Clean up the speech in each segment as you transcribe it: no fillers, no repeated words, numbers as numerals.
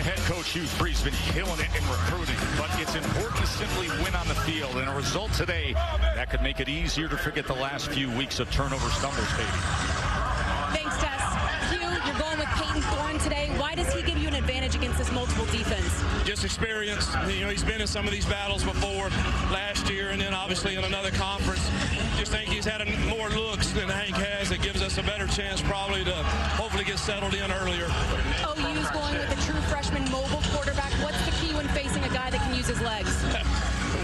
head coach Hugh Freeze has been killing it in recruiting, but it's important to simply win on the field. And a result today that could make it easier to forget the last few weeks of turnover stumbles, Katie. Thanks, Tess. Hugh, you're going with Peyton Thorne today. Why does he give you an advantage against this multiple defense? Just experience. You know, he's been in some of these battles before last year, and then obviously in another conference. Just think he's had more looks than Hank has. That gives us a better chance probably to hopefully get settled in earlier. OU's going with a true freshman mobile quarterback. What's the key when facing a guy that can use his legs?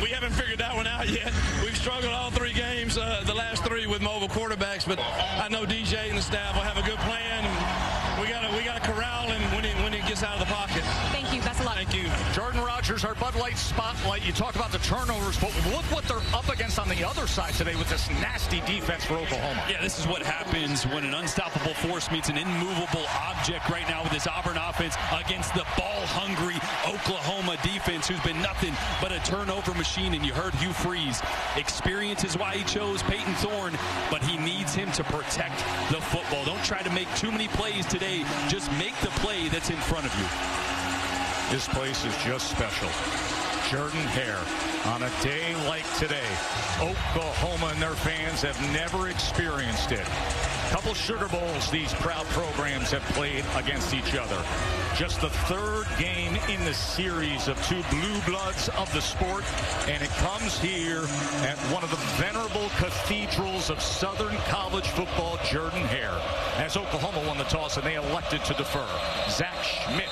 We haven't figured that one out yet. We've struggled all 3 games, the last 3 with mobile quarterbacks, but I know DJ and the staff will have a good plan. And we got to corral him when he gets out of the pocket. Thank you. Best of luck. Thank you. Jordan Rogers, our Bud Light Spotlight. You talk about the turnovers, but look what they're up against on the other side today with this nasty defense for Oklahoma. Yeah, this is what happens when an unstoppable force meets an immovable object right now with this Auburn offense against the ball-hungry Oklahoma defense, who's been nothing but a turnover machine. And you heard Hugh Freeze. Experience is why he chose Peyton Thorne, but he needs him to protect the football. Don't try to make too many plays today. Just make the play that's in front of you. This place is just special. Jordan Hare, on a day like today, Oklahoma and their fans have never experienced it. Couple Sugar Bowls these proud programs have played against each other. Just the 3rd game in the series of 2 blue bloods of the sport, and it comes here at one of the venerable cathedrals of Southern college football, Jordan Hare, as Oklahoma won the toss and they elected to defer. Zach Schmidt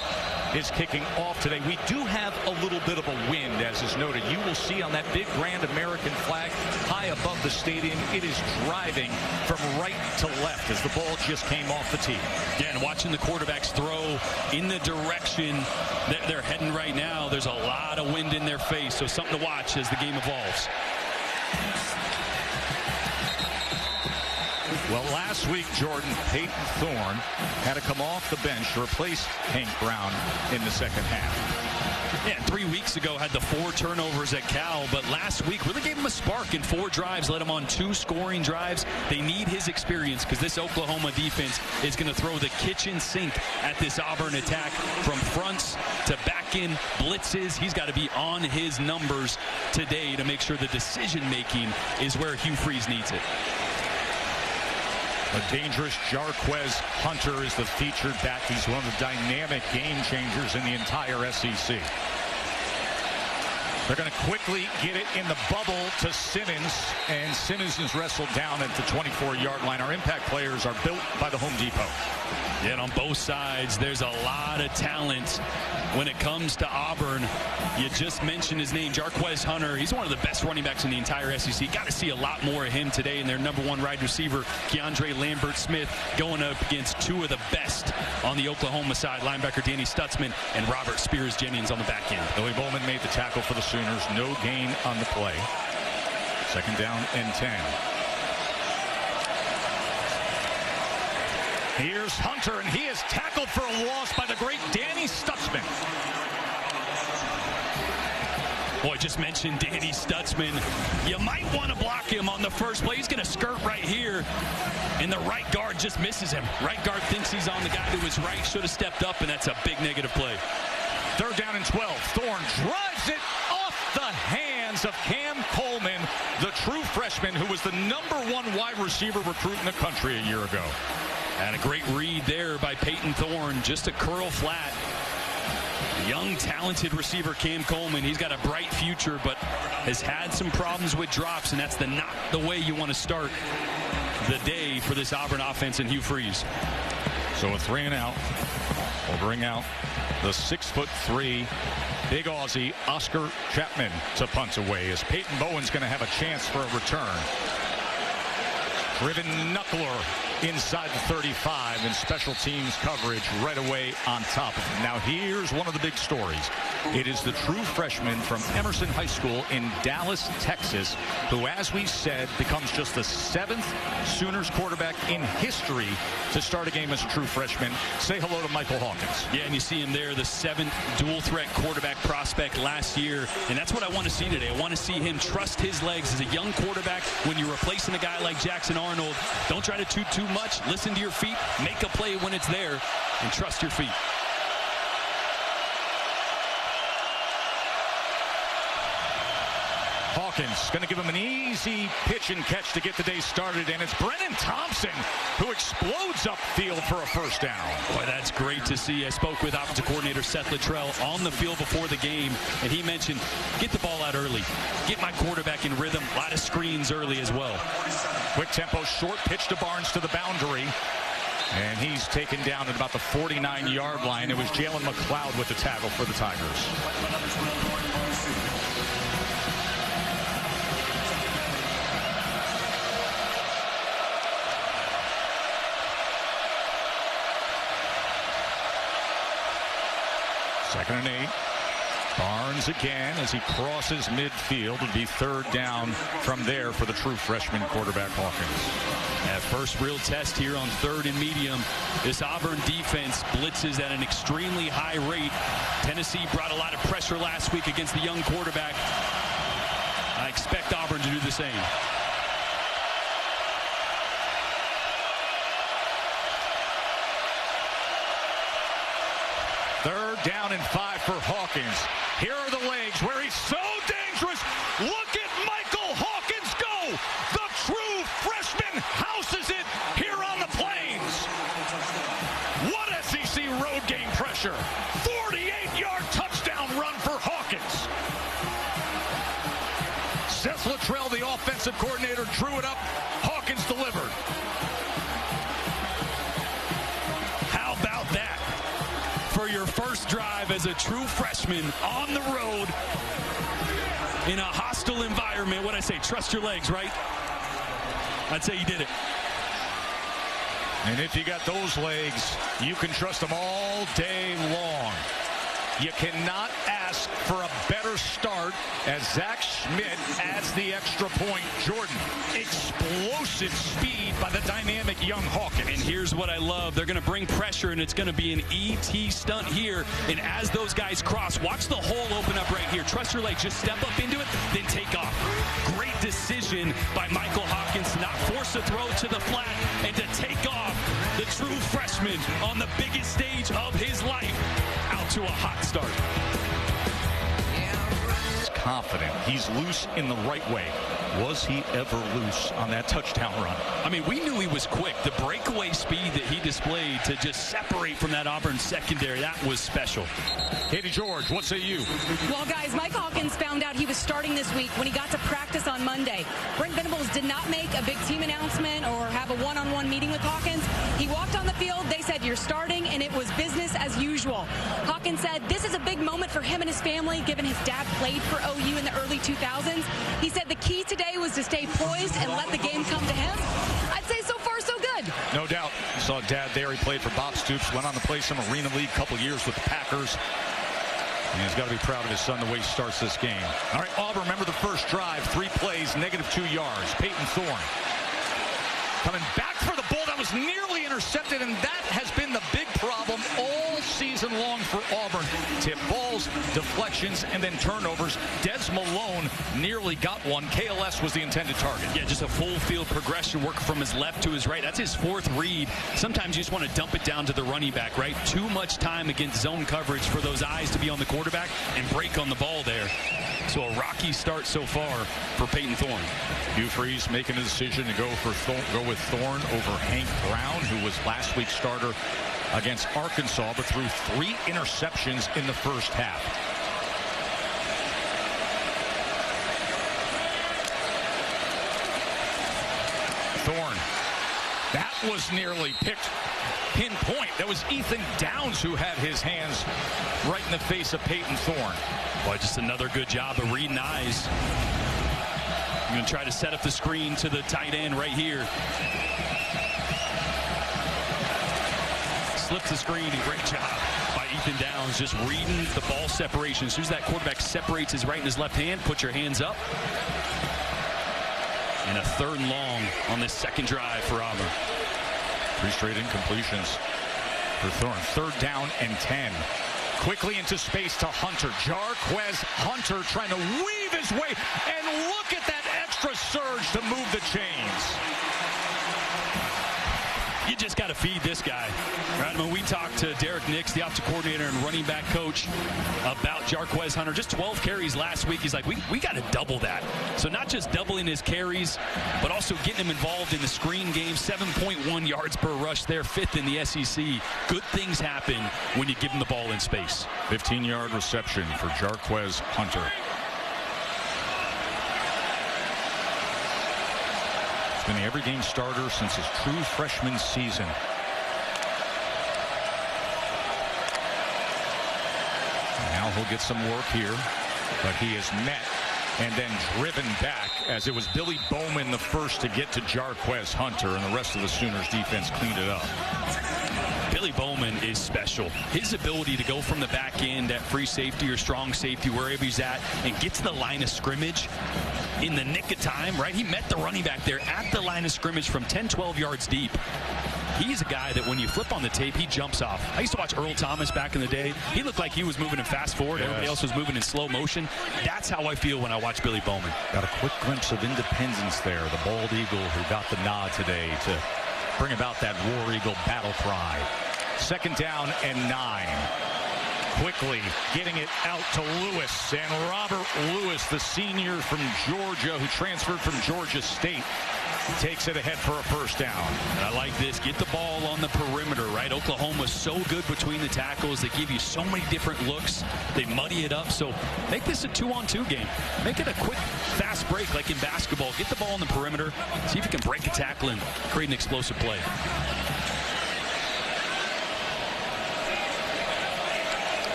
is kicking off today. We do have a little bit of a wind, as is noted. You will see on that big grand American flag high above the stadium, it is driving from right to left as the ball just came off the tee. Yeah, and watching the quarterbacks throw in the direction that they're heading right now, there's a lot of wind in their face, so something to watch as the game evolves. Well, last week, Jordan, Peyton Thorne had to come off the bench to replace Hank Brown in the second half. Yeah, 3 weeks ago had the 4 turnovers at Cal, but last week really gave him a spark in 4 drives, led him on 2 scoring drives. They need his experience because this Oklahoma defense is going to throw the kitchen sink at this Auburn attack from fronts to back-in blitzes. He's got to be on his numbers today to make sure the decision-making is where Hugh Freeze needs it. A dangerous Jarquez Hunter is the featured back. He's one of the dynamic game changers in the entire SEC. They're going to quickly get it in the bubble to Simmons, and Simmons is wrestled down at the 24-yard line. Our impact players are built by the Home Depot. Yeah, and on both sides, there's a lot of talent when it comes to Auburn. You just mentioned his name, Jarquez Hunter. He's one of the best running backs in the entire SEC. Got to see a lot more of him today. And their #1 wide receiver, Keandre Lambert-Smith, going up against 2 of the best on the Oklahoma side, linebacker Danny Stutzman and Robert Spears-Jennings on the back end. Billy Bowman made the tackle for the Sooners. No gain on the play. 2nd down and 10. Here's Hunter, and he is tackled for a loss by the great Danny Stutzman. Boy, just mentioned Danny Stutzman. You might want to block him on the first play. He's going to skirt right here, and the right guard just misses him. Right guard thinks he's on the guy to his right, should have stepped up, and that's a big negative play. 3rd down and 12. Thorne drives it off the hands of Cam Coleman, the true freshman who was the #1 wide receiver recruit in the country a year ago. And a great read there by Peyton Thorne, just a curl flat. Young, talented receiver Cam Coleman. He's got a bright future, but has had some problems with drops, and that's not the way you want to start the day for this Auburn offense and Hugh Freeze. So a 3 and out will bring out the 6'3" big Aussie Oscar Chapman to punt away, as Peyton Bowen's going to have a chance for a return. Driven knuckler inside the 35, and special teams coverage right away on top of him. Now here's one of the big stories. It is the true freshman from Emerson High School in Dallas, Texas, who, as we said, becomes just the 7th Sooners quarterback in history to start a game as a true freshman. Say hello to Michael Hawkins. Yeah, and you see him there, the 7th dual threat quarterback prospect last year, and that's what I want to see today. I want to see him trust his legs as a young quarterback. When you're replacing a guy like Jackson Arnold, don't try to toot too much. Listen to your feet, make a play when it's there, and trust your feet. Hawkins going to give him an easy pitch and catch to get the day started, and it's Brennan Thompson who explodes upfield for a first down. Boy, that's great to see. I spoke with offensive coordinator Seth Luttrell on the field before the game, and he mentioned, get the ball out early, get my quarterback in rhythm, a lot of screens early as well. Quick tempo, short pitch to Barnes to the boundary. And he's taken down at about the 49-yard line. It was Jalen McLeod with the tackle for the Tigers. Second and 8. Barnes again as he crosses midfield. It'll be third down from there for the true freshman quarterback Hawkins. That first real test here on third and medium. This Auburn defense blitzes at an extremely high rate. Tennessee brought a lot of pressure last week against the young quarterback. I expect Auburn to do the same. Third down and 5 for Hawkins. Here are the legs where he's so dangerous. Look at Michael Hawkins go. The true freshman houses it here on the Plains. What SEC road game pressure. 48-yard touchdown run for Hawkins. Seth Luttrell, the offensive coordinator, drew it up. Hawkins delivered. How about that? For your first drive as a true freshman on the road in a hostile environment. What I say, trust your legs, right? I'd say you did it. And if you got those legs, you can trust them all day long. You cannot ask for a better start as Zach Schmidt adds the extra point. Jordan, explosive speed by the dynamic young Hawkins. And here's what I love. They're going to bring pressure, and it's going to be an ET stunt here. And as those guys cross, watch the hole open up right here. Trust your legs. Just step up into it, then take off. Great decision by Michael Hawkins to not force a throw to the flat and to take off the true freshman on the biggest stage of his life out to a hot start. He's confident. He's loose in the right way. Was he ever loose on that touchdown run? I mean, we knew he was quick. The breakaway speed that he displayed to just separate from that Auburn secondary, that was special. Katie George, what say you? Well, guys, Mike Hawkins found out he was starting this week when he got to practice on Monday. Brent Venables did not make a big team announcement or have a one-on-one meeting with Hawkins. He walked on the field. They said, you're starting, and it was business as usual. Hawkins said this is a big moment for him and his family, given his dad played for OU in the early 2000s. He said the key today was to stay poised and let the game come to him. I'd say so far so good. No doubt. You saw Dad there. He played for Bob Stoops, went on to play some Arena League, couple years with the Packers. And he's got to be proud of his son the way he starts this game. All right, Auburn, remember the first drive, 3 plays, -2 yards. Peyton Thorne coming back for the ball that was nearly intercepted, and that has been the big problem all season long for Auburn. Tip balls, deflections, and then turnovers. Des Malone nearly got one. KLS was the intended target. Yeah, just a full field progression, work from his left to his right. That's his 4th read. Sometimes you just want to dump it down to the running back, right? Too much time against zone coverage for those eyes to be on the quarterback and break on the ball there. So a rocky start so far for Peyton Thorne. Hugh Freeze making a decision to go with Thorne over Hank Brown, who was last week's starter against Arkansas, but threw 3 interceptions in the first half. Thorne, that was nearly picked pinpoint. That was Ethan Downs who had his hands right in the face of Peyton Thorne. Boy, just another good job of reading eyes. I'm going to try to set up the screen to the tight end right here. Slips the screen, and great job by Ethan Downs, just reading the ball separation. As soon as that quarterback separates his right and his left hand, put your hands up. And a 3rd and long on this second drive for Auburn. 3 straight incompletions for Thorne. 3rd down and 10. Quickly into space to Hunter. Jarquez Hunter trying to weave his way. And look at that extra surge to move the chains. You just got to feed this guy. Right? When we talked to Derek Nix, the offensive coordinator and running back coach, about Jarquez Hunter, just 12 carries last week. He's like, we got to double that. So not just doubling his carries, but also getting him involved in the screen game. 7.1 yards per rush there, 5th in the SEC. Good things happen when you give him the ball in space. 15-yard reception for Jarquez Hunter. He's been the every game starter since his true freshman season. Now he'll get some work here, but he is met and then driven back as it was Billy Bowman the first to get to Jarquez Hunter, and the rest of the Sooners defense cleaned it up. Billy Bowman is special. His ability to go from the back end at free safety or strong safety, wherever he's at, and get to the line of scrimmage in the nick of time, right? He met the running back there at the line of scrimmage from 10, 12 yards deep. He's a guy that when you flip on the tape, he jumps off. I used to watch Earl Thomas back in the day. He looked like he was moving in fast forward. Yes. Everybody else was moving in slow motion. That's how I feel when I watch Billy Bowman. Got a quick glimpse of independence there. The bald eagle who got the nod today to bring about that War Eagle battle cry. 2nd down and 9. Quickly getting it out to Lewis, and Robert Lewis, the senior from Georgia who transferred from Georgia State, takes it ahead for a 1st down. And I like this. Get the ball on the perimeter, right? Oklahoma's so good between the tackles. They give you so many different looks. They muddy it up. So make this a 2-on-2 game. Make it a quick, fast break like in basketball. Get the ball on the perimeter. See if you can break a tackle and create an explosive play.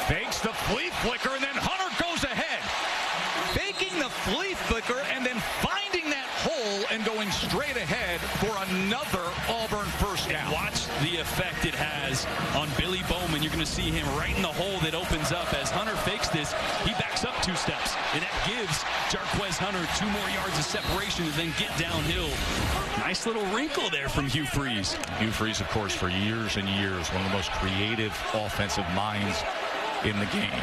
Fakes the flea flicker, and then Hunter goes ahead. Faking the flea flicker and then finding that hole and going straight ahead for another Auburn 1st down. Watch the effect it has on Billy Bowman. You're going to see him right in the hole that opens up. As Hunter fakes this, he backs up 2 steps, and that gives Jarquez Hunter 2 more yards of separation to then get downhill. Nice little wrinkle there from Hugh Freeze. Hugh Freeze, of course, for years and years, one of the most creative offensive minds in the game.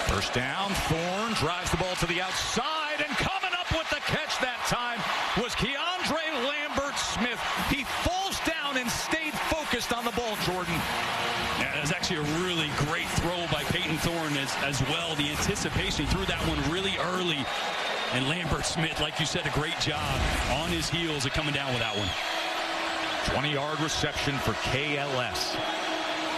First down, Thorne drives the ball to the outside, and coming up with the catch that time was Keandre Lambert-Smith. He falls down and stayed focused on the ball, Jordan. Yeah, that was actually a really great throw by Peyton Thorne as well. The anticipation, he threw that one really early. And Lambert-Smith, like you said, a great job on his heels of coming down with that one. 20-yard reception for KLS.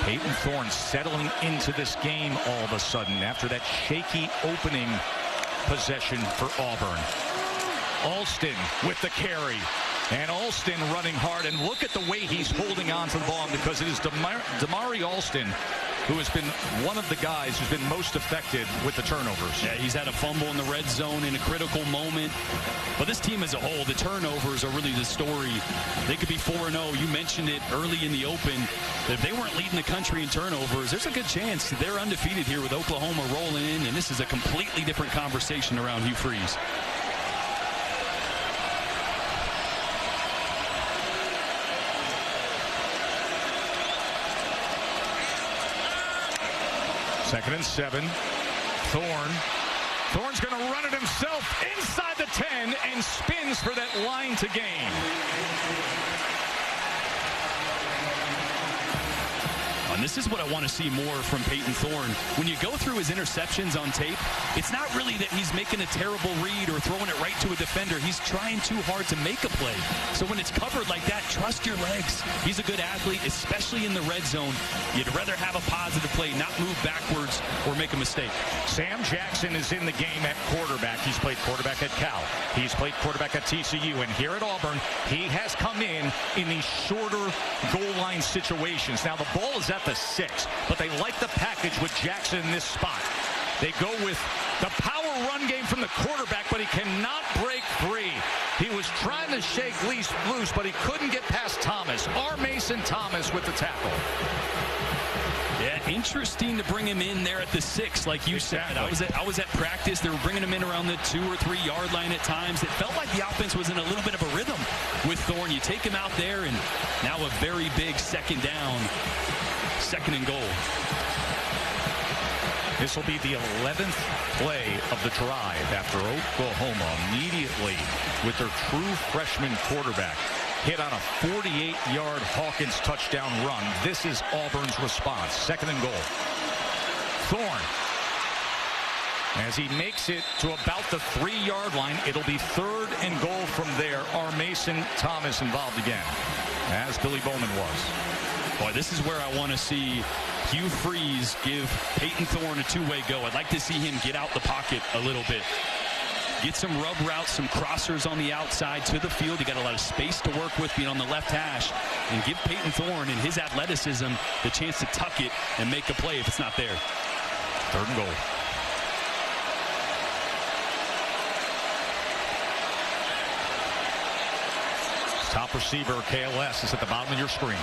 Peyton Thorne settling into this game all of a sudden after that shaky opening possession for Auburn. Alston with the carry. And Alston running hard. And look at the way he's holding on to the ball, because it is Damari Alston who has been one of the guys who's been most affected with the turnovers. Yeah, he's had a fumble in the red zone in a critical moment. But this team as a whole, the turnovers are really the story. They could be 4-0. You mentioned it early in the open. If they weren't leading the country in turnovers, there's a good chance they're undefeated here with Oklahoma rolling in, and this is a completely different conversation around Hugh Freeze. Second and 7. Thorne's going to run it himself inside the 10 and spins for that line to gain. And this is what I want to see more from Peyton Thorne. When you go through his interceptions on tape, it's not really that he's making a terrible read or throwing it right to a defender. He's trying too hard to make a play. So when it's covered like that, trust your legs. He's a good athlete, especially in the red zone. You'd rather have a positive play, not move backwards or make a mistake. Sam Jackson is in the game at quarterback. He's played quarterback at Cal. He's played quarterback at TCU. And here at Auburn, he has come in these shorter goal line situations. Now, the ball is at the 6, but they like the package with Jackson in this spot. They go with the power run game from the quarterback, but he cannot break free. He was trying to shake loose, but he couldn't get past Thomas. Mason Thomas with the tackle. Yeah, interesting to bring him in there at the 6, like you said. I was at practice. They were bringing him in around the 2 or 3 yard line at times. It felt like the offense was in a little bit of a rhythm with Thorne. You take him out there, and now a very big second down, 2nd and goal. This will be the 11th play of the drive after Oklahoma immediately with their true freshman quarterback hit on a 48-yard Hawkins touchdown run. This is Auburn's response. 2nd and goal. Thorne, as he makes it to about the 3-yard line, it'll be 3rd and goal from there. Mason Thomas involved again, as Billy Bowman was. Boy, this is where I want to see Hugh Freeze give Peyton Thorne a 2-way go. I'd like to see him get out the pocket a little bit. Get some rub routes, some crossers on the outside to the field. You got a lot of space to work with being on the left hash. And give Peyton Thorne and his athleticism the chance to tuck it and make a play if it's not there. 3rd and goal. Top receiver, KLS, is at the bottom of your screen.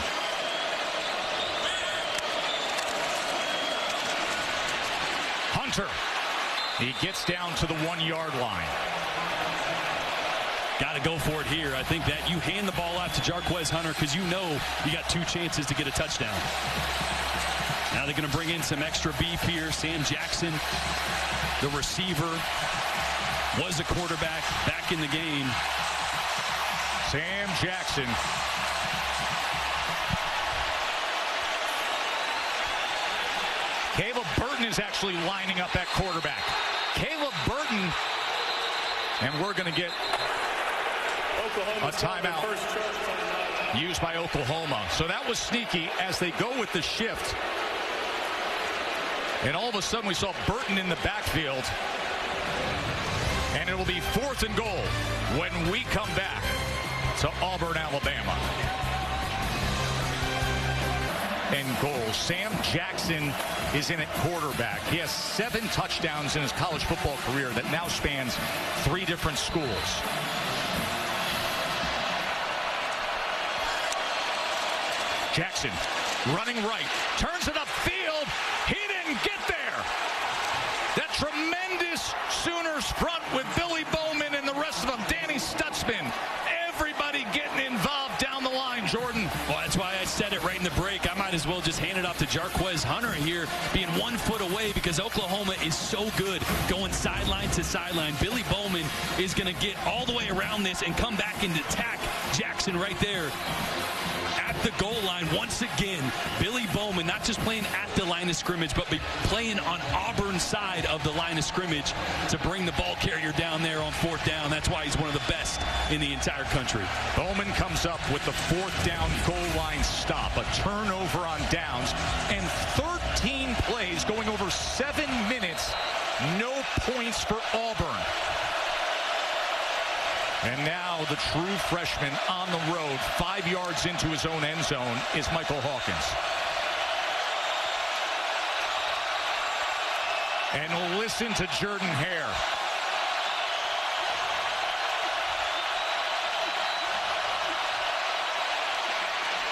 Hunter. He gets down to the 1-yard line. Got to go for it here. I think that you hand the ball out to Jarquez Hunter because you know you got 2 chances to get a touchdown. Now they're going to bring in some extra beef here. Sam Jackson, the receiver, was a quarterback back in the game. Sam Jackson. Caleb Burton is actually lining up at quarterback. Caleb Burton, and we're going to get a timeout used by Oklahoma. So that was sneaky as they go with the shift. And all of a sudden we saw Burton in the backfield. And it will be 4th and goal when we come back to Auburn, Alabama. And goal. Sam Jackson is in at quarterback. He has 7 touchdowns in his college football career that now spans 3 different schools. Jackson running right, turns it upfield. He didn't get there. That tremendous Sooners front with Billy Bowman and the rest of them. Danny Stutzman. Everybody getting involved down the line, Jordan. Well, that's why I said it right in the break. I might as well just hand it off to Jarquez Hunter here, being 1 foot away because Oklahoma is so good going sideline to sideline. Billy Bowman is going to get all the way around this and come back and attack Jackson right there at the goal line. Once again, Billy Bowman not just playing at the line of scrimmage, but playing on Auburn's side of the line of scrimmage to bring the ball carrier down there on 4th down. That's why he's one of the best in the entire country. Bowman comes up with the 4th down goal line stop, a turnover on downs, and 13 plays going over 7 minutes. No points for Auburn. And now the true freshman on the road, 5 yards into his own end zone, is Michael Hawkins. And listen to Jordan Hare.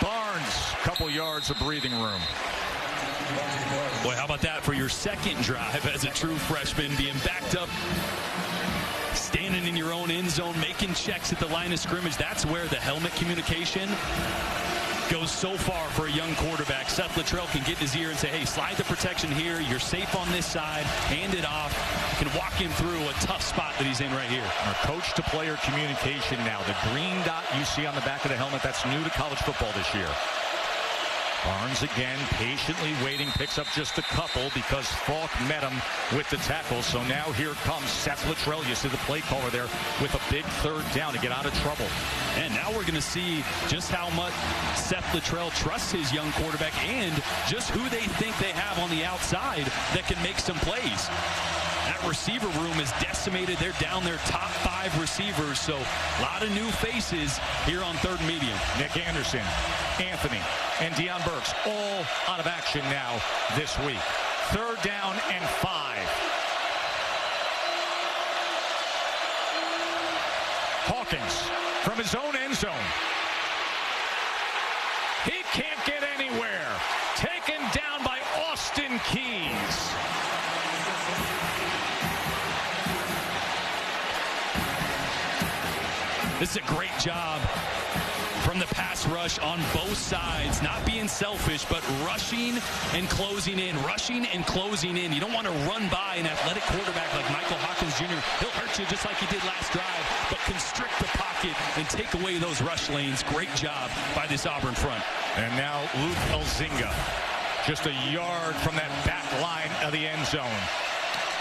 Barnes, couple yards of breathing room. Boy, how about that for your 2nd drive as a true freshman, being backed up, standing in your own end zone, making checks at the line of scrimmage. That's where the helmet communication goes so far for a young quarterback. Seth Luttrell can get in his ear and say, hey, slide the protection here. You're safe on this side. Hand it off. Can walk him through a tough spot that he's in right here. Our coach-to-player communication now. The green dot you see on the back of the helmet, that's new to college football this year. Barnes again patiently waiting, picks up just a couple because Falk met him with the tackle. So now here comes Seth Luttrell. You see the play caller there with a big 3rd down to get out of trouble. And now we're going to see just how much Seth Luttrell trusts his young quarterback and just who they think they have on the outside that can make some plays. That receiver room is decimated. They're down their top 5 receivers. So a lot of new faces here on 3rd and medium. Nick Anderson, Anthony, and Deion Burks all out of action now this week. 3rd down and 5. Hawkins from his own end zone. He can't get anywhere. Taken down by Austin Keys. This is a great job from the pass rush on both sides. Not being selfish, but rushing and closing in. Rushing and closing in. You don't want to run by an athletic quarterback like Michael Hawkins Jr. He'll hurt you just like he did last drive, but constrict the pocket and take away those rush lanes. Great job by this Auburn front. And now Luke Elzinga, just a yard from that back line of the end zone.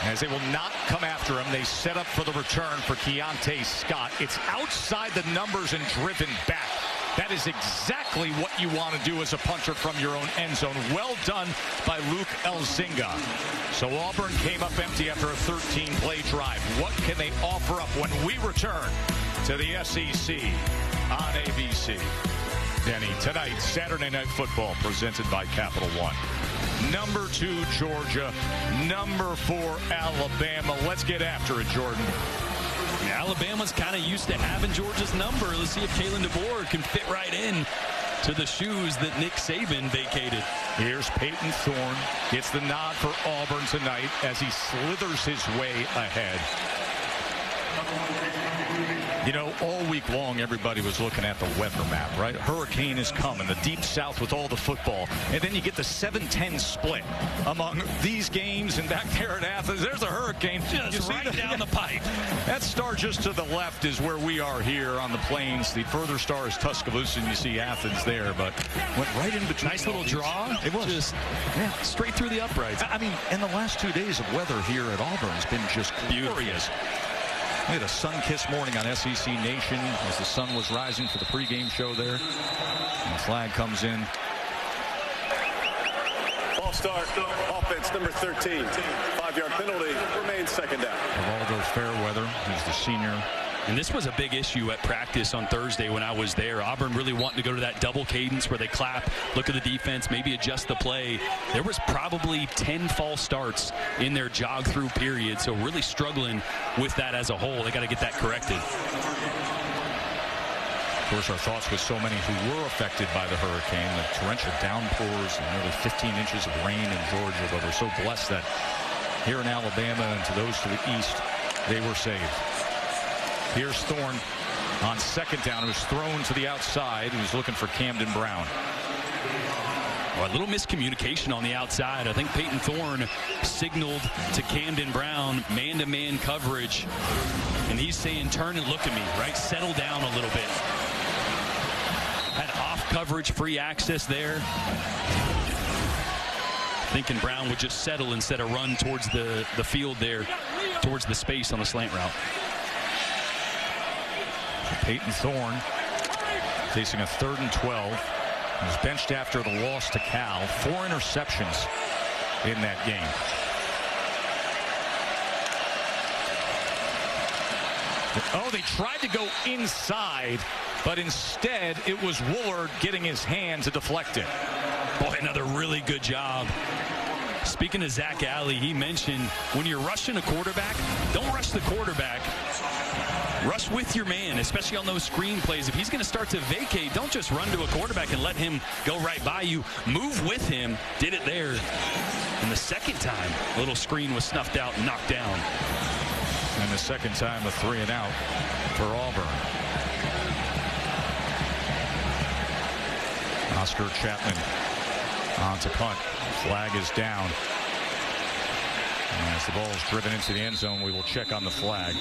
As they will not come after him, they set up for the return for Keontae Scott. It's outside the numbers and driven back. That is exactly what you want to do as a punter from your own end zone. Well done by Luke Elzinga. So Auburn came up empty after a 13-play drive. What can they offer up when we return to the SEC on ABC? Denny, tonight, Saturday Night Football presented by Capital One. Number 2, Georgia. Number 4, Alabama. Let's get after it, Jordan. Alabama's kind of used to having Georgia's number. Let's see if Kalen DeBoer can fit right in to the shoes that Nick Saban vacated. Here's Peyton Thorne. Gets the nod for Auburn tonight as he slithers his way ahead. You know, all week long, everybody was looking at the weather map, right? Hurricane is coming, the deep south with all the football. And then you get the 7-10 split among these games and back there at Athens. There's a hurricane. Just right down the pipe. That star just to the left is where we are here on the plains. The further star is Tuscaloosa, and you see Athens there, but went right in between. Nice little draw. It was. Just straight through the uprights. I mean, in the last 2 days of weather here at Auburn has been just glorious. We had a sun-kissed morning on SEC Nation as the sun was rising for the pregame show there. And the flag comes in. Ball start, offense number 13. 5-yard penalty, remains second down. Rivaldo Fairweather, who's the senior. And this was a big issue at practice on Thursday when I was there. Auburn really wanting to go to that double cadence where they clap, look at the defense, maybe adjust the play. There was probably 10 false starts in their jog-through period, so really struggling with that as a whole. They got to get that corrected. Of course, our thoughts with so many who were affected by the hurricane, the torrential downpours and nearly 15 inches of rain in Georgia, but we're so blessed that here in Alabama and to those to the east, they were saved. Here's Thorne on second down. It was thrown to the outside. He was looking for Camden Brown. Well, a little miscommunication on the outside. I think Peyton Thorne signaled to Camden Brown man-to-man coverage. And he's saying, turn and look at me, right? Settle down a little bit. Had off coverage, free access there. Thinking Brown would just settle instead of run towards the field there, towards the space on the slant route. Peyton Thorne facing a 3rd and 12. He was benched after the loss to Cal. 4 interceptions in that game. Oh, they tried to go inside, but instead it was Woolard getting his hand to deflect it. Boy, another really good job. Speaking of Zach Alley, he mentioned when you're rushing a quarterback, don't rush the quarterback. Rush with your man, especially on those screen plays. If he's going to start to vacate, don't just run to a quarterback and let him go right by you. Move with him. Did it there. And the second time, a little screen was snuffed out and knocked down. And the second time, a 3 and out for Auburn. Oscar Chapman on to punt. Flag is down. And as the ball is driven into the end zone, we will check on the flag.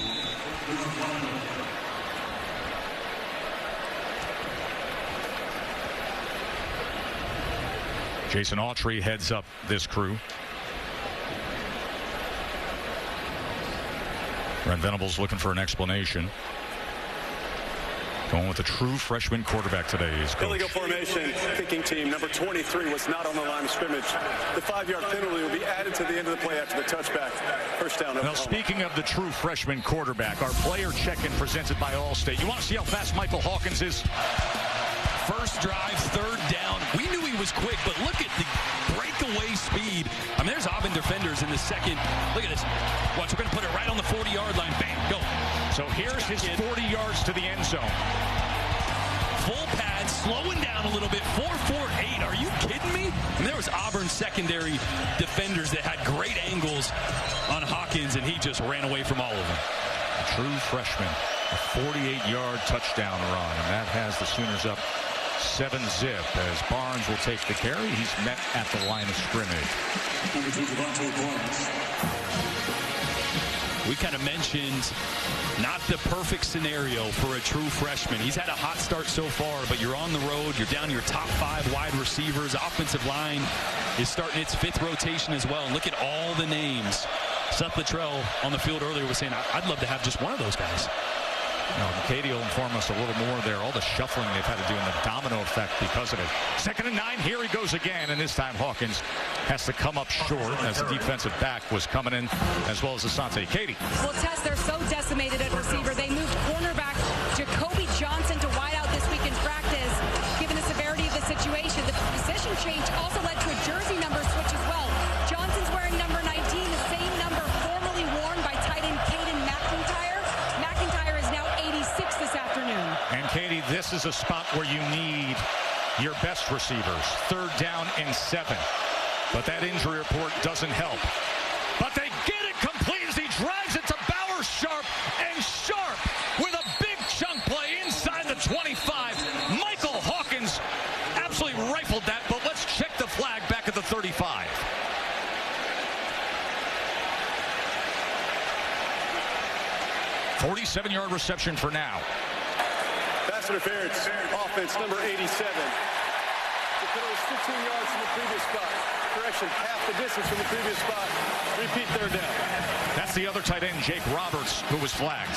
Jason Autry heads up this crew. Brent Venables looking for an explanation. Going with a true freshman quarterback today is coach. Illegal formation, kicking team. Number 23 was not on the line of scrimmage. The 5-yard penalty will be added to the end of the play after the touchback. First down. Now, speaking of the true freshman quarterback, our player check-in presented by Allstate. You want to see how fast Michael Hawkins is? First drive, 3rd down. We knew he was quick, but look at the breakaway speed. I mean, there's Auburn defenders in the second. Look at this. Watch, we're going to put it right on the 40-yard line. Bang, go. So here's his 40 yards to the end zone. Full pad, slowing down a little bit. 4.48. Are you kidding me? And there was Auburn secondary defenders that had great angles on Hawkins, and he just ran away from all of them. A true freshman, a 48-yard touchdown run, and that has the Sooners up 7-zip as Barnes will take the carry. He's met at the line of scrimmage. We kind of mentioned not the perfect scenario for a true freshman. He's had a hot start so far, but you're on the road. You're down your top 5 wide receivers. Offensive line is starting its 5th rotation as well. And look at all the names. Seth Luttrell on the field earlier was saying, I'd love to have just one of those guys. Katie will inform us a little more there. All the shuffling they've had to do and the domino effect because of it. 2nd and 9. Here he goes again. And this time Hawkins has to come up short as the defensive back was coming in, as well as Asante. Katie. Well, Tess, they're so decimated at receiver. They moved cornerback Jacoby Johnson to wideout this week in practice. Given the severity of the situation, the position change also led to a jersey number switch as well. Johnson's wearing number 19, the same number formerly worn by tight end Caden McIntyre. McIntyre is now 86 this afternoon. And Katie, this is a spot where you need your best receivers. 3rd down and 7. But that injury report doesn't help. But they get it complete as he drives it to Bauer Sharp, and Sharp with a big chunk play inside the 25. Michael Hawkins absolutely rifled that, but let's check the flag back at the 35. $47-yard reception for now. Pass interference, offense number 87. The penalty is 15 yards from the previous spot. Correction, half the distance from the previous spot. Repeat 3rd down. That's the other tight end, Jake Roberts, who was flagged.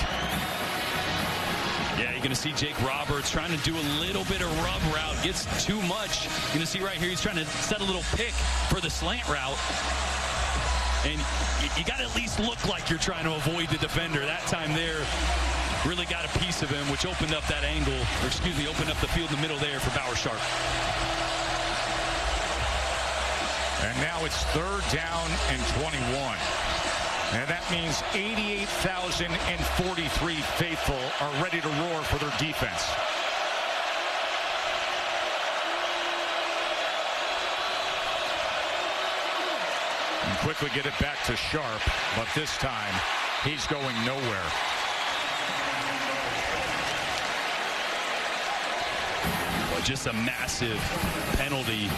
Yeah, you're going to see Jake Roberts trying to do a little bit of rub route. Gets too much. You're going to see right here he's trying to set a little pick for the slant route. And you got to at least look like you're trying to avoid the defender. That time there really got a piece of him, which opened up that angle, or excuse me, opened up the field in the middle there for Bauer Sharp. And now it's 3rd down and 21. And that means 88,043 faithful are ready to roar for their defense. And quickly get it back to Sharp, but this time he's going nowhere. Just a massive penalty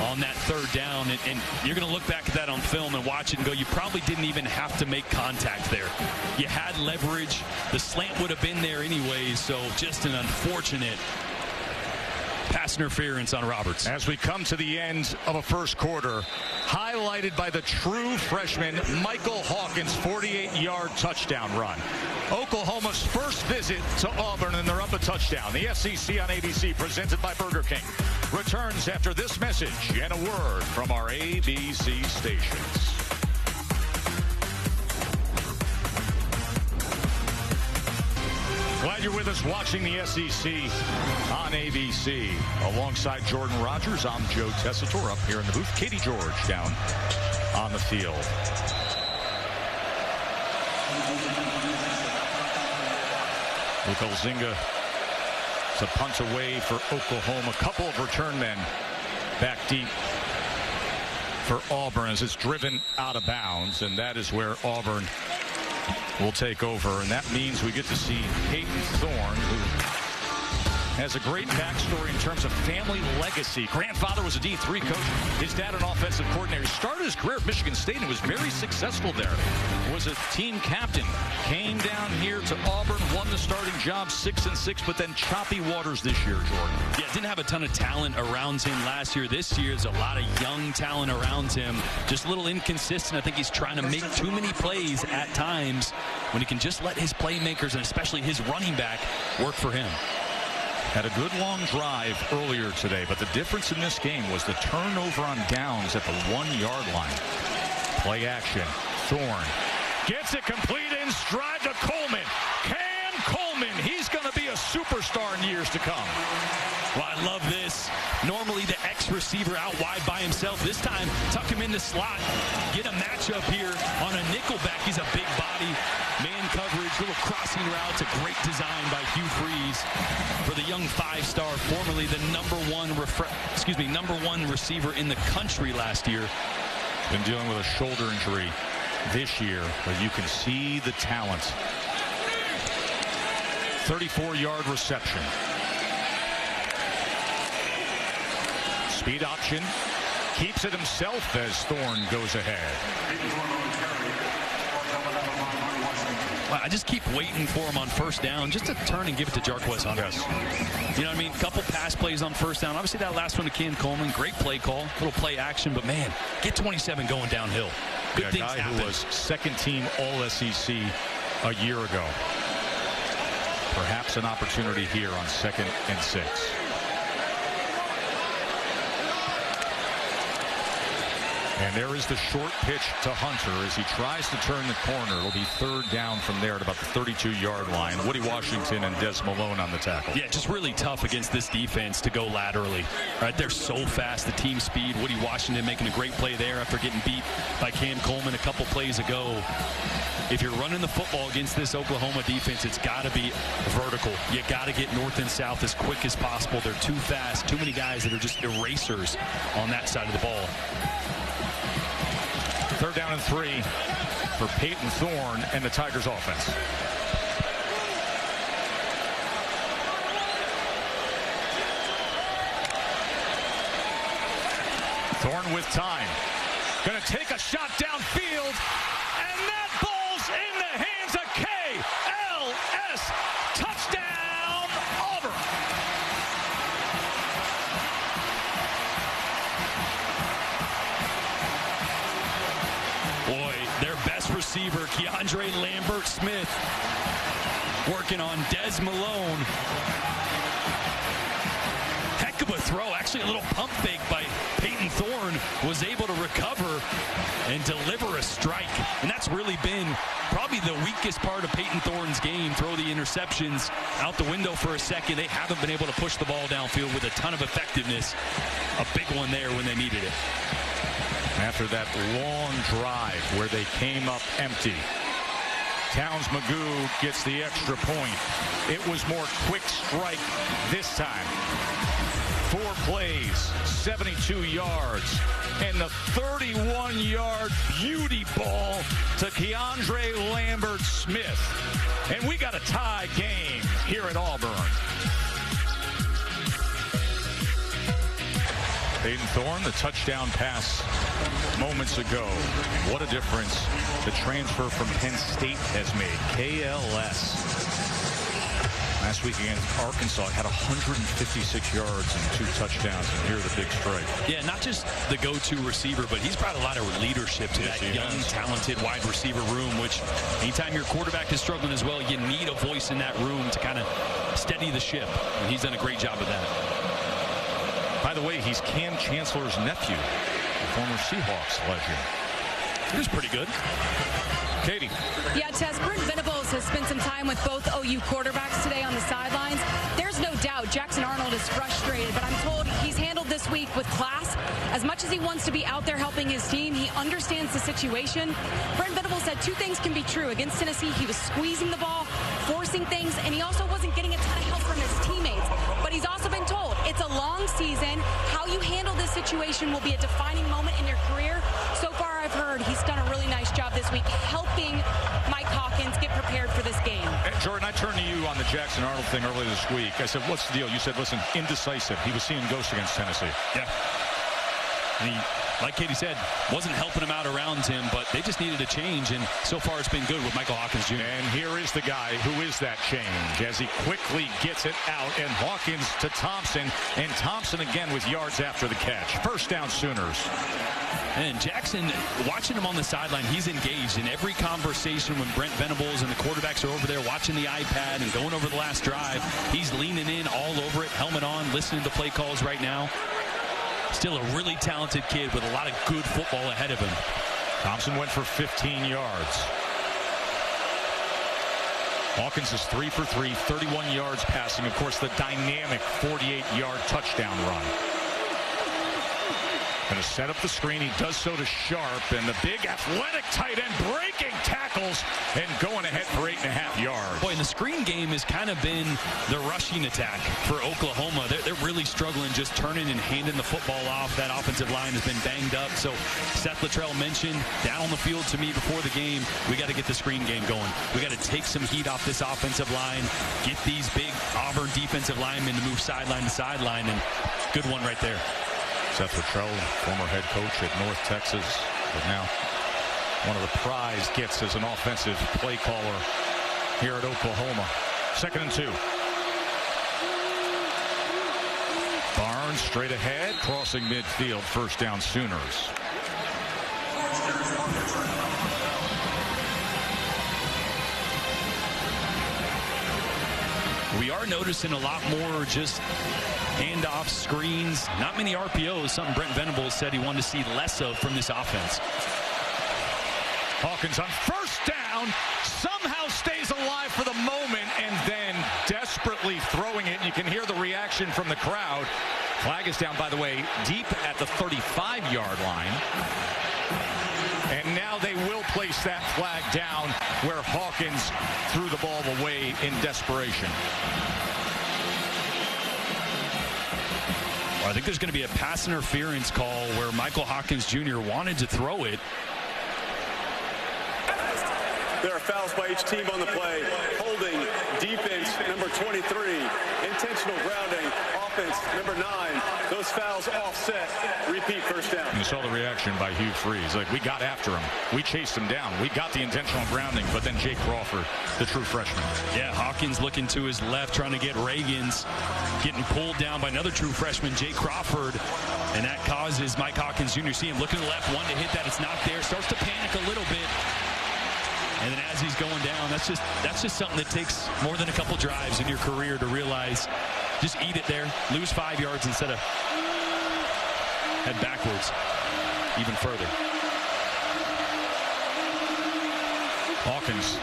on that 3rd down, and you're going to look back at that on film and watch it and go, you probably didn't even have to make contact there. You had leverage. The slant would have been there anyways, so just an unfortunate pass interference on Roberts. As we come to the end of a first quarter, highlighted by the true freshman Michael Hawkins' 48-yard touchdown run. Oklahoma's first visit to Auburn, and they're up a touchdown. The SEC on ABC, presented by Burger King, returns after this message and a word from our ABC stations. Glad you're with us watching the SEC on ABC. Alongside Jordan Rogers, I'm Joe Tessitore up here in the booth. Katie George down on the field. With Elzinga to punt away for Oklahoma. A couple of return men back deep for Auburn as it's driven out of bounds, and that is where Auburn will take over, and that means we get to see Peyton Thorne, who has a great backstory in terms of family legacy. Grandfather was a D3 coach. His dad an offensive coordinator. He started his career at Michigan State and was very successful there. Was a team captain. Came down here to Auburn, won the starting job 6-6, but then choppy waters this year, Jordan. Yeah, didn't have a ton of talent around him last year. This year, there's a lot of young talent around him. Just a little inconsistent. I think he's trying to make too many plays at times when he can just let his playmakers, and especially his running back, work for him. Had a good long drive earlier today, but the difference in this game was the turnover on downs at the 1-yard line. Play action. Thorne gets it complete in stride to Coleman. Can Coleman Coleman. He's going to be a superstar in years to come. Well, I love this. Normally the X-receiver out wide by himself. This time, tuck him in the slot. Get a matchup here on a nickelback. He's a big body. Man coverage, little crossing routes. A great design by Hugh Freeze for the young five-star, formerly the number one receiver in the country last year. Been dealing with a shoulder injury this year, but you can see the talent. 34-yard reception. Speed option. Keeps it himself as Thorne goes ahead. I just keep waiting for him on first down just to turn and give it to Jarquez Hunter. Yes. You know what I mean? Couple pass plays on first down. Obviously, that last one to Cam Coleman, great play call, little play action, but man, get 27 going downhill. Good things guy happen. who was second-team All-SEC a year ago. Perhaps an opportunity here on 2nd and 6. And there is the short pitch to Hunter as he tries to turn the corner. It'll be 3rd down from there at about the 32-yard line. Woody Washington and Des Malone on the tackle. Yeah, just really tough against this defense to go laterally. Right, they're so fast, the team speed. Woody Washington making a great play there after getting beat by Cam Coleman a couple plays ago. If you're running the football against this Oklahoma defense, it's got to be vertical. You got to get north and south as quick as possible. They're too fast. Too many guys that are just erasers on that side of the ball. 3rd down and 3 for Peyton Thorne and the Tigers offense. Thorne with time. Going to take a shot downfield, and that ball's in the hands of KLS. Touchdown, Auburn. Boy, their best receiver, Keandre Lambert-Smith, working on Des Malone. Heck of a throw. Actually, a little pump fake by Peyton Thorne, was able to recover and deliver a strike. And that's really been probably the weakest part of Peyton Thorne's game. Throw the interceptions out the window for a second. They haven't been able to push the ball downfield with a ton of effectiveness. A big one there when they needed it. After that long drive where they came up empty, Towns Magoo gets the extra point. It was more quick strike this time. 4 plays, 72 yards, and the 31-yard beauty ball to Keandre Lambert-Smith. And we got a tie game here at Auburn. Peyton Thorne, the touchdown pass moments ago. And what a difference the transfer from Penn State has made. KLS. Last week against Arkansas, had 156 yards and 2 touchdowns, and here's a big strike. Yeah, not just the go-to receiver, but he's brought a lot of leadership to that young, talented wide receiver room, which anytime your quarterback is struggling as well, you need a voice in that room to kind of steady the ship, and he's done a great job of that. By the way, he's Cam Chancellor's nephew, the former Seahawks legend. He was pretty good. Katie. Yeah, Tess, Brent Venables has spent some time with both OU quarterbacks today on the sidelines. There's no doubt Jackson Arnold is frustrated, but I'm told he's handled this week with class. As much as he wants to be out there helping his team, he understands the situation. Brent Venables said 2 things can be true. Against Tennessee, he was squeezing the ball, forcing things, and he also wasn't getting a ton of help from his teammates. But he's also been told it's a long season. How you handle this situation will be a defining moment in your career. So far, I've heard he's done a really nice job this week helping Mike Hawkins get prepared for this game. Jordan, I turned to you on the Jackson Arnold thing earlier this week. I said, what's the deal? You said, listen, indecisive. He was seeing ghosts against Tennessee. Yeah. And he, like Katie said, wasn't helping him out around him, but they just needed a change, and so far it's been good with Michael Hawkins Jr. And here is the guy who is that change as he quickly gets it out, and Hawkins to Thompson, and Thompson again with yards after the catch. First down, Sooners. And Jackson, watching him on the sideline, he's engaged in every conversation when Brent Venables and the quarterbacks are over there watching the iPad and going over the last drive. He's leaning in all over it, helmet on, listening to play calls right now. Still a really talented kid with a lot of good football ahead of him. Thompson went for 15 yards. Hawkins is 3 for 3, 31 yards passing. Of course, the dynamic 48-yard touchdown run. Going to set up the screen. He does so to Sharp, and the big athletic tight end breaking tackles and going ahead for 8.5 yards. Boy, and the screen game has kind of been the rushing attack for Oklahoma. They're really struggling just turning and handing the football off. That offensive line has been banged up. So Seth Luttrell mentioned down on the field to me before the game, we got to get the screen game going. We got to take some heat off this offensive line, get these big Auburn defensive linemen to move sideline to sideline, and good one right there. Seth Luttrell, former head coach at North Texas, but now one of the prize gifts as an offensive play caller here at Oklahoma. 2nd and 2. Barnes straight ahead, crossing midfield, first down Sooners. We are noticing a lot more just handoff screens, not many RPOs, something Brent Venables said he wanted to see less of from this offense. Hawkins on first down, somehow stays alive for the moment, and then desperately throwing it. You can hear the reaction from the crowd. Flag is down, by the way, deep at the 35-yard line. And now they will place that flag down where Hawkins threw the ball away in desperation. I think there's going to be a pass interference call where Michael Hawkins Jr. wanted to throw it. There are fouls by each team on the play. Holding, defense, number 23. Intentional grounding, offense, number 9. Those fouls offset. Repeat, first down. You saw the reaction by Hugh Freeze. Like, we got after him. We chased him down. We got the intentional grounding, but then Jake Crawford, the true freshman. Yeah, Hawkins looking to his left, trying to get Reagan's, getting pulled down by another true freshman, Jake Crawford, and that causes Mike Hawkins Jr. See him looking to the left, one to hit that. It's not there. Starts to panic a little bit. And then as he's going down, that's just something that takes more than a couple drives in your career to realize. Just eat it there, lose 5 yards instead of head backwards even further. Hawkins,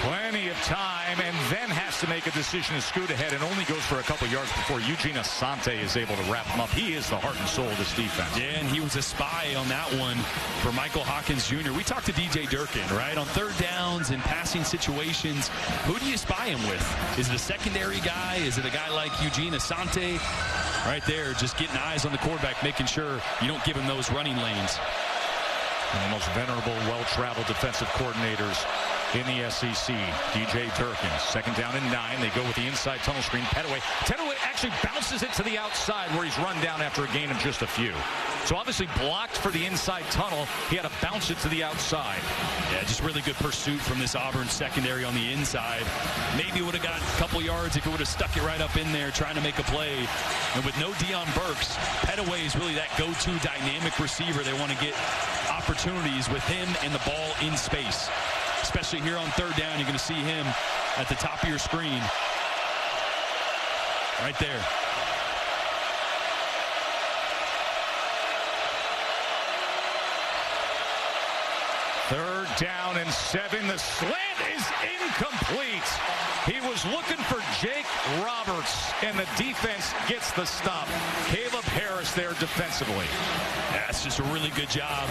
plenty of time, and then has to make a decision to scoot ahead, and only goes for a couple yards before Eugene Asante is able to wrap him up. He is the heart and soul of this defense. Yeah, and he was a spy on that one for Michael Hawkins Jr. We talked to DJ Durkin, right? On third downs and passing situations, who do you spy him with? Is it a secondary guy? Is it a guy like Eugene Asante? Right there, just getting eyes on the quarterback, making sure you don't give him those running lanes. One of the most venerable, well-traveled defensive coordinators in the SEC, DJ Durkin. 2nd down and 9. They go with the inside tunnel screen. Petaway actually bounces it to the outside where he's run down after a gain of just a few. So obviously blocked for the inside tunnel. He had to bounce it to the outside. Yeah, just really good pursuit from this Auburn secondary on the inside. Maybe would have got a couple yards if he would have stuck it right up in there trying to make a play. And with no Deion Burks, Petaway is really that go-to dynamic receiver. They want to get opportunities with him and the ball in space. Especially here on third down, you're going to see him at the top of your screen. Right there. Third down and 7. The slant is incomplete. He was looking for Jake Roberts, and the defense gets the stop. Caleb Harris there defensively. That's just a really good job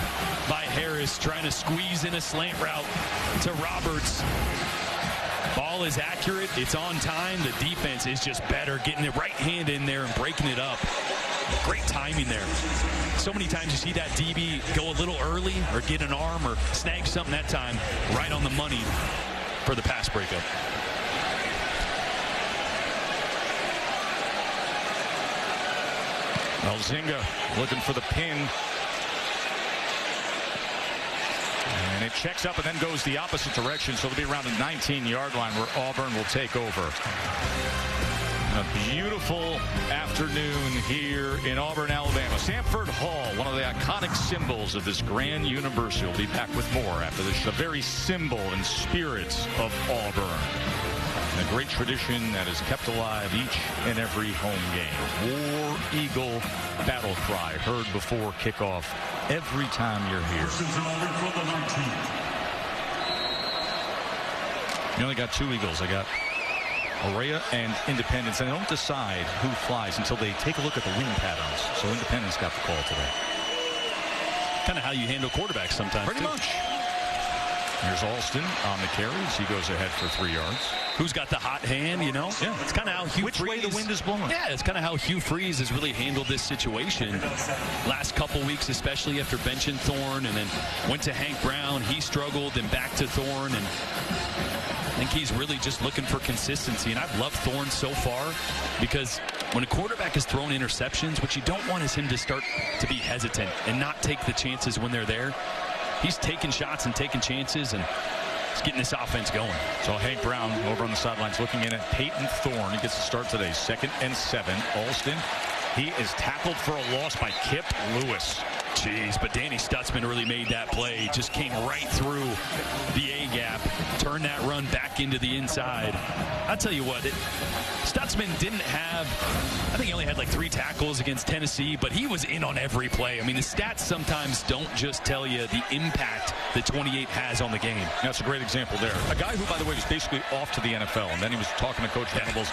by Harris, trying to squeeze in a slant route to Roberts. Ball is accurate. It's on time. The defense is just better, getting the right hand in there and breaking it up. Great timing there. So many times you see that DB go a little early or get an arm or snag something that time. Right on the money for the pass breakup. Elzinga looking for the pin. And it checks up and then goes the opposite direction. So it'll be around the 19-yard line where Auburn will take over. A beautiful afternoon here in Auburn, Alabama. Sanford Hall, one of the iconic symbols of this grand university. We'll be back with more after this. The very symbol and spirit of Auburn. And a great tradition that is kept alive each and every home game. War Eagle battle cry heard before kickoff every time you're here. You only got 2 Eagles. I got Aurea and Independence, and they don't decide who flies until they take a look at the wing patterns. So Independence got the call today. Kind of how you handle quarterbacks sometimes. Pretty much. Here's Alston on the carries. He goes ahead for 3 yards. Who's got the hot hand, you know? Yeah. It's kind of how Hugh Which Freeze, way the wind is blowing. Yeah, it's kind of how Hugh Freeze has really handled this situation. Last couple weeks, especially after benching Thorne and then went to Hank Brown. He struggled, then back to Thorne, and I think he's really just looking for consistency. And I've loved Thorne so far because when a quarterback is throwing interceptions, what you don't want is him to start to be hesitant and not take the chances when they're there. He's taking shots and taking chances, and he's getting this offense going. So Hank Brown over on the sidelines looking in at Peyton Thorne. He gets the start today. 2nd and 7. Alston, he is tackled for a loss by Kip Lewis. Jeez, but Danny Stutzman really made that play. Just came right through the A-gap, turned that run back into the inside. I'll tell you what, Stutzman didn't have, I think he only had like 3 tackles against Tennessee, but he was in on every play. I mean, the stats sometimes don't just tell you the impact that 28 has on the game. That's a great example there. A guy who, by the way, was basically off to the NFL, and then he was talking to Coach Venables,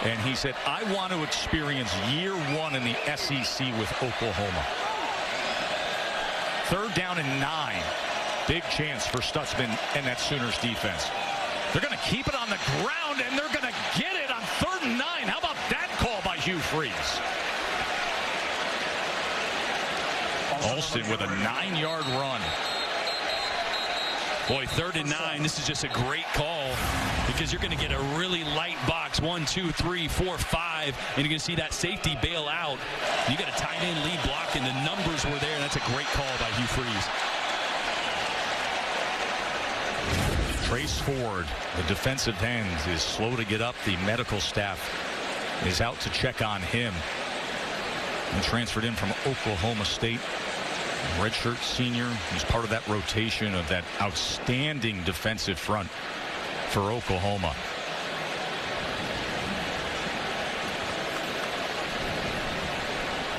and he said, I want to experience year 1 in the SEC with Oklahoma. 3rd down and 9. Big chance for Stutzman and that Sooners defense. They're going to keep it on the ground, and they're going to get it on 3rd and 9. How about that call by Hugh Freeze? Alston with a 9-yard run. Boy, 3rd and 9, this is just a great call because you're going to get a really light box. 1, 2, 3, 4, 5, and you're going to see that safety bail out. You got a tight end lead block, and the numbers were there. That's a great call by Hugh Freeze. Trace Ford, the defensive end, is slow to get up. The medical staff is out to check on him. And transferred in from Oklahoma State. Redshirt senior. He's part of that rotation of that outstanding defensive front for Oklahoma.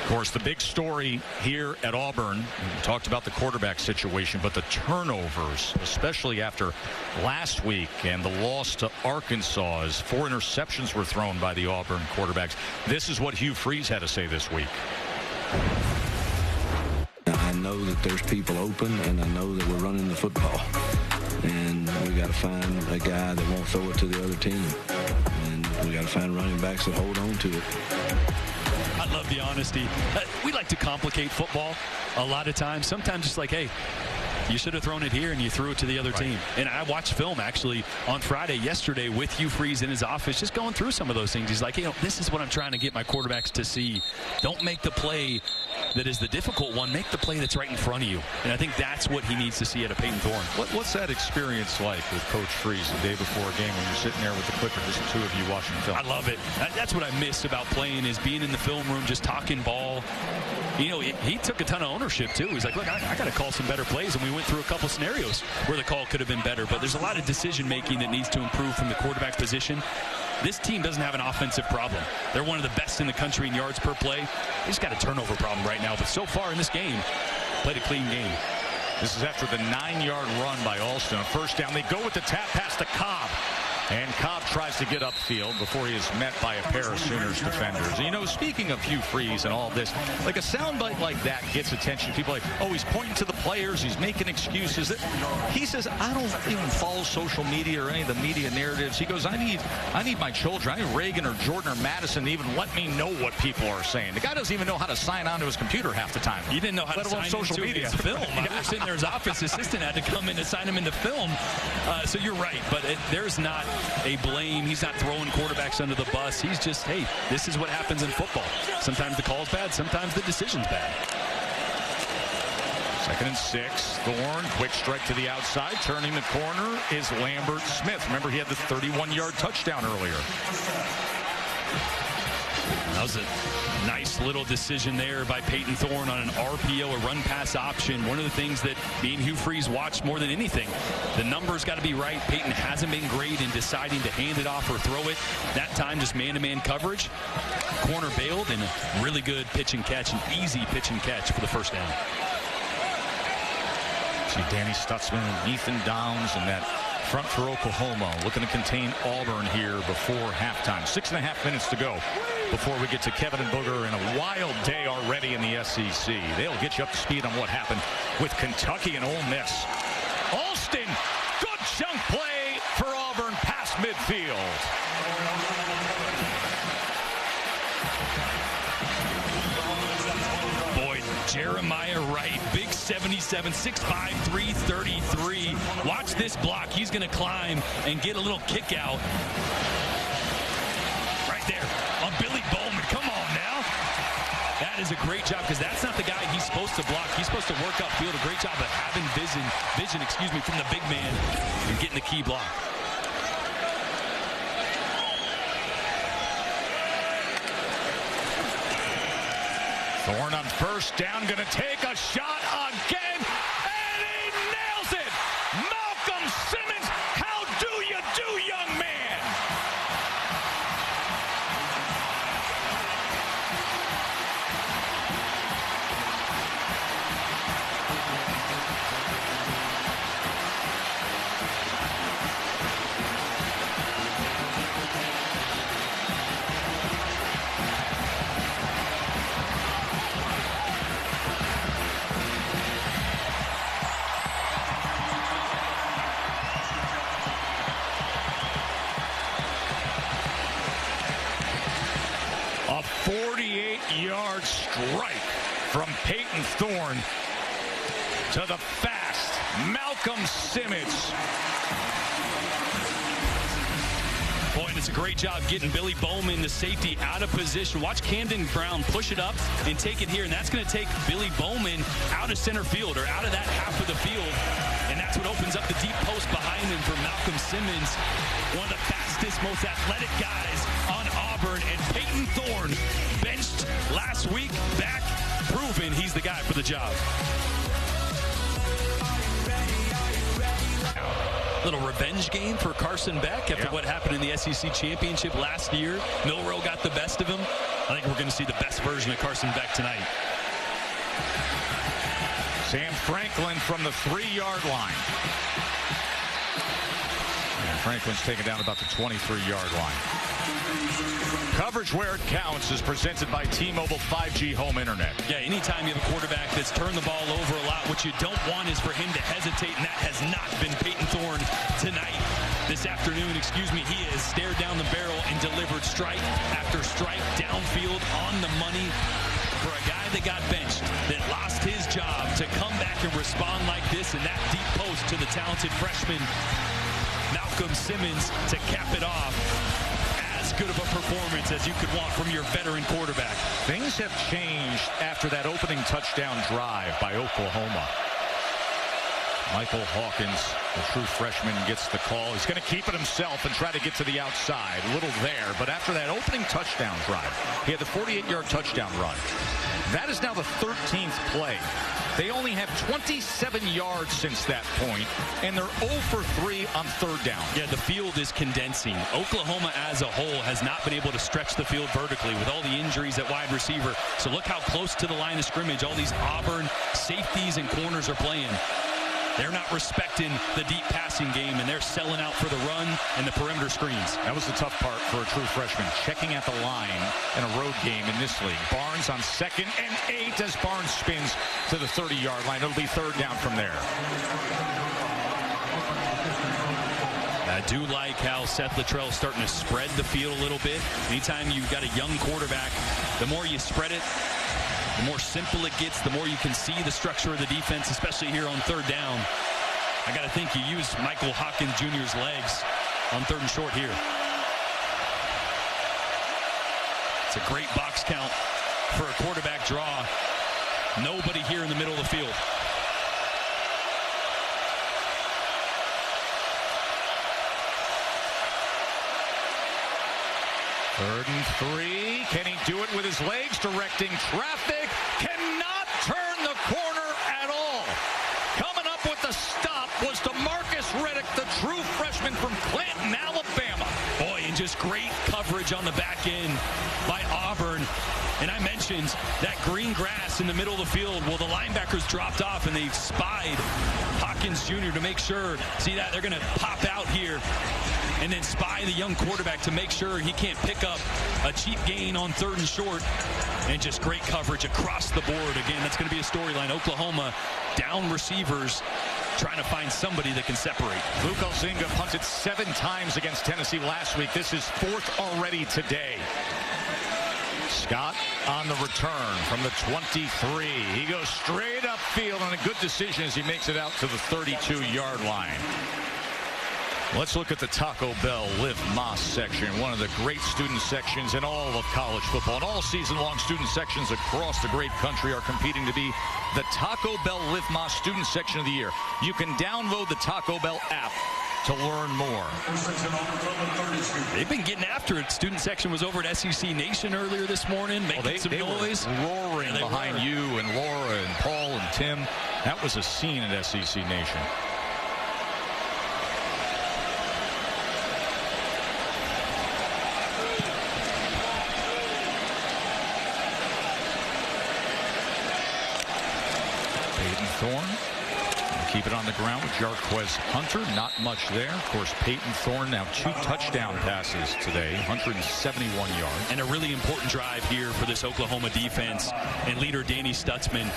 Of course, the big story here at Auburn, we talked about the quarterback situation, but the turnovers, especially after last week and the loss to Arkansas, as 4 interceptions were thrown by the Auburn quarterbacks. This is what Hugh Freeze had to say this week. I know that there's people open, and I know that we're running the football. And we got to find a guy that won't throw it to the other team. And we got to find running backs that hold on to it. I love the honesty. We like to complicate football a lot of times. Sometimes it's like, hey, you should have thrown it here and you threw it to the other team. And I watched film actually on Friday yesterday with Hugh Freeze in his office, just going through some of those things. He's like, you know, this is what I'm trying to get my quarterbacks to see. Don't make the play that is the difficult one. Make the play that's right in front of you. And I think that's what he needs to see out of Peyton Thorne. What's that experience like with Coach Freeze the day before a game when you're sitting there with the clicker, just the 2 of you watching film? I love it. That's what I miss about playing, is being in the film room, just talking ball. You know, he took a ton of ownership, too. He's like, look, I got to call some better plays. And we went through a couple scenarios where the call could have been better. But there's a lot of decision-making that needs to improve from the quarterback position. This team doesn't have an offensive problem. They're one of the best in the country in yards per play. They just got a turnover problem right now. But so far in this game, played a clean game. This is after the 9-yard run by Alston. 1st down. They go with the tap pass to Cobb. And Cobb tries to get upfield before he is met by a pair of Sooners defenders. And, you know, speaking of Hugh Freeze and all this, like a soundbite like that gets attention. People are like, oh, he's pointing to the players. He's making excuses. He says, I don't even follow social media or any of the media narratives. He goes, I need my children. I need Reagan or Jordan or Madison to even let me know what people are saying. The guy doesn't even know how to sign onto his computer half the time. He didn't know how to sign social media. His film. I was sitting there, his office assistant had to come in to sign him into film. So you're right, but there's not a blame. He's not throwing quarterbacks under the bus. He's just, hey, this is what happens in football. Sometimes the call's bad, sometimes the decision's bad. 2nd and 6. Thorne, quick strike to the outside. Turning the corner is Lambert Smith. Remember, he had the 31-yard touchdown earlier. That was a nice little decision there by Peyton Thorne on an RPO, a run-pass option. One of the things that me and Hugh Freeze watched more than anything. The numbers got to be right. Peyton hasn't been great in deciding to hand it off or throw it. That time, just man-to-man coverage. Corner bailed, and a really good pitch and catch, an easy pitch and catch for the 1st down. See Danny Stutzman and Ethan Downs and that front for Oklahoma, looking to contain Auburn here before halftime. 6.5 minutes to go before we get to Kevin and Booger, and a wild day already in the SEC. They'll get you up to speed on what happened with Kentucky and Ole Miss. Alston, good chunk play for Auburn past midfield. Boy, Jeremiah Wright, big 77, 6'5", 333. Watch this block. He's going to climb and get a little kick out. Right there on Billy Bowman. Come on now. That is a great job, because that's not the guy he's supposed to block. He's supposed to work upfield. A great job of having vision from the big man and getting the key block. Thorne on first down, going to take a shot again, and he nails it! Malcolm Simmons, how do you do, young man? A 48-yard strike from Peyton Thorne to the fast Malcolm Simmons. Boy, and it's a great job getting Billy Bowman, the safety, out of position. Watch Camden Brown push it up and take it here, and that's going to take Billy Bowman out of center field, or out of that half of the field, and that's what opens up the deep post behind him for Malcolm Simmons, one of the fastest, most athletic guys on Auburn. And Peyton Thorne, benched last week, back, proven he's the guy for the job. Little revenge game for Carson Beck after what happened in the SEC championship last year. Milroe got the best of him. I think we're going to see the best version of Carson Beck tonight. Sam Franklin from the 3-yard line. And Franklin's taken down about the 23-yard line. Coverage where it counts is presented by T-Mobile 5G home internet. Yeah, anytime you have a quarterback that's turned the ball over a lot, what you don't want is for him to hesitate, and that has not been Peyton Thorne tonight. This afternoon, he has stared down the barrel and delivered strike after strike downfield on the money. For a guy that got benched, that lost his job, to come back and respond like this in that deep post to the talented freshman Malcolm Simmons to cap it off. As good of a performance as you could want from your veteran quarterback. Things have changed after that opening touchdown drive by Oklahoma. Michael Hawkins, the true freshman, gets the call. He's going to keep it himself and try to get to the outside. A little there, but after that opening touchdown drive, he had the 48-yard touchdown run. That is now the 13th play. They only have 27 yards since that point, and they're 0 for 3 on third down. Yeah, the field is condensing. Oklahoma as a whole has not been able to stretch the field vertically with all the injuries at wide receiver. So look how close to the line of scrimmage all these Auburn safeties and corners are playing. They're not respecting the deep passing game, and they're selling out for the run and the perimeter screens. That was the tough part for a true freshman, checking at the line in a road game in this league. Barnes on 2nd and 8 as Barnes spins to the 30-yard line. It'll be third down from there. I do like how Seth Luttrell is starting to spread the field a little bit. Anytime you've got a young quarterback, the more you spread it, the more simple it gets, the more you can see the structure of the defense, especially here on third down. I got to think you use Michael Hawkins Jr.'s legs on 3rd and short here. It's a great box count for a quarterback draw. Nobody here in the middle of the field. Third and 3. Can he do it with his legs? Directing traffic. Cannot turn the corner at all. Coming up with the stop was DeMarcus Riddick, the true freshman from Clanton, Alabama. Boy, and just great coverage coverage on the back end by Auburn. And I mentioned that green grass in the middle of the field. Well, the linebackers dropped off, and they spied Hawkins Jr. to make sure. See that? They're going to pop out here and then spy the young quarterback to make sure he can't pick up a cheap gain on 3rd and short. And just great coverage across the board. Again, that's going to be a storyline. Oklahoma down receivers, trying to find somebody that can separate. Luke Alzinga punted 7 times against Tennessee last week. This is 4th already today. Scott on the return from the 23. He goes straight upfield, and a good decision as he makes it out to the 32-yard line. Let's look at the Taco Bell Live Más section, one of the great student sections in all of college football. And all season-long student sections across the great country are competing to be the Taco Bell Live Más student section of the year. You can download the Taco Bell app to learn more. They've been getting after it. Student section was over at SEC Nation earlier this morning, making some noise. Roaring behind you and Laura and Paul and Tim. That was a scene at SEC Nation. Thorne. Keep it on the ground with Jarquez Hunter. Not much there. Of course, Peyton Thorne now 2 touchdown passes today, 171 yards. And a really important drive here for this Oklahoma defense and leader Danny Stutzman.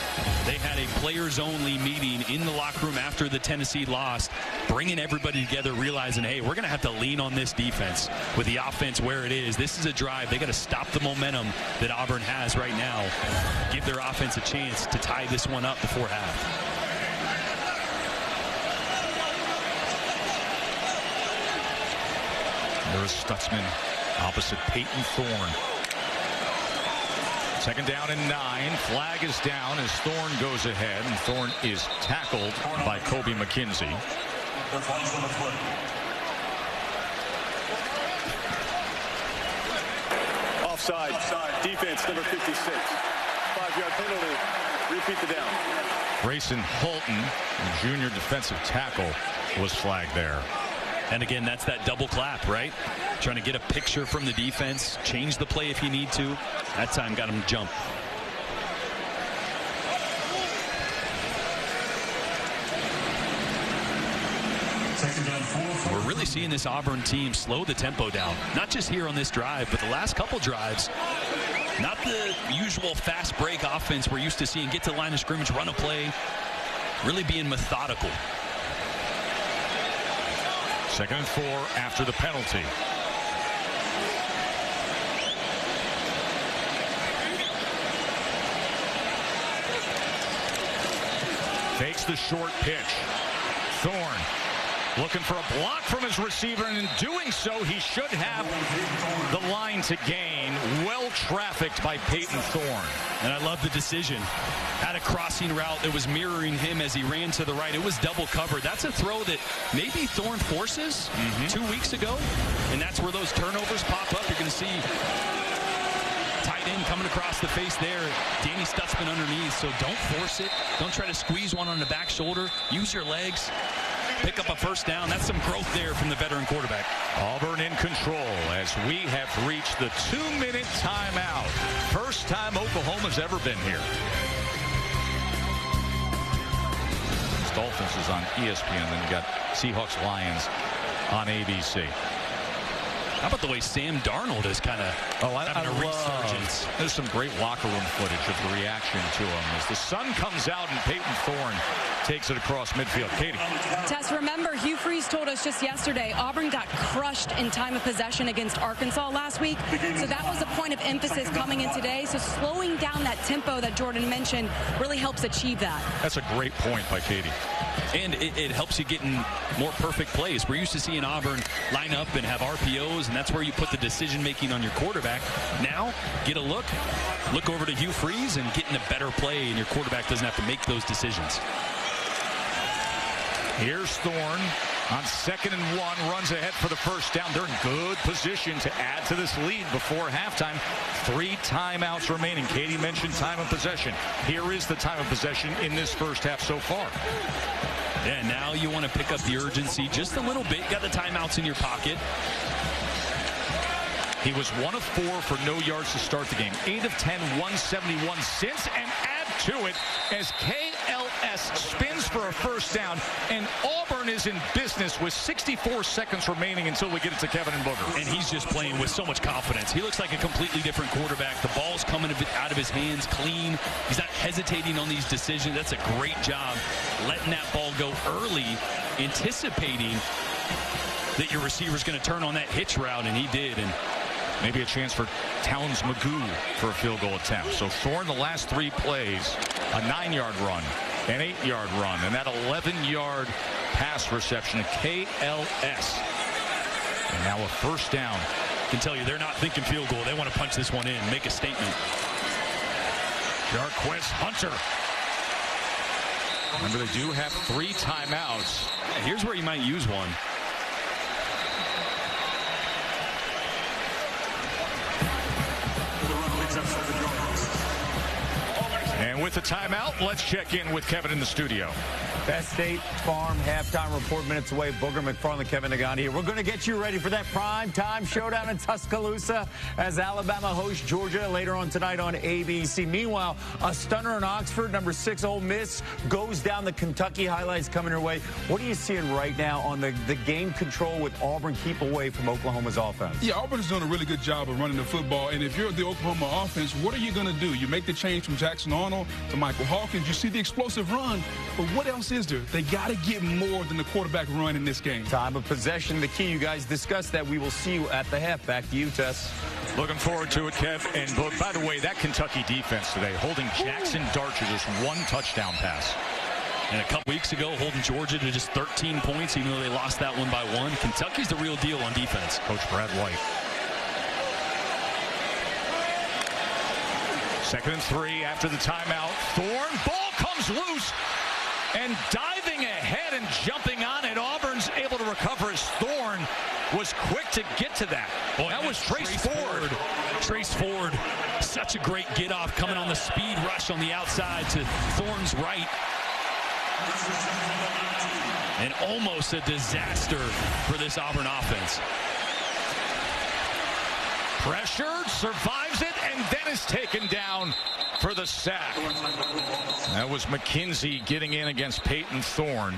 They had a players-only meeting in the locker room after the Tennessee loss, bringing everybody together, realizing, hey, we're going to have to lean on this defense with the offense where it is. This is a drive. They got to stop the momentum that Auburn has right now. Give their offense a chance to tie this one up before half. There's Stutzman opposite Peyton Thorne. 2nd down and 9. Flag is down as Thorne goes ahead, and Thorne is tackled by Kobe McKenzie. Offside. Defense number 56. 5-yard penalty. Repeat the down. Grayson Holton, the junior defensive tackle, was flagged there. And again, that's that double clap, right? Trying to get a picture from the defense, change the play if you need to. That time got him to jump. We're really seeing this Auburn team slow the tempo down. Not just here on this drive, but the last couple drives. Not the usual fast break offense we're used to seeing. Get to the line of scrimmage, run a play. Really being methodical. 2nd and 4 after the penalty. Fakes the short pitch. Thorne looking for a block from his receiver, and in doing so, he should have the line to gain. Well trafficked by Peyton Thorne. And I love the decision. Had a crossing route that was mirroring him as he ran to the right. It was double covered. That's a throw that maybe Thorne forces 2 weeks ago, and that's where those turnovers pop up. You're going to see tight end coming across the face there. Danny Stutzman underneath, so don't force it. Don't try to squeeze one on the back shoulder. Use your legs. Pick up a 1st down. That's some growth there from the veteran quarterback. Auburn in control as we have reached the 2-minute timeout. First time Oklahoma's ever been here. Dolphins is on ESPN, then you got Seahawks Lions on ABC. How about the way Sam Darnold is kind of having a resurgence? There's some great locker room footage of the reaction to him as the sun comes out and Peyton Thorne takes it across midfield. Katie. Tess, remember, Hugh Freeze told us just yesterday, Auburn got crushed in time of possession against Arkansas last week. So that was a point of emphasis coming in today. So slowing down that tempo that Jordan mentioned really helps achieve that. That's a great point by Katie. And it helps you get in more perfect plays. We're used to seeing Auburn line up and have RPOs, and that's where you put the decision-making on your quarterback. Now, get a look over to Hugh Freeze and get in a better play, and your quarterback doesn't have to make those decisions. Here's Thorne on 2nd and 1, runs ahead for the 1st down. They're in good position to add to this lead before halftime. 3 timeouts remaining. Katie mentioned time of possession. Here is the time of possession in this first half so far. Yeah, now you want to pick up the urgency just a little bit. Got the timeouts in your pocket. He was 1 of 4 for no yards to start the game. 8 of 10, 171 since, and add to it as KLS spins for a first down, and Auburn is in business with 64 seconds remaining until we get it to Kevin and Booger. And he's just playing with so much confidence. He looks like a completely different quarterback. The ball's coming out of his hands clean. He's not hesitating on these decisions. That's a great job letting that ball go early, anticipating that your receiver's going to turn on that hitch route, and he did. And maybe a chance for Towns Magoo for a field goal attempt. So Thorne, the last 3 plays, a 9-yard run, an 8-yard run, and that 11-yard pass reception to KLS. And now a first down. I can tell you they're not thinking field goal. They want to punch this one in, make a statement. Jarquez Hunter. Remember, they do have 3 timeouts. Here's where you might use one. And with the timeout, let's check in with Kevin in the studio. Best State Farm halftime report minutes away. Booger McFarland, Kevin Nagani here. We're going to get you ready for that prime time showdown in Tuscaloosa as Alabama hosts Georgia later on tonight on ABC. Meanwhile, a stunner in Oxford, number 6 Ole Miss goes down. The Kentucky highlights coming your way. What are you seeing right now on the game control with Auburn keep away from Oklahoma's offense? Yeah, Auburn is doing a really good job of running the football. And if you're the Oklahoma offense, what are you going to do? You make the change from Jackson Arnold to Michael Hawkins. You see the explosive run. But what else is there? They got to get more than the quarterback run in this game. Time of possession, the key. You guys discussed that. We will see you at the half. Back to you, Tess. Looking forward to it, Kev. And by the way, that Kentucky defense today holding Jackson Dart to just 1 touchdown pass. And a couple weeks ago, holding Georgia to just 13 points, even though they lost that one by 1. Kentucky's the real deal on defense. Coach Brad White. 2nd and 3 after the timeout. Thorne, ball comes loose. And diving ahead and jumping on it, Auburn's able to recover as Thorne was quick to get to that. Boy, that was Trace Ford. Trace Ford, such a great get-off coming on the speed rush on the outside to Thorne's right. And almost a disaster for this Auburn offense. Pressured, survives it, and then is taken down for the sack. That was McKenzie getting in against Peyton Thorne.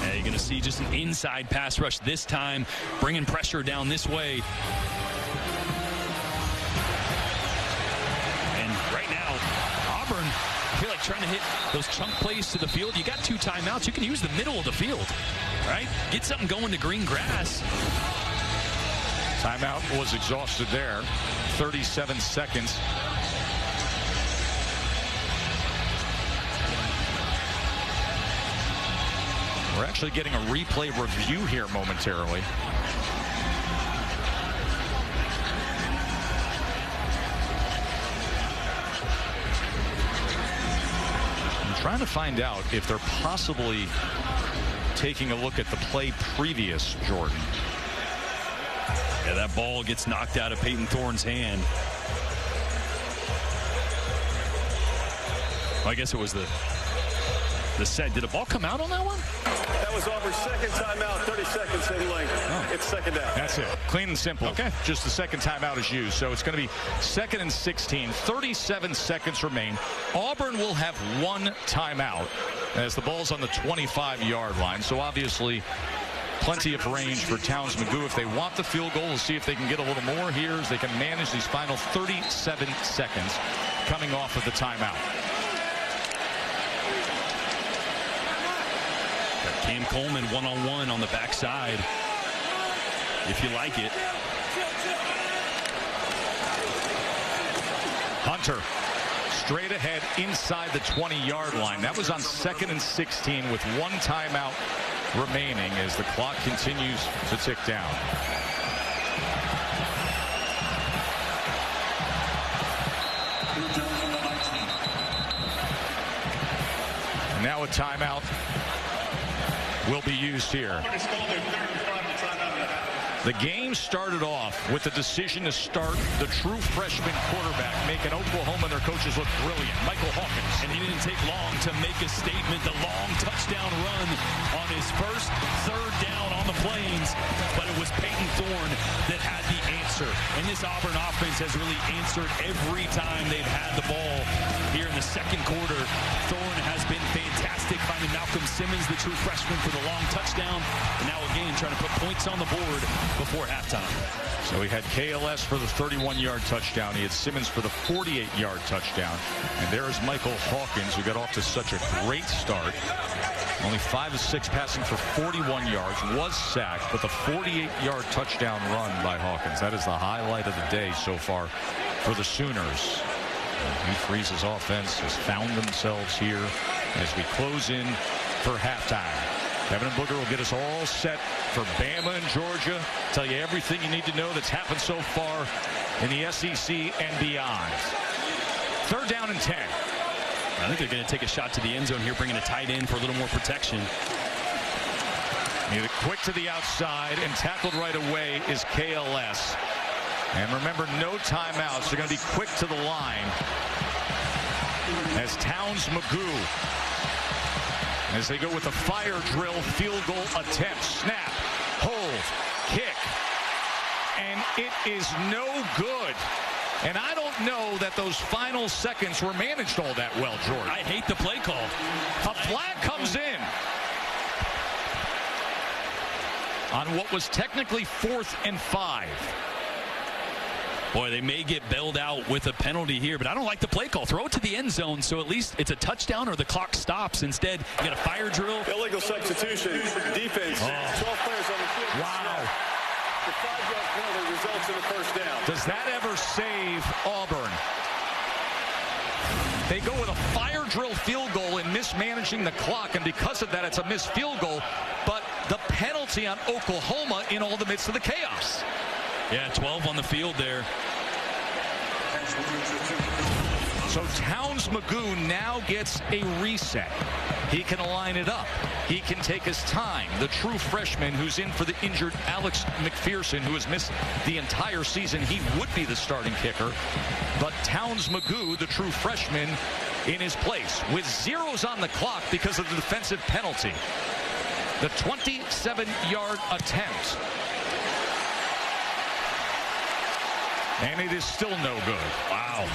You're going to see just an inside pass rush this time, bringing pressure down this way. And right now, Auburn, I feel like trying to hit those chunk plays to the field. You got 2 timeouts. You can use the middle of the field, right? Get something going to green grass. Timeout was exhausted there. 37 seconds. We're actually getting a replay review here momentarily. I'm trying to find out if they're possibly taking a look at the play previous, Jordan. Yeah, that ball gets knocked out of Peyton Thorne's hand. Well, I guess it was the set. Did a ball come out on that one? That was Auburn's 2nd timeout, 30 seconds in length. Oh. It's 2nd down. That's it. Clean and simple. Okay. Just the 2nd timeout is used. So it's going to be 2nd and 16. 37 seconds remain. Auburn will have 1 timeout as the ball's on the 25-yard line. So obviously plenty of range for Towns Magoo. If they want the field goal, we'll see if they can get a little more here as they can manage these final 37 seconds coming off of the timeout. Cam Coleman one-on-one on the backside, if you like it. Hunter straight ahead inside the 20-yard line. That was on 2nd and 16 with 1 timeout remaining as the clock continues to tick down. And now a timeout will be used here. The game started off with the decision to start the true freshman quarterback, making Oklahoma and their coaches look brilliant, Michael Hawkins. And he didn't take long to make a statement. The long touchdown run on his first third down on the Plains, but it was Peyton Thorne that had the answer. And this Auburn offense has really answered every time they've had the ball here in the second quarter. Thorne has been fantastic, finding Malcolm Simmons, the true freshman, for the long touchdown. And now again, trying to put points on the board before halftime. So he had KLS for the 31-yard touchdown. He had Simmons for the 48-yard touchdown. And there's Michael Hawkins, who got off to such a great start. Only 5 of 6 passing for 41 yards, was sacked, but the 48-yard touchdown run by Hawkins, that is the highlight of the day so far for the Sooners. Hugh Freeze's offense has found themselves here as we close in for halftime. Kevin and Booger will get us all set for Bama and Georgia. Tell you everything you need to know that's happened so far in the SEC and beyond. 3rd down and 10. I think they're going to take a shot to the end zone here, bringing a tight end for a little more protection. Either quick to the outside and tackled right away is KLS. And remember, no timeouts. They're going to be quick to the line as Towns Magoo, as they go with the fire drill field goal attempt. Snap, hold, kick, and it is no good. And I don't know that those final seconds were managed all that well, George. I hate the play call. A flag comes in on what was technically 4th and 5. Boy, they may get bailed out with a penalty here, but I don't like the play call. Throw it to the end zone, so at least it's a touchdown or the clock stops. Instead, you got a fire drill. Illegal substitution. Defense. 12 players on the field. Wow. The 5-yard penalty results in a first down. Does that ever save Auburn? They go with a fire drill field goal in mismanaging the clock, and because of that, it's a missed field goal. But the penalty on Oklahoma in all the midst of the chaos. Yeah, 12 on the field there. So Towns Magoo now gets a reset. He can line it up. He can take his time. The true freshman who's in for the injured Alex McPherson, who has missed the entire season, he would be the starting kicker. But Towns Magoo, the true freshman, in his place with zeros on the clock because of the defensive penalty. The 27-yard attempt. And it is still no good. Wow.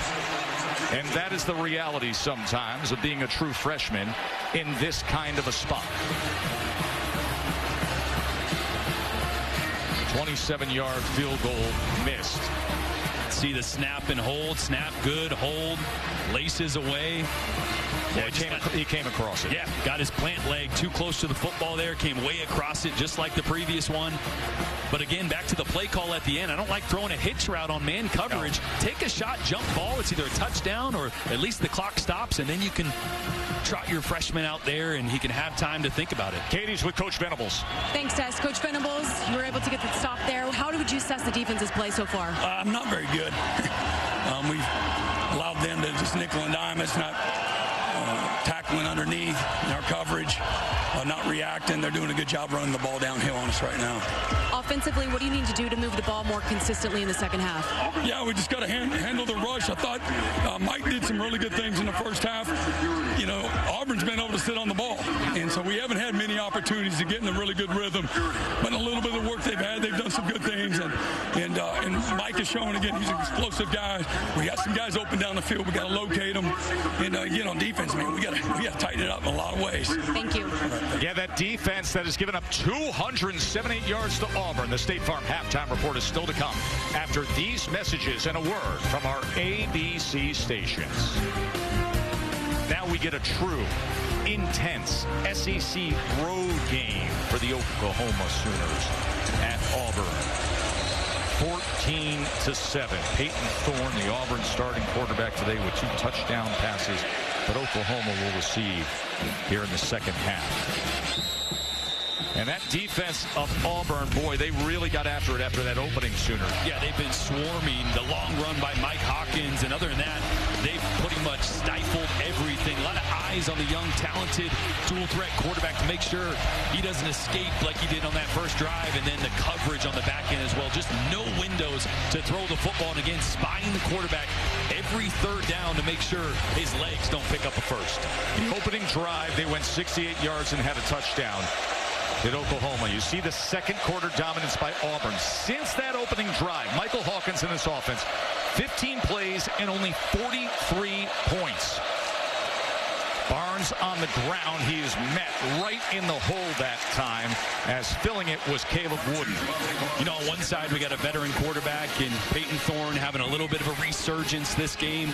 And that is the reality sometimes of being a true freshman in this kind of a spot. 27-yard field goal missed. See the snap and hold. Snap good, hold, laces away. Yeah, he came across it. Yeah, got his plant leg too close to the football there, came way across it just like the previous one. But again, back to the play call at the end. I don't like throwing a hitch route on man coverage. No. Take a shot, jump ball. It's either a touchdown or at least the clock stops, and then you can trot your freshman out there and he can have time to think about it. Katie's with Coach Venables. Thanks, Tess. Coach Venables, you were able to get the stop there. How would you assess the defense's play so far? Not very good. We've allowed them to just nickel and dime. It's not tackling underneath in our coverage, not reacting. They're doing a good job running the ball downhill on us right now. Offensively, what do you need to do to move the ball more consistently in the second half? Yeah, we just got to handle the rush. I thought Mike did some really good things in the first half. You know, Auburn's been able to sit on the ball, and so we haven't had many opportunities to get in a really good rhythm. But a little bit of the work they've had, they've done some good things, and Mike has shown again he's an explosive guy. We got some guys open down the field. We got to locate them, and on defense, man, we got to tighten it up in a lot of ways. Thank you. Yeah, that defense that has given up 278 yards to Auburn. The State Farm halftime report is still to come after these messages and a word from our ABC stations. Now we get a true, intense SEC road game for the Oklahoma Sooners at Auburn. 14-7. Peyton Thorne, the Auburn starting quarterback today with 2 touchdown passes, but Oklahoma will receive here in the second half. And that defense of Auburn, boy, they really got after it after that opening Sooner. Yeah, they've been swarming. The long run by Mike Hawkins, and other than that, they've put him much stifled everything. A lot of eyes on the young, talented, dual-threat quarterback to make sure he doesn't escape like he did on that first drive, and then the coverage on the back end as well. Just no windows to throw the football, and again, spying the quarterback every third down to make sure his legs don't pick up a first. The opening drive, they went 68 yards and had a touchdown at Oklahoma. You see the second quarter dominance by Auburn. Since that opening drive, Michael Hawkins in this offense, 15 plays and only 43 points. Barnes on the ground. He is met right in the hole that time, as filling it was Caleb Wooden. You know, on one side, we got a veteran quarterback in Peyton Thorne having a little bit of a resurgence this game.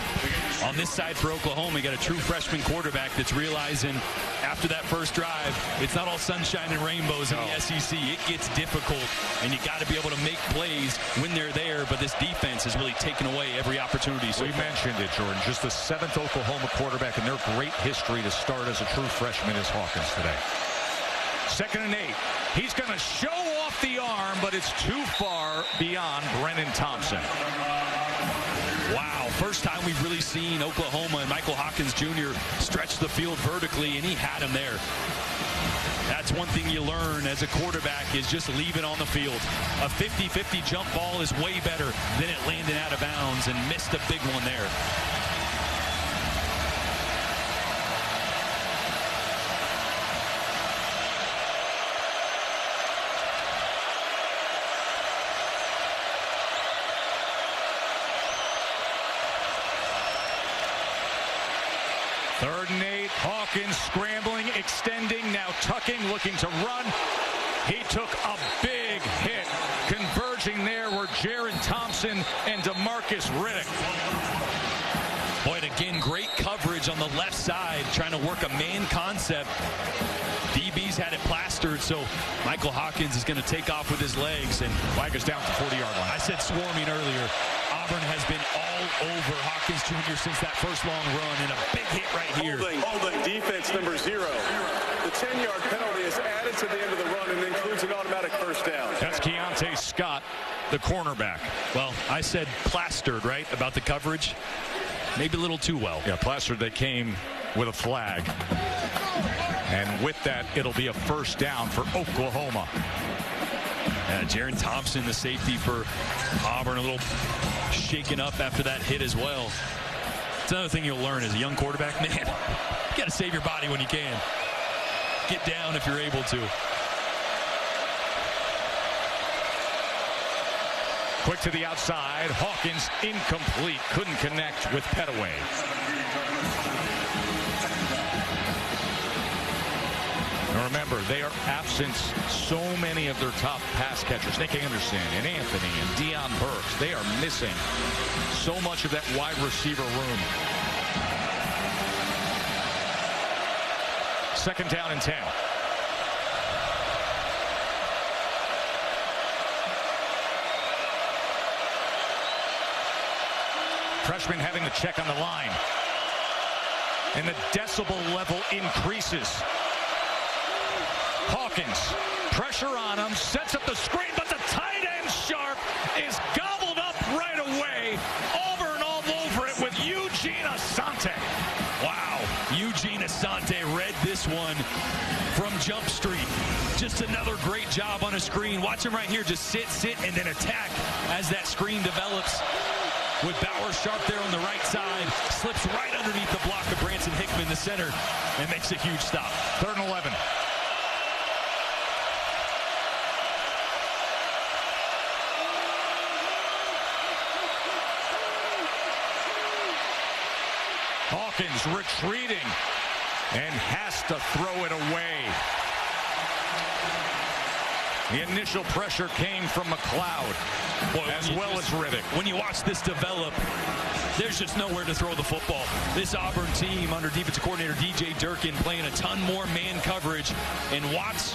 On this side for Oklahoma, we got a true freshman quarterback that's realizing after that first drive, it's not all sunshine and rainbows in the SEC. It gets difficult, and you got to be able to make plays when they're there, but this defense has really taken away every opportunity. So we mentioned it, Jordan. Just the 7th Oklahoma quarterback in their great history to start as a true freshman is Hawkins today. 2nd and 8. He's going to show off the arm, but it's too far beyond Brennan Thompson. Wow, first time we've really seen Oklahoma and Michael Hawkins Jr. stretch the field vertically, and he had him there. That's one thing you learn as a quarterback, is just leave it on the field. A 50-50 jump ball is way better than it landing out of bounds, and missed a big one there. Third and 8, Hawkins scrambling, extending, now tucking, looking to run. He took a big hit. Converging there were Jaron Thompson and DeMarcus Riddick. Boy, and again, great coverage on the left side, trying to work a man concept. DB's had it plastered, so Michael Hawkins is going to take off with his legs, and flag is down to the 40-yard line. I said swarming earlier. Auburn has been all over Hawkins Jr. since that first long run, and a big hit right here. Holding defense number 0. The 10-yard penalty is added to the end of the run and includes an automatic first down. That's Keontae Scott, the cornerback. Well, I said plastered, right, about the coverage. Maybe a little too well. Yeah, plastered. They came with a flag. And with that, it'll be a first down for Oklahoma. Jaron Thompson, the safety for Auburn, a little shaken up after that hit as well. It's another thing you'll learn as a young quarterback, man. You got to save your body when you can. Get down if you're able to. Quick to the outside. Hawkins incomplete. Couldn't connect with Petaway. Now remember, they are absent so many of their top pass catchers. Nick Anderson and Anthony and Deion Burks. They are missing so much of that wide receiver room. 2nd down and 10. Freshman having the check on the line. And the decibel level increases. Hawkins, pressure on him, sets up the screen, but the tight end Sharp is gobbled up right away. Auburn all over it with Eugene Asante. Wow, Eugene Asante read this one from Jump Street. Just another great job on a screen. Watch him right here, just sit, and then attack as that screen develops. With Bauer Sharp there on the right side, slips right underneath the block of Branson Hickman, the center, and makes a huge stop. 3rd and 11. Hawkins retreating and has to throw it away. The initial pressure came from McLeod, as well as Riddick. When you watch this develop, there's just nowhere to throw the football. This Auburn team under defensive coordinator DJ Durkin playing a ton more man coverage, and watch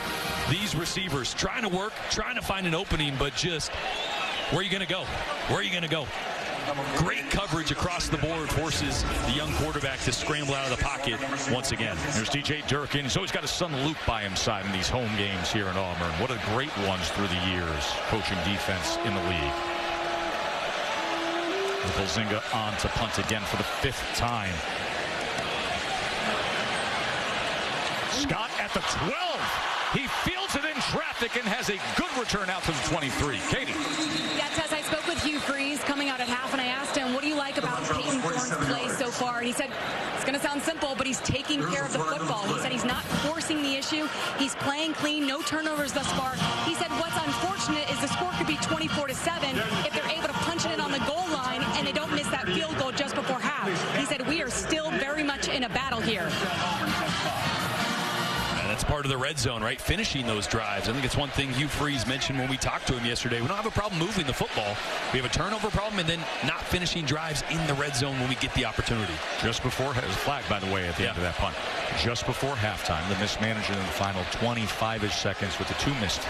these receivers trying to work, trying to find an opening, but just where are you going to go? Where are you going to go? Great coverage across the board forces the young quarterback to scramble out of the pocket once again. There's DJ Durkin. He's always got his son Luke by his side in these home games here in Auburn. One of the great ones through the years, coaching defense in the league. Zinga on to punt again for the 5th time. Scott at the 12. He fields it in traffic and has a good return out to the 23. Katie. Yeah, Tess, I spoke with Hugh Freeze coming out at half, and I asked him, what do you like about Peyton Thorne's play so far? And he said, it's going to sound simple, but he's taking care of the football. He said he's not forcing the issue. He's playing clean, no turnovers thus far. He said what's unfortunate is the score could be 24-7 if they're able to punch it in on the goal line and they don't miss that field goal just before half. He said we are still very much in a battle here. That's part of the red zone, right? Finishing those drives. I think it's one thing Hugh Freeze mentioned when we talked to him yesterday. We don't have a problem moving the football. We have a turnover problem and then not finishing drives in the red zone when we get the opportunity. Just before, it was flagged, by the way, at the end of that punt. Just before halftime, the mismanagement in the final 25-ish seconds with the 2 missed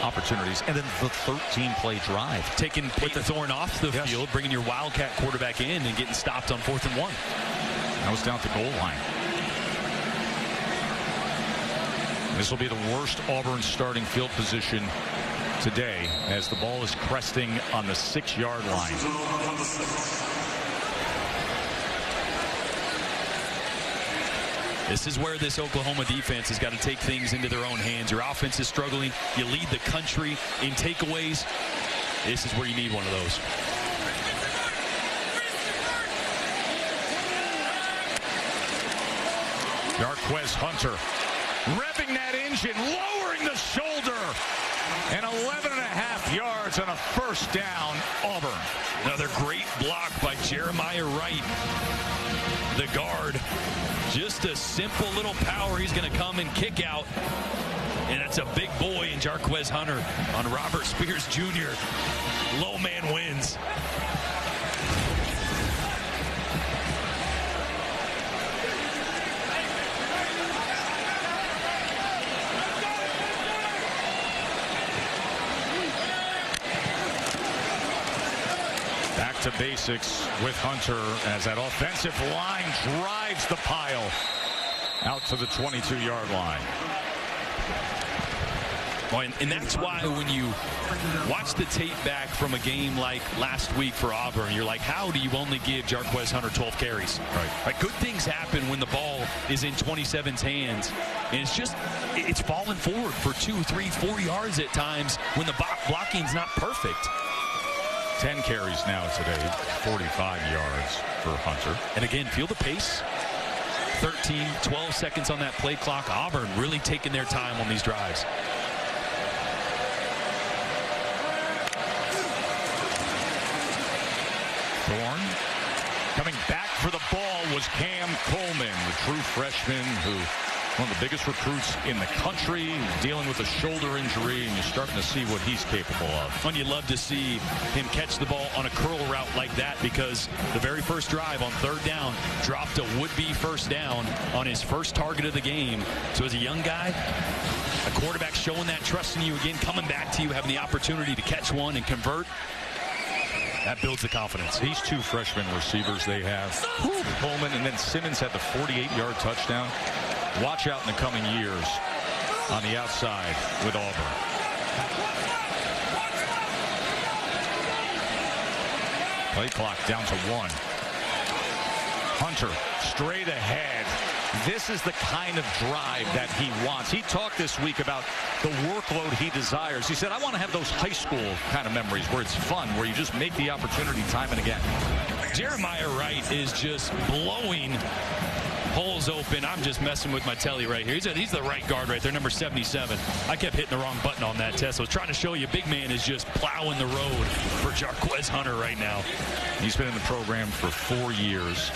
opportunities. And then the 13-play drive. Taking Peyton Thorne off the field, bringing your Wildcat quarterback in and getting stopped on 4th and 1. That was down at the goal line. This will be the worst Auburn starting field position today as the ball is cresting on the 6-yard line. This is where this Oklahoma defense has got to take things into their own hands. Your offense is struggling. You lead the country in takeaways. This is where you need one of those. Jarquez Hunter revving that engine, lowering the shoulder, and 11.5 yards on a 1st down, Auburn. Another great block by Jeremiah Wright, the guard. Just a simple little power. He's going to come and kick out, and that's a big boy in Jarquez Hunter on Robert Spears Jr. Low man wins. To basics with Hunter as that offensive line drives the pile out to the 22-yard line. Well, and that's why when you watch the tape back from a game like last week for Auburn, you're like, how do you only give Jarquez Hunter 12 carries? Right. Good things happen when the ball is in 27's hands. And it's falling forward for 2, 3, 4 yards at times when the blocking's not perfect. 10 carries now today, 45 yards for Hunter. And again, feel the pace. 13, 12 seconds on that play clock. Auburn really taking their time on these drives. Thorne coming back for the ball was Cam Coleman, the true freshman who one of the biggest recruits in the country, dealing with a shoulder injury, and you're starting to see what he's capable of. And you love to see him catch the ball on a curl route like that, because the very first drive on 3rd down dropped a would-be 1st down on his first target of the game. So as a young guy, a quarterback showing that trust in you again, coming back to you, having the opportunity to catch one and convert, that builds the confidence. These 2 freshman receivers they have, Coleman, and then Simmons had the 48-yard touchdown. Watch out in the coming years on the outside with Auburn. Play clock down to 1. Hunter straight ahead. This is the kind of drive that he wants. He talked this week about the workload he desires. He said, I want to have those high school kind of memories where it's fun, where you just make the opportunity time and again. Jeremiah Wright is just blowing holes open. I'm just messing with my telly right here. He's the right guard right there, number 77. I kept hitting the wrong button on that test. I was trying to show you big man is just plowing the road for Jarquez Hunter right now. He's been in the program for 4 years.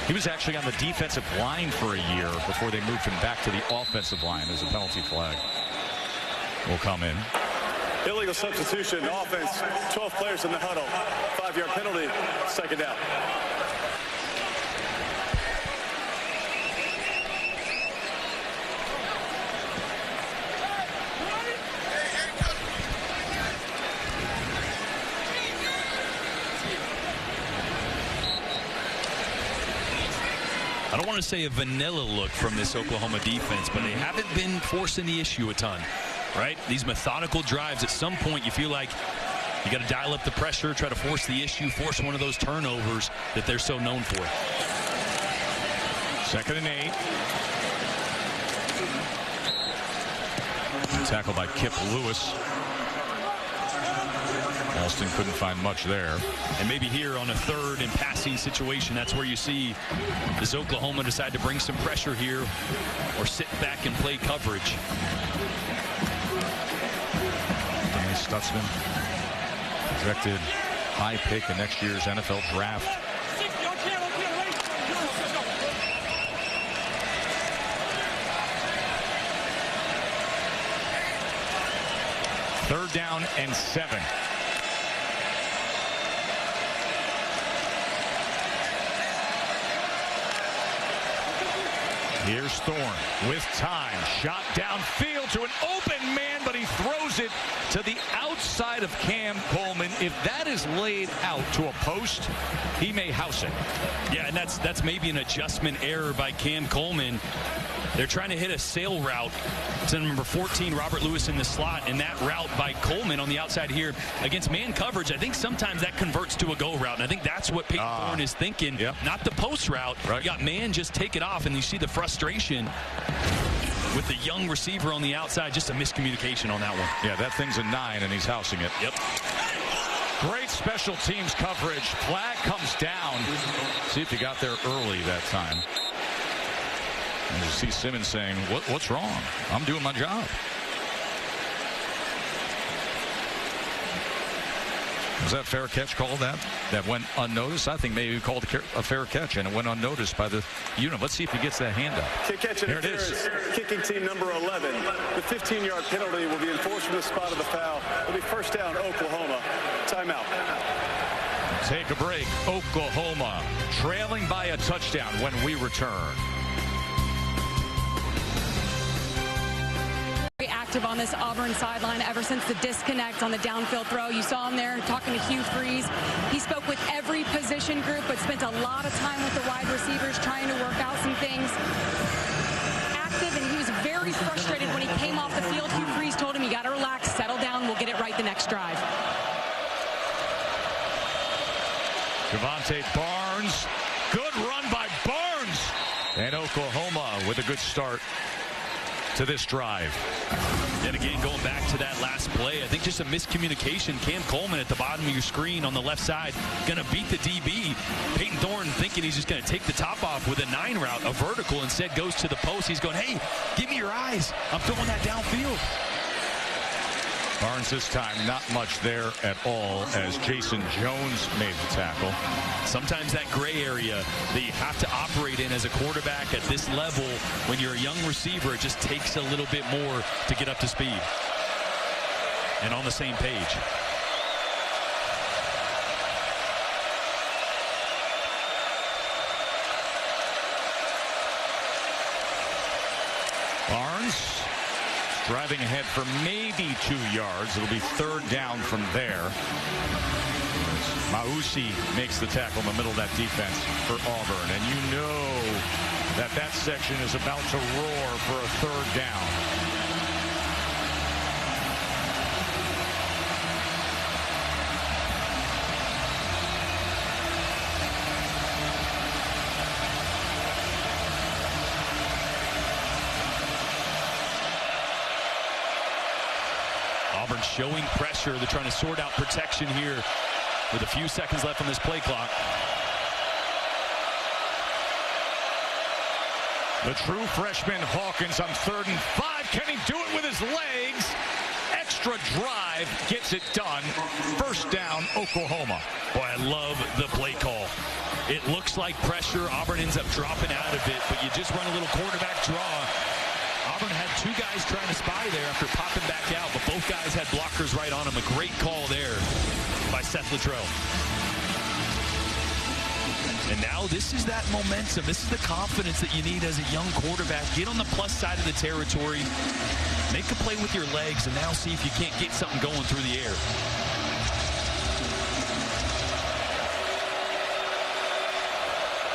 He was actually on the defensive line for a year before they moved him back to the offensive line as a penalty flag will come in. Illegal substitution, offense, 12 players in the huddle. 5-yard penalty, 2nd down. I don't want to say a vanilla look from this Oklahoma defense, but they haven't been forcing the issue a ton, right? These methodical drives, at some point you feel like You got to dial up the pressure, try to force the issue, force one of those turnovers that they're so known for. 2nd and 8. Tackle by Kip Lewis. Alston couldn't find much there. And maybe here on a 3rd and passing situation, that's where you see does Oklahoma decide to bring some pressure here or sit back and play coverage. Dennis Stutzman, projected high pick in next year's NFL draft. Third down and 7. Here's Thorne with time. Shot downfield to an open man, but he throws it to the outside of Cam Coleman. If that is laid out to a post, he may house it. Yeah, and that's maybe an adjustment error by Cam Coleman. They're trying to hit a sail route to number 14, Robert Lewis, in the slot, and that route by Coleman on the outside here against man coverage, I think sometimes that converts to a go route, and I think that's what Peyton Thorne is thinking, not the post route. Right. You got man, just take it off, and you see the frustration with the young receiver on the outside. Just a miscommunication on that one. Yeah, that thing's a 9, and he's housing it. Yep. Great special teams coverage. Flag comes down. See if he got there early that time. And you see Simmons saying, what's wrong? I'm doing my job. Was that fair catch called that went unnoticed? I think maybe he called a fair catch, and it went unnoticed by the unit. Let's see if he gets that hand up. Kick catch There it is. Kicking team number 11. The 15-yard penalty will be enforced from the spot of the foul. It'll be first down, Oklahoma. Timeout. Take a break. Oklahoma trailing by a touchdown when we return. Active on this Auburn sideline ever since the disconnect on the downfield throw. You saw him there talking to Hugh Freeze. He spoke with every position group, but spent a lot of time with the wide receivers trying to work out some things. Active, and he was very frustrated when he came off the field. Hugh Freeze told him, you got to relax, settle down, we'll get it right the next drive. Javonte Barnes. Good run by Barnes. And Oklahoma with a good start to this drive. And again, going back to that last play, I think just a miscommunication. Cam Coleman at the bottom of your screen on the left side, going to beat the DB. Peyton Thorne thinking he's just going to take the top off with a 9 route, a vertical, instead goes to the post. He's going, hey, give me your eyes. I'm throwing that downfield. Barnes this time not much there at all as Jason Jones made the tackle. Sometimes that gray area that you have to operate in as a quarterback at this level, when you're a young receiver, it just takes a little bit more to get up to speed and on the same page. Barnes driving ahead for maybe 2 yards. It'll be third down from there. Mausi makes the tackle in the middle of that defense for Auburn. And you know that section is about to roar for a third down. Auburn showing pressure. They're trying to sort out protection here with a few seconds left on this play clock. The true freshman Hawkins on 3rd and 5. Can he do it with his legs? Extra drive gets it done. First down, Oklahoma. Boy, I love the play call. It looks like pressure. Auburn ends up dropping out of it, but you just run a little quarterback draw. Auburn had 2 guys trying to spy there after popping back out, but both guys had blockers right on them. A great call there by Seth Littrell. And now this is that momentum. This is the confidence that you need as a young quarterback. Get on the plus side of the territory. Make a play with your legs, and now see if you can't get something going through the air.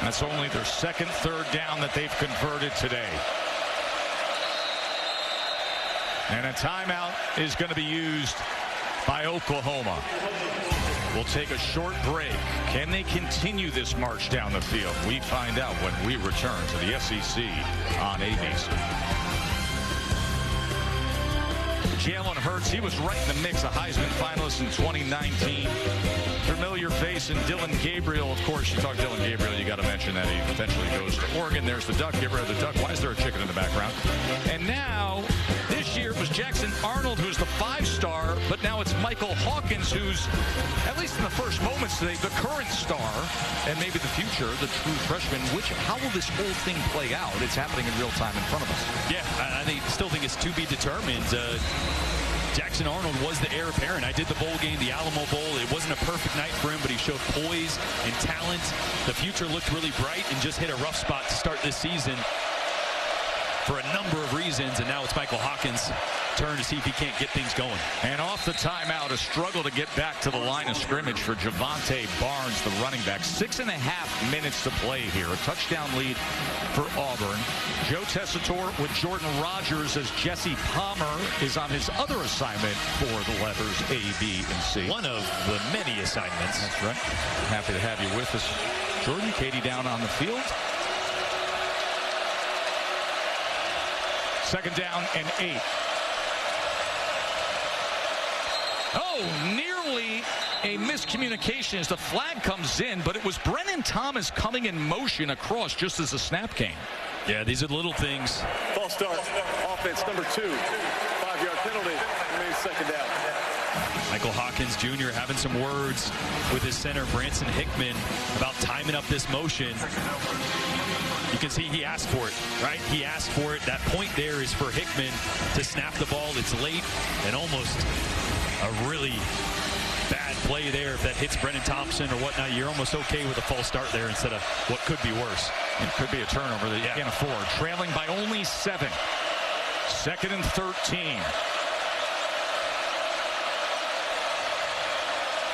That's only their second third down that they've converted today. And a timeout is going to be used by Oklahoma. We'll take a short break. Can they continue this march down the field? We find out when we return to the SEC on ABC. Jalen Hurts, he was right in the mix, a Heisman finalist in 2019. Familiar face in Dylan Gabriel. Of course, you talk Dylan Gabriel, you got to mention that he eventually goes to Oregon. There's the duck. Get rid of the duck. Why is there a chicken in the background? And now, this year, it was Jackson Arnold who's the 5-star, but now it's Michael Hawkins who's, at least in the first moments today, the current star, and maybe the future, the true freshman. How will this whole thing play out? It's happening in real time in front of us. Yeah, I still think it's to be determined. Jackson Arnold was the heir apparent. I did the bowl game, the Alamo Bowl. It wasn't a perfect night for him, but he showed poise and talent. The future looked really bright and just hit a rough spot to start this season for a number of reasons, and now it's Michael Hawkins' turn to see if he can't get things going. And off the timeout, a struggle to get back to the line of scrimmage for Javante Barnes, the running back. 6.5 minutes to play here. A touchdown lead for Auburn. Joe Tessitore with Jordan Rogers as Jesse Palmer is on his other assignment for the letters A, B, and C. One of the many assignments. That's right. Happy to have you with us, Jordan. Katie down on the field. 2nd down and 8. Oh, nearly a miscommunication as the flag comes in, but it was Brennan Thomas coming in motion across just as the snap came. Yeah, these are the little things. False start. Offense number 2. 5-yard penalty. Remains 2nd down. Michael Hawkins Jr. having some words with his center, Branson Hickman, about timing up this motion. You can see he asked for it, right? He asked for it. That point there is for Hickman to snap the ball. It's late and almost a really bad play there. If that hits Brennan Thompson or whatnot, you're almost okay with a false start there instead of what could be worse. It could be a turnover that you can't afford. Trailing by only 7. 2nd and 13.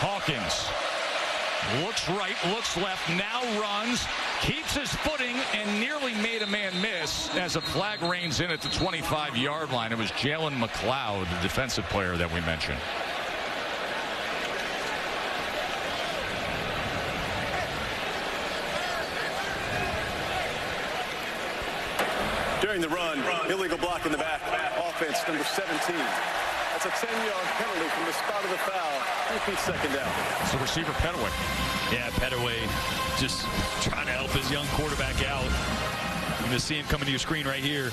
Hawkins looks right, looks left, now runs, keeps his footing, and nearly made a man miss as a flag reins in at the 25-yard line. It was Jalen McLeod, the defensive player that we mentioned. During the run, illegal block in the back. Offense number 17. That's a 10-yard penalty from the spot of the foul. Repeat 2nd down. It's the receiver, Petaway. Yeah, Petaway just trying to help his young quarterback out. You're going to see him coming to your screen right here.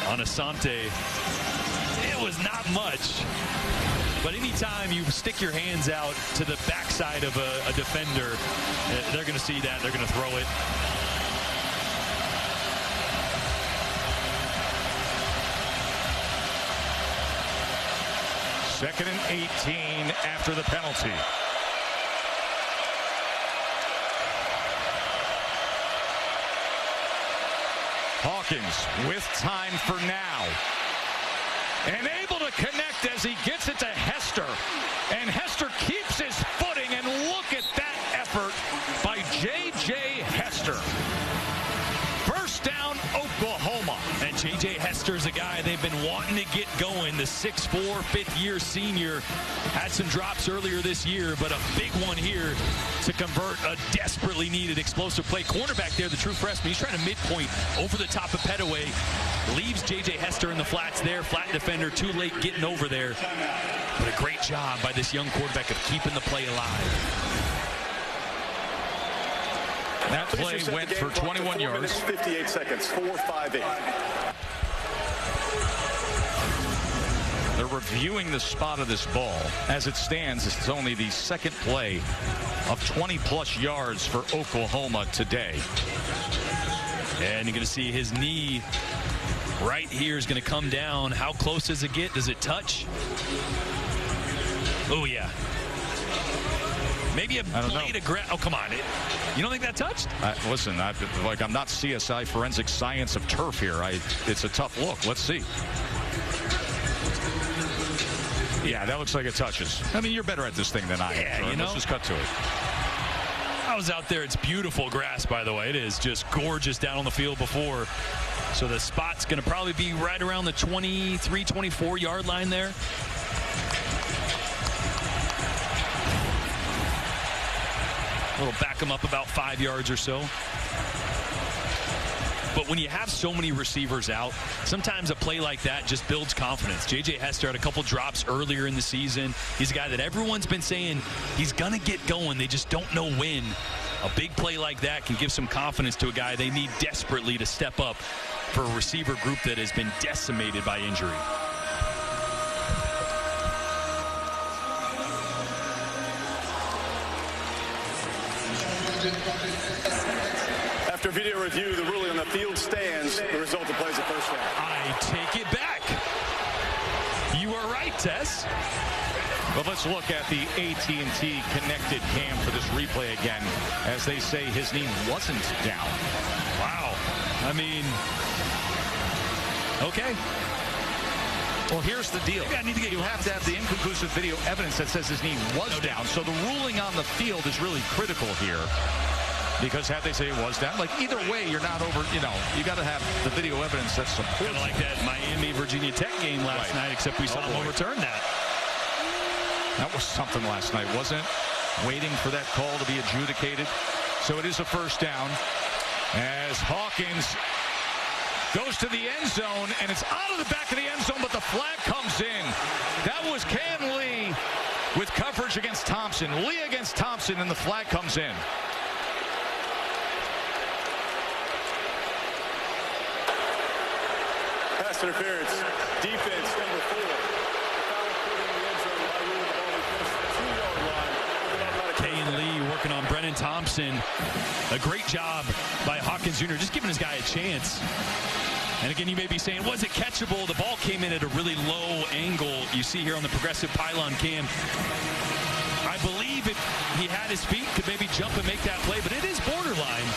On Asante. It was not much. But anytime you stick your hands out to the backside of a defender, they're going to see that. They're going to throw it. Second and 18 after the penalty. Hawkins with time for now. And able to connect as he gets it to Hester. And Hester keeps his footing, and look at that effort by J.J. Hester. First down, Oklahoma. And J.J. Hester's a guy they've been wanting to get going. The 6'4", fifth-year senior had some drops earlier this year, but a big one here to convert a desperately needed explosive play. Cornerback there, the true freshman, he's trying to midpoint over the top of Petaway. Leaves J.J. Hester in the flats there. Flat defender, too late getting over there. But a great job by this young quarterback of keeping the play alive. That play went for 21 yards. 58 seconds, 4-5-8. They're reviewing the spot of this ball. As it stands, it's only the second play of 20-plus yards for Oklahoma today. And you're going to see his knee right here is going to come down. How close does it get? Does it touch? Oh, yeah. Maybe a blade of grass. Oh, come on. You don't think that touched? Listen, I'm not CSI forensic science of turf here. It's a tough look. Let's see. Yeah, that looks like it touches. I mean, you're better at this thing than I am. You know? Let's just cut to it. I was out there. It's beautiful grass, by the way. It is just gorgeous down on the field before. So the spot's going to probably be right around the 23, 24-yard line there. We'll back him up about 5 yards or so. But when you have so many receivers out, sometimes a play like that just builds confidence. J.J. Hester had a couple drops earlier in the season. He's a guy that everyone's been saying he's going to get going. They just don't know when. A big play like that can give some confidence to a guy they need desperately to step up for a receiver group that has been decimated by injury. After video review, the ruling on the field stands. The result of plays a first down. I take it back. You are right, Tess. Well, let's look at the AT&T connected cam for this replay again, as they say his knee wasn't down. Wow. I mean, okay. Well, here's the deal. You have to have the inconclusive video evidence that says his knee was down. So the ruling on the field is really critical here. Because had they say it was down, like either way, you're not over, you got to have the video evidence that supports it. Kind of like that Miami-Virginia Tech game last night, except we saw him overturn that. That was something last night, wasn't it? Waiting for that call to be adjudicated. So it is a first down as Hawkins goes to the end zone, and it's out of the back of the end zone, but the flag comes in. That was Cam Lee with coverage against Thompson. Lee against Thompson, and the flag comes in. Pass interference. Defense number 4. Kay and Lee working on Brennan Thompson. A great job by Hawkins Jr. just giving this guy a chance. And again, you may be saying, was it catchable? The ball came in at a really low angle. You see here on the progressive pylon cam. I believe if he had his feet, could maybe jump and make that play, but it is borderline.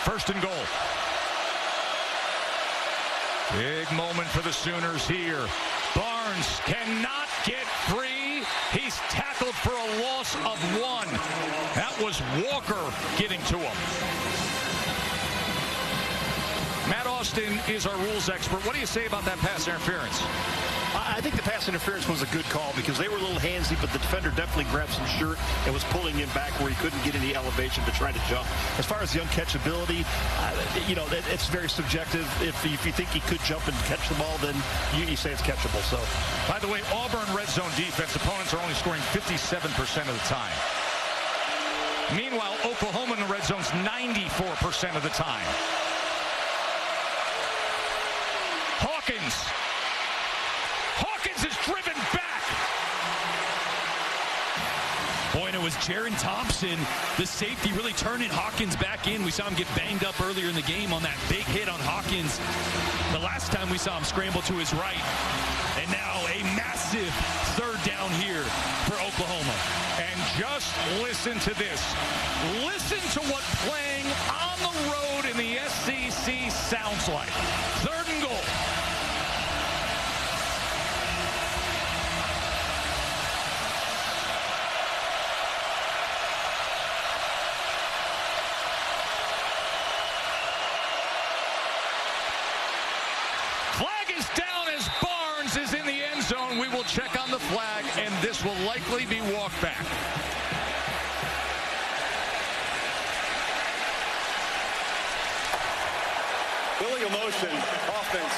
First and goal. Big moment for the Sooners here. Barnes cannot get free. He's tackled for a loss of 1. That was Walker getting to him. Matt Austin is our rules expert. What do you say about that pass interference? I think the pass interference was a good call because they were a little handsy, but the defender definitely grabbed some shirt and was pulling him back where he couldn't get any elevation to try to jump. As far as the uncatchability, it's very subjective. If you think he could jump and catch the ball, then you say it's catchable. So, by the way, Auburn red zone defense, opponents are only scoring 57% of the time. Meanwhile, Oklahoma in the red zone's 94% of the time. Hawkins is driven back. Boy, and it was Jaron Thompson, the safety, really turning Hawkins back in. We saw him get banged up earlier in the game on that big hit on Hawkins. The last time we saw him scramble to his right. And now a massive third down here for Oklahoma. And just listen to this. Listen to what playing on the road in the SEC sounds like. Third and goal. Flag is down as Barnes is in the end zone. We will check on the flag, and this will likely be walked back. Building a motion, offense.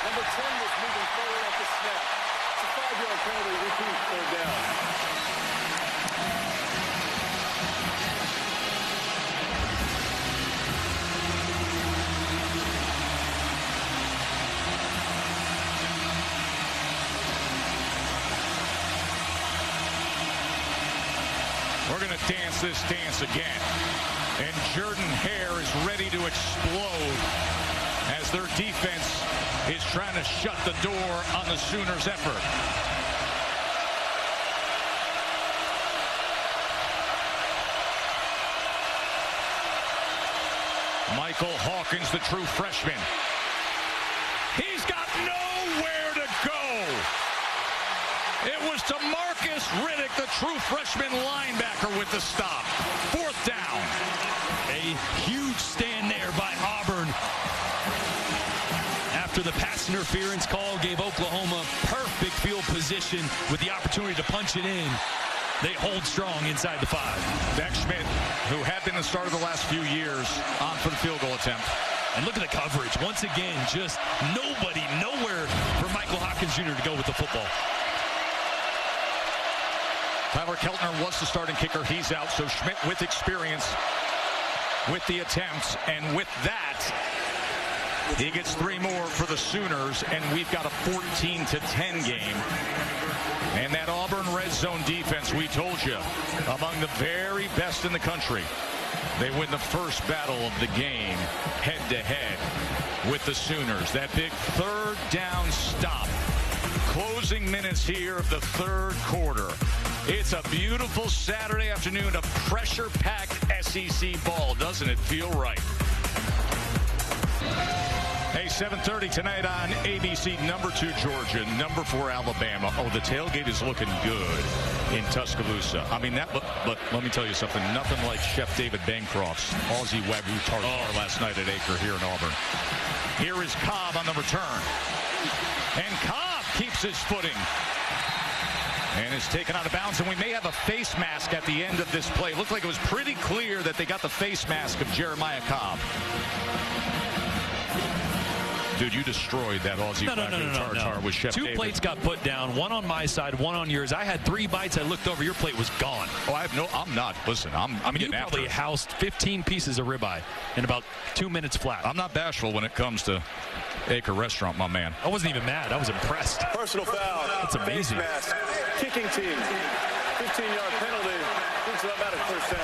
Number 10 was moving forward at the snap. It's a 5-yard penalty, repeat, third down. We're going to dance this dance again. And Jordan Hare is ready to explode as their defense is trying to shut the door on the Sooners' effort. Michael Hawkins, the true freshman. He's got nowhere to go. It was to Marcus Riddick, the true freshman linebacker, with the stop. Fourth down. A huge stand there by Auburn after after the pass interference call gave Oklahoma perfect field position with the opportunity to punch it in. They hold strong inside the 5. Zach Schmidt, who had been the starter the last few years, on for the field goal attempt. And look at the coverage. Once again, just nobody, nowhere for Michael Hawkins Jr. to go with the football. Tyler Keltner was the starting kicker. He's out. So Schmidt with experience with the attempts. And with that, he gets 3 more for the Sooners. And we've got a 14-10 game. And that Auburn red zone defense, we told you, among the very best in the country. They win the first battle of the game head-to-head with the Sooners. That big 3rd down stop. Closing minutes here of the 3rd quarter. It's a beautiful Saturday afternoon of pressure-packed SEC ball. Doesn't it feel right? Hey, 7:30 tonight on ABC. Number 2 Georgia, number 4 Alabama. Oh, the tailgate is looking good in Tuscaloosa. I mean, but let me tell you something. Nothing like Chef David Bancroft's Aussie Wagyu tartare last night at Acre here in Auburn. Here is Cobb on the return. And Cobb keeps his footing. And is taken out of bounds, and we may have a face mask at the end of this play. It looked like it was pretty clear that they got the face mask of Jeremiah Cobb. Dude, you destroyed that Aussie tartare with Chef David. 2 plates got put down, 1 on my side, 1 on yours. I had 3 bites. I looked over. Your plate was gone. Oh, I'm not. Listen, I'm getting after it. You probably housed 15 pieces of ribeye in about 2 minutes flat. I'm not bashful when it comes to Acre Restaurant, my man. I wasn't even mad. I was impressed. Personal foul. That's amazing. Face mask. Kicking team. 15-yard penalty.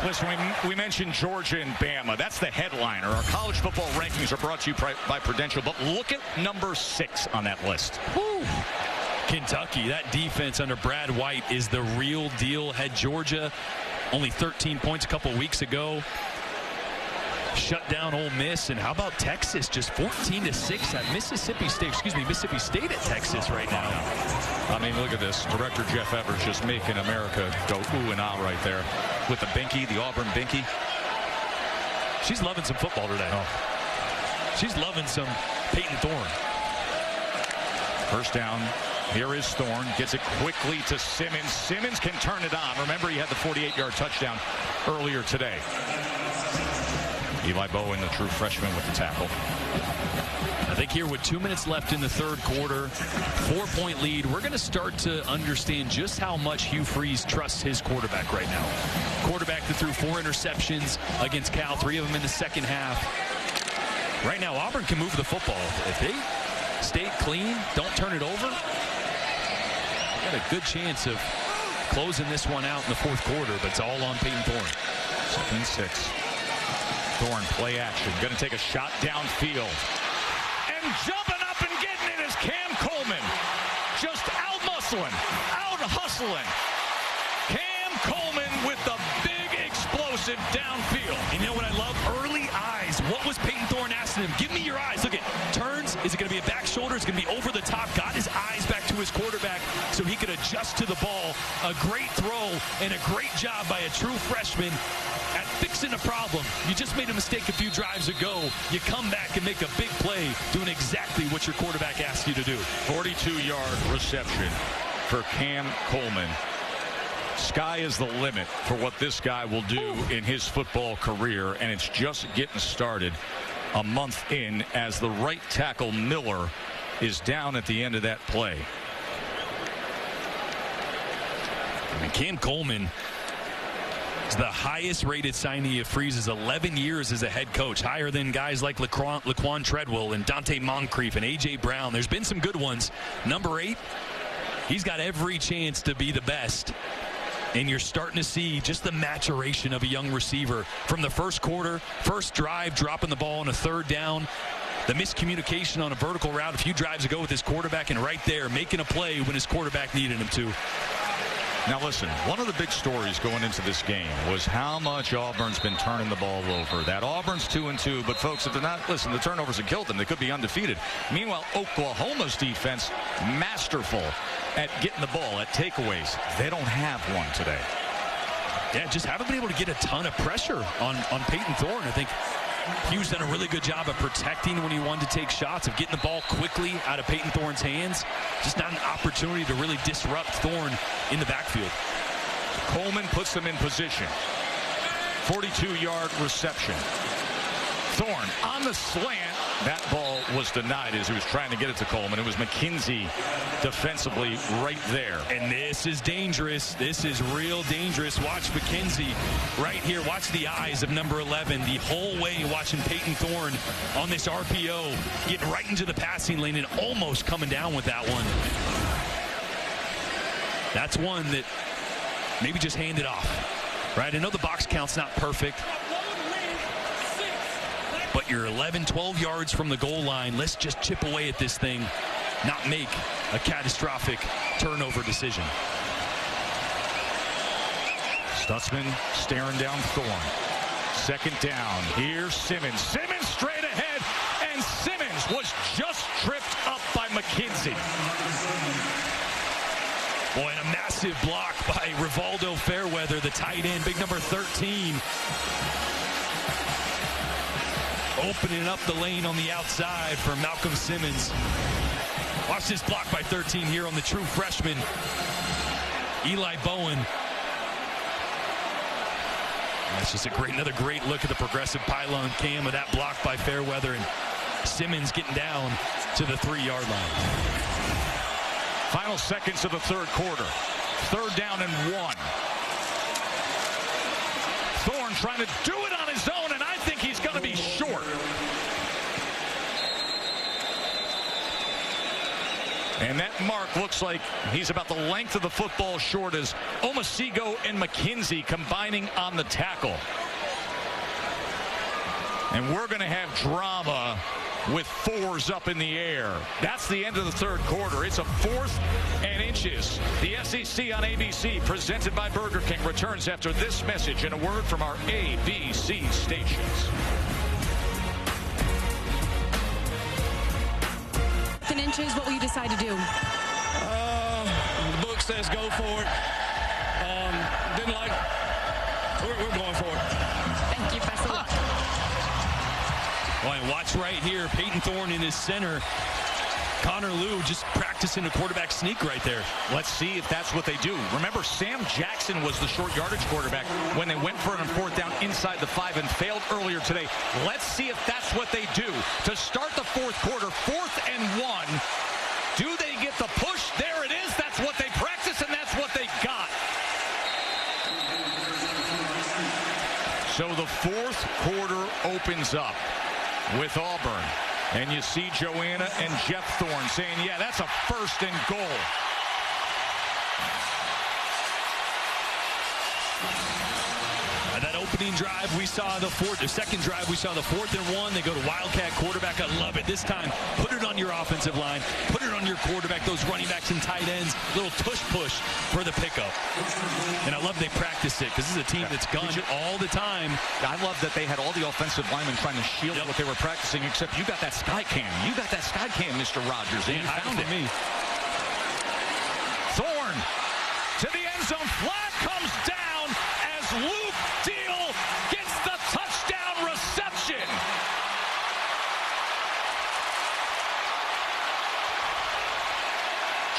Listen, we mentioned Georgia and Bama. That's the headliner. Our college football rankings are brought to you by Prudential, but look at number 6 on that list. Woo. Kentucky, that defense under Brad White is the real deal. Had Georgia only 13 points a couple weeks ago. Shut down Ole Miss. And how about Texas? Just 14-6 at Mississippi State at Texas right now. I mean, look at this. Director Jeff Evers just making America go ooh and ah right there with the binky, the Auburn binky. She's loving some football today. Oh. She's loving some Peyton Thorne. First down. Here is Thorne. Gets it quickly to Simmons. Simmons can turn it on. Remember, he had the 48-yard touchdown earlier today. Eli Bowen, the true freshman, with the tackle. I think here with 2 minutes left in the 3rd quarter, 4-point lead, we're going to start to understand just how much Hugh Freeze trusts his quarterback right now. Quarterback that threw 4 interceptions against Cal, 3 of them in the second half. Right now, Auburn can move the football. If they stay clean, don't turn it over, got a good chance of closing this one out in the 4th quarter, but it's all on Peyton Thorne. 2nd and 6. Thorne, play action. Going to take a shot downfield. And jumping up and getting it is Cam Coleman. Just out-muscling, out-hustling. Cam Coleman with the big explosive downfield. And you know what I love? Early eyes. What was Peyton Thorne asking him? Give me your eyes. Look at turns. Is it going to be a back shoulder? Is it going to be over the top? Got his eyes back to his quarterback so he could adjust to the ball. A great throw and a great job by a true freshman at fixing a problem. You just made a mistake a few drives ago. You come back and make a big play doing exactly what your quarterback asked you to do. 42-yard reception for Cam Coleman. Sky is the limit for what this guy will do in his football career, and it's just getting started a month in as the right tackle Miller is down at the end of that play. And Cam Coleman is the highest rated signee of Freeze's 11 years as a head coach, higher than guys like Laquan Treadwell and Dante Moncrief and A.J. Brown. There's been some good ones. Number 8, he's got every chance to be the best. And you're starting to see just the maturation of a young receiver from the 1st quarter, 1st drive, dropping the ball on a 3rd down. The miscommunication on a vertical route a few drives ago with his quarterback, and right there making a play when his quarterback needed him to. Now listen, one of the big stories going into this game was how much Auburn's been turning the ball over. That Auburn's 2-2, but folks, if they're not, listen, the turnovers have killed them. They could be undefeated. Meanwhile, Oklahoma's defense, masterful at getting the ball, at takeaways. They don't have one today. Yeah, just haven't been able to get a ton of pressure on Peyton Thorne. I think Hughes done a really good job of protecting when he wanted to take shots, of getting the ball quickly out of Peyton Thorne's hands. Just not an opportunity to really disrupt Thorne in the backfield. Coleman puts them in position. 42-yard reception. Thorne on the slant. That ball was denied as he was trying to get it to Coleman. It was McKenzie defensively right there. And this is dangerous. This is real dangerous. Watch McKenzie right here. Watch the eyes of number 11 the whole way, watching Peyton Thorne on this RPO, getting right into the passing lane and almost coming down with that one. That's one that maybe just hand it off, right? I know the box count's not perfect, but you're 11, 12 yards from the goal line. Let's just chip away at this thing, not make a catastrophic turnover decision. Stutzman staring down Thorne. Second down. Here's Simmons. Simmons straight ahead, and Simmons was just tripped up by McKenzie. Boy, and a massive block by Rivaldo Fairweather, the tight end, big number 13. Opening up the lane on the outside for Malcolm Simmons. Watch this block by 13 here on the true freshman, Eli Bowen. That's just another great look at the progressive pylon cam of that block by Fairweather, and Simmons getting down to the 3-yard line. Final seconds of the third quarter. Third down and 1. Thorne trying to do it on his own, and I think he's going to be short. And that mark looks like he's about the length of the football short as Omasigo and McKenzie combining on the tackle. And we're going to have drama with 4s up in the air. That's the end of the third quarter. It's a 4th and inches. The SEC on ABC, presented by Burger King, returns after this message and a word from our ABC stations. 4th and inches, what will you decide to do? The book says go for it. Didn't like it. We're going for it. Thank you. Best of luck. Boy, and watch right here, Peyton Thorne in his center. Connor Lew just practicing a quarterback sneak right there. Let's see if that's what they do. Remember, Sam Jackson was the short yardage quarterback when they went for it on 4th down inside the 5 and failed earlier today. Let's see if that's what they do to start the fourth quarter. 4th and 1. Do they get the push? There it is. That's what they practice, and that's what they got. So the fourth quarter opens up with Auburn. And you see Joanna and Jeff Thorne saying, yeah, that's a 1st and goal. That opening drive, we saw the second drive, we saw the 4th and 1. They go to Wildcat quarterback. I love it. This time, put it on your offensive line. Put it on your quarterback, those running backs and tight ends. Little tush push for the pickup. And I love they practice it because this is a team that's gunned all the time. I love that they had all the offensive linemen trying to shield what they were practicing, except you got that sky cam. You got that sky cam, Mr. Rogers. And you found it. Me. Thorne to the end zone. Flag comes down as Luke Deal gets the touchdown reception.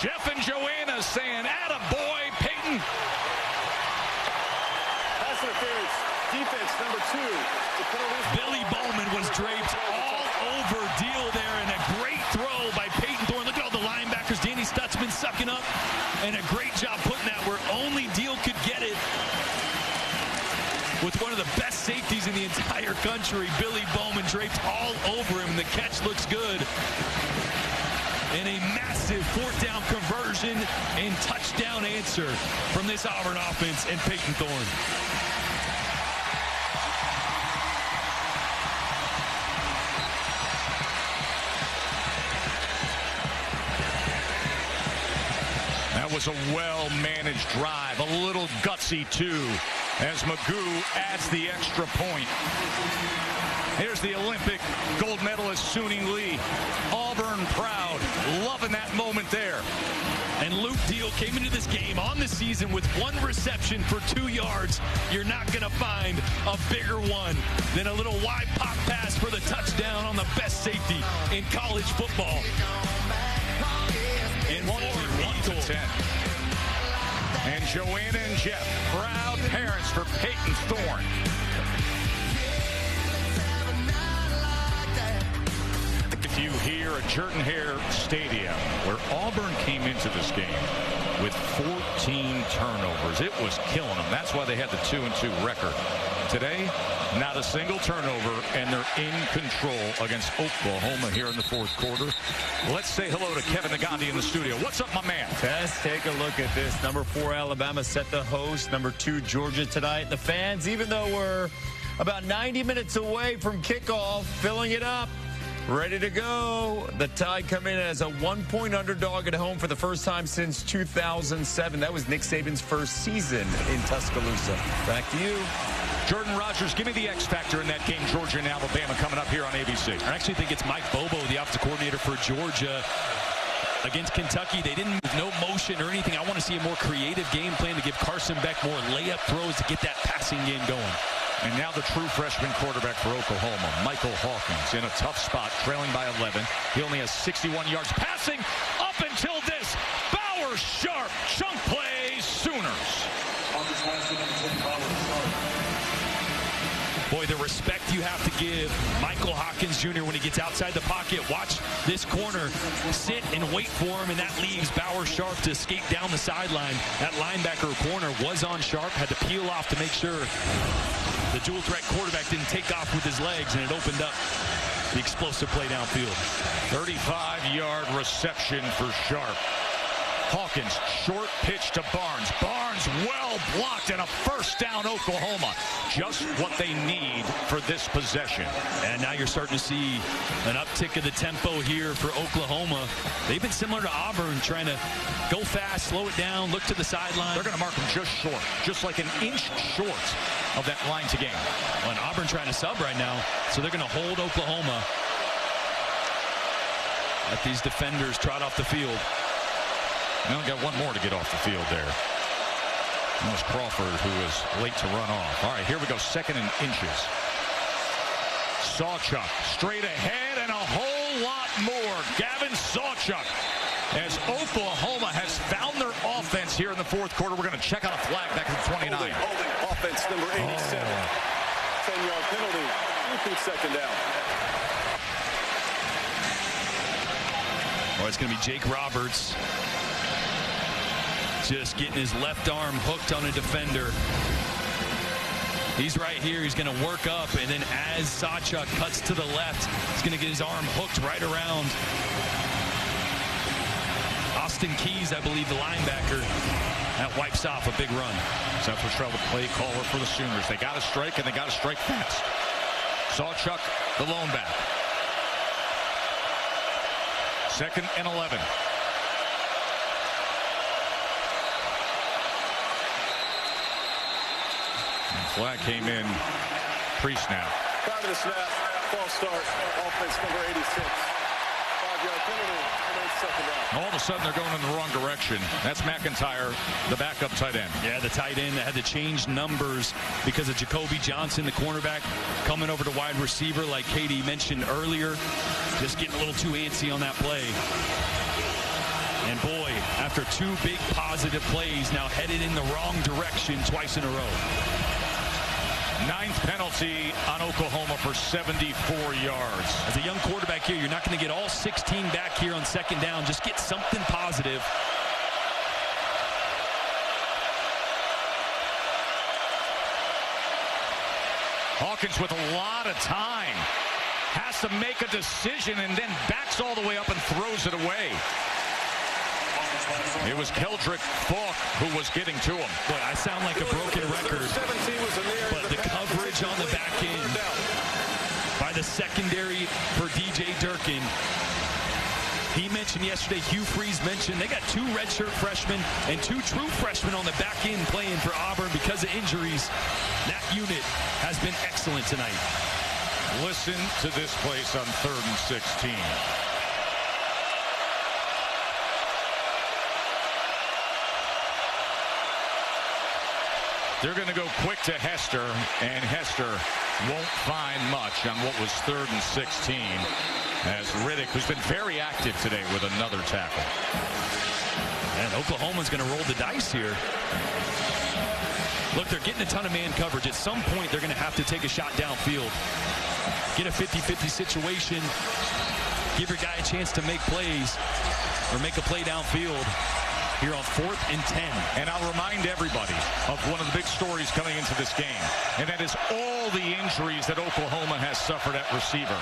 Jeff and Joanna saying, attaboy, Peyton. Pass interference, defense number 2. Billy Bowman was draped all over Deal there, and a great throw by Peyton Thorne. Look at all the linebackers. Danny Stutzman sucking up, and a great job putting that where only Deal could get it. With one of the best safeties in the entire country, Billy Bowman draped all over him. The catch looks good. And a massive 4th down conversion and touchdown answer from this Auburn offense and Peyton Thorne. That was a well-managed drive, a little gutsy too. as Magoo adds the extra point. Here's the Olympic gold medalist Suni Lee. Auburn proud, loving that moment there. And Luke Deal came into this game on the season with 1 reception for 2 yards. You're not going to find a bigger one than a little wide pop pass for the touchdown on the best safety in college football. In 1-10. And Joanna and Jeff, proud parents for Peyton Thorne. If you hear a Jordan-Hare Stadium, where Auburn came into this game with 14 turnovers, it was killing them. That's why they had the 2-2 record. Today, not a single turnover, and they're in control against Oklahoma here in the 4th quarter. Let's say hello to Kevin Nagandi in the studio. What's up, my man? Let's take a look at this. Number 4, Alabama set the host. Number 2, Georgia tonight. The fans, even though we're about 90 minutes away from kickoff, filling it up. Ready to go. The Tide come in as a 1-point underdog at home for the first time since 2007. That was Nick Saban's first season in Tuscaloosa. Back to you. Jordan Rogers, give me the X factor in that game, Georgia and Alabama, coming up here on ABC. I actually think it's Mike Bobo, the offensive coordinator for Georgia. Against Kentucky, they didn't move no motion or anything. I want to see a more creative game plan to give Carson Beck more layup throws to get that passing game going. And now the true freshman quarterback for Oklahoma, Michael Hawkins, in a tough spot, trailing by 11. He only has 61 yards passing up until this. Bauer sharp, chunk play, Sooners. Boy, the respect you have to give Michael Hawkins Jr. when he gets outside the pocket. Watch this corner sit and wait for him, and that leaves Bauer Sharp to escape down the sideline. That linebacker corner was on Sharp, had to peel off to make sure the dual threat quarterback didn't take off with his legs, and it opened up the explosive play downfield. 35-yard reception for Sharp. Hawkins, short pitch to Barnes. Barnes well blocked, and a first down, Oklahoma. Just what they need for this possession. And now you're starting to see an uptick of the tempo here for Oklahoma. They've been similar to Auburn, trying to go fast, slow it down, look to the sideline. They're going to mark them just short, just like an inch short of that line to gain. Well, and Auburn trying to sub right now, so they're going to hold Oklahoma. Let these defenders trot off the field. They only got one more to get off the field there. That was Crawford, who was late to run off. All right, here we go, 2nd and inches. Sawchuk straight ahead and a whole lot more. Gavin Sawchuk, as Oklahoma has found their offense here in the 4th quarter. We're going to check on a flag back at the 29. Holding offense number 87. 10-yard penalty. Repeat 2nd down. Well, it's going to be Jake Roberts. Just getting his left arm hooked on a defender. He's right here. He's going to work up, and then as Sawchuk cuts to the left, he's going to get his arm hooked right around Austin Keys, I believe, the linebacker. That wipes off a big run. Seth Luttrell, the play caller for the Sooners. They got to strike, and they got to strike fast. Sawchuk, the lone back. 2nd and 11. Flag came in pre-snap. Prior to the snap, false start, offense number 86. 5-yard penalty, remains 2nd down. All of a sudden, they're going in the wrong direction. That's McIntyre, the backup tight end. Yeah, the tight end that had to change numbers because of Jacoby Johnson, the cornerback, coming over to wide receiver, like Katie mentioned earlier. Just getting a little too antsy on that play. And boy, after 2 big positive plays, now headed in the wrong direction twice in a row. 9th penalty on Oklahoma for 74 yards. As a young quarterback here, you're not going to get all 16 back here on 2nd down. Just get something positive. Hawkins with a lot of time. Has to make a decision and then backs all the way up and throws it away. It was Keldrick Falk who was getting to him. Boy, I sound like a broken record, but the coverage on the back end by the secondary for DJ Durkin. He mentioned mentioned yesterday, Hugh Freeze mentioned, they got 2 redshirt freshmen and 2 true freshmen on the back end playing for Auburn because of injuries. That unit has been excellent tonight. Listen to this place on 3rd and 16. They're going to go quick to Hester, and Hester won't find much on what was 3rd and 16 as Riddick, who's been very active today with another tackle. And Oklahoma's going to roll the dice here. Look, they're getting a ton of man coverage. At some point, they're going to have to take a shot downfield. Get a 50-50 situation. Give your guy a chance to make plays or make a play downfield here on 4th and 10. And I'll remind everybody of one of the big stories coming into this game, and that is all the injuries that Oklahoma has suffered at receiver.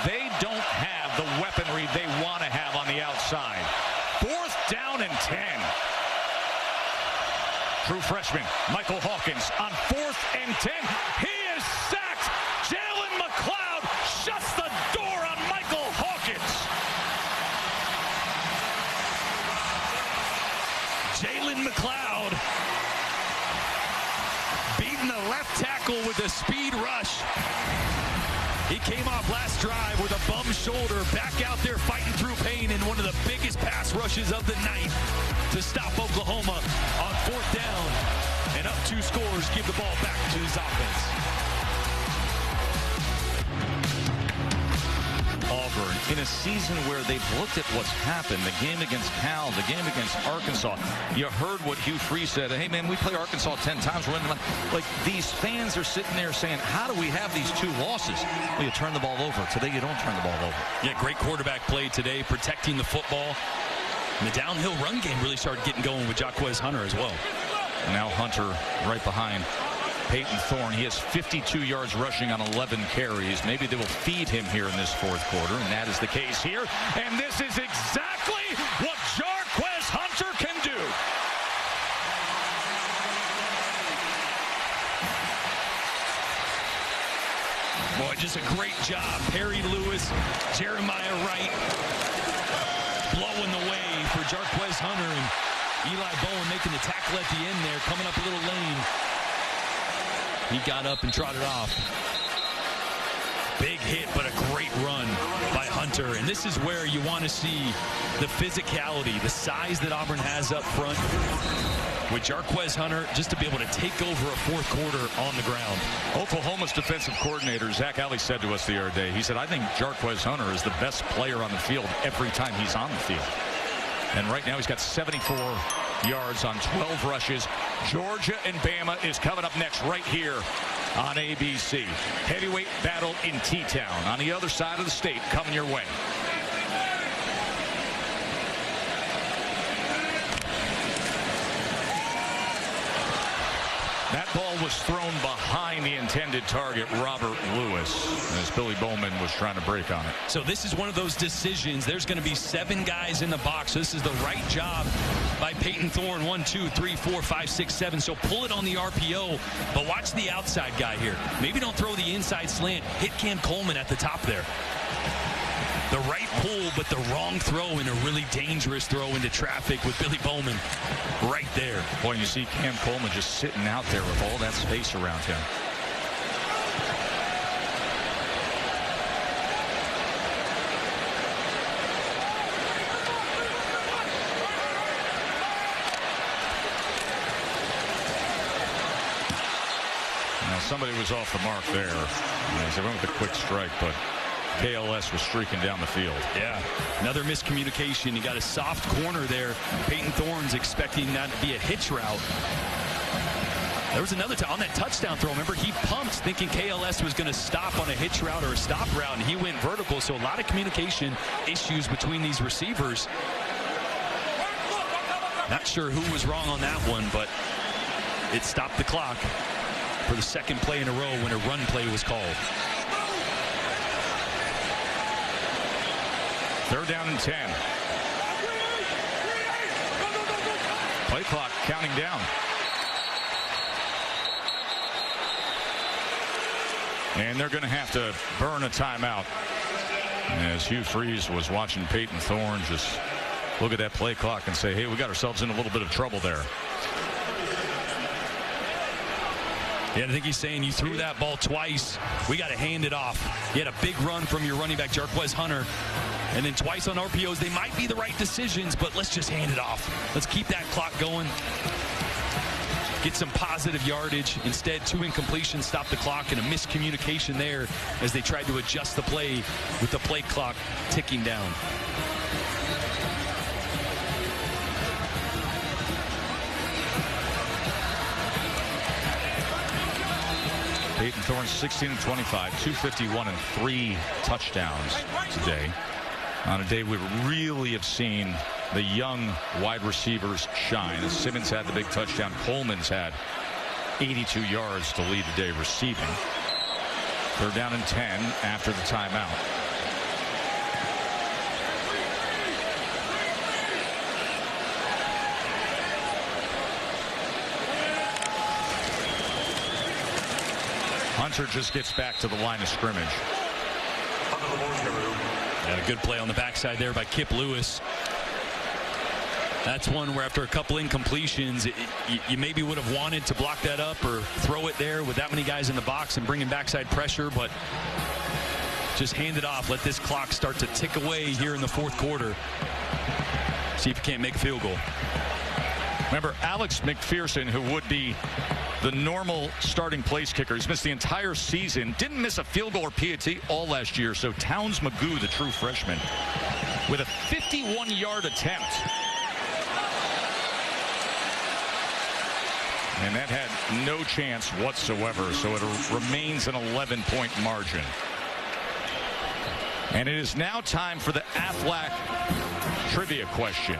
They don't have the weaponry they want to have on the outside. 4th down and 10. True freshman Michael Hawkins on 4th and 10. He is sacked. Jalen McLeod shuts the door on Michael Hawkins. Jalen McLeod beating the left tackle with a speed rush. He came off last drive with a bum shoulder, back out there fighting through pain in one of the biggest pass rushes of the night to stop Oklahoma on 4th down. And up 2 scores, give the ball back to his offense. Auburn, in a season where they've looked at what's happened, the game against Cal, the game against Arkansas. You heard what Hugh Freeze said. Hey, man, we play Arkansas 10 times. We're winning. Like, these fans are sitting there saying, how do we have these 2 losses? Well, you turn the ball over. Today, you don't turn the ball over. Yeah, great quarterback play today, protecting the football. And the downhill run game really started getting going with Jarquez Hunter as well. Now Hunter right behind Peyton Thorne. He has 52 yards rushing on 11 carries. Maybe they will feed him here in this 4th quarter, and that is the case here. And this is exactly what Jarquez Hunter can do. Boy, just a great job. Perry Lewis, Jeremiah Wright blowing the way for Jarquez Hunter, and Eli Bowen making the tackle at the end there, coming up a little lane. He got up and trotted off. Big hit, but a great run by Hunter. And this is where you want to see the physicality, the size that Auburn has up front with Jarquez Hunter, just to be able to take over a 4th quarter on the ground. Oklahoma's defensive coordinator, Zach Alley, said to us the other day, he said, I think Jarquez Hunter is the best player on the field every time he's on the field. And right now he's got 74 yards on 12 rushes. Georgia and Bama is coming up next right here on ABC. Heavyweight battle in T-Town on the other side of the state coming your way. That ball was thrown behind the intended target, Robert Lewis, as Billy Bowman was trying to break on it. So this is one of those decisions. There's going to be 7 guys in the box. This is the right job by Peyton Thorne. 1, 2, 3, 4, 5, 6, 7. So pull it on the RPO, but watch the outside guy here. Maybe don't throw the inside slant. Hit Cam Coleman at the top there. The right pull, but the wrong throw, and a really dangerous throw into traffic with Billy Bowman right there. Boy, you see Cam Coleman just sitting out there with all that space around him. Now, somebody was off the mark there. They went with a quick strike, but KLS was streaking down the field. Yeah, another miscommunication. You got a soft corner there. Peyton Thorne's expecting that to be a hitch route. There was another time on that touchdown throw. Remember, he pumped thinking KLS was going to stop on a hitch route or a stop route, and he went vertical. So a lot of communication issues between these receivers. Not sure who was wrong on that one, but it stopped the clock for the 2nd play in a row when a run play was called. 3rd down and 10. Play clock counting down. And they're going to have to burn a timeout. As Hugh Freeze was watching Peyton Thorne just look at that play clock and say, hey, we got ourselves in a little bit of trouble there. Yeah, I think he's saying you threw that ball twice. We got to hand it off. You had a big run from your running back, Jarquez Hunter. And then twice on RPOs. They might be the right decisions, but let's just hand it off. Let's keep that clock going. Get some positive yardage. Instead, 2 incompletions stop the clock, and a miscommunication there as they tried to adjust the play with the play clock ticking down. Peyton Thorne 16 of 25, 251 and 3 touchdowns today. On a day we really have seen the young wide receivers shine. As Simmons had the big touchdown, Coleman's had 82 yards to lead the day receiving. They're down in 10 after the timeout. Hunter just gets back to the line of scrimmage. And a good play on the backside there by Kip Lewis. That's one where after a couple incompletions, you maybe would have wanted to block that up or throw it there with that many guys in the box and bring in backside pressure, but just hand it off. Let this clock start to tick away here in the fourth quarter. See if you can't make a field goal. Remember, Alex McPherson, who would be the normal starting place kicker, he's missed the entire season, didn't miss a field goal or PAT all last year. So Towns Magoo, the true freshman, with a 51-yard attempt. And that had no chance whatsoever, so it remains an 11-point margin. And it is now time for the Aflac trivia question.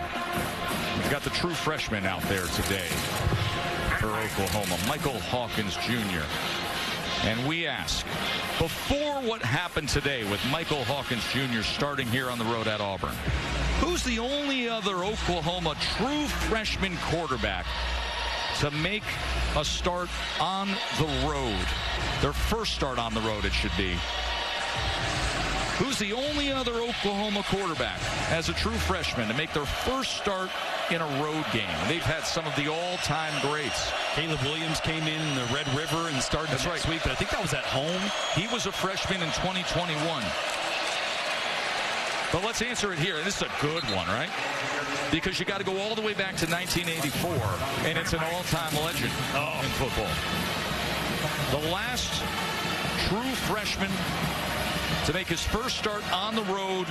We've got the true freshman out there today for Oklahoma, Michael Hawkins Jr. And we ask, before what happened today with Michael Hawkins Jr. starting here on the road at Auburn, who's the only other Oklahoma true freshman quarterback to make a start on the road? Their first start on the road, it should be. Who's the only other Oklahoma quarterback as a true freshman to make their first start in a road game? They've had some of the all-time greats. Caleb Williams came in the Red River and started next week, but I think that was at home. He was a freshman in 2021. But let's answer it here. This is a good one, right? Because you got to go all the way back to 1984, and it's an all-time legend in football. The last true freshman to make his first start on the road,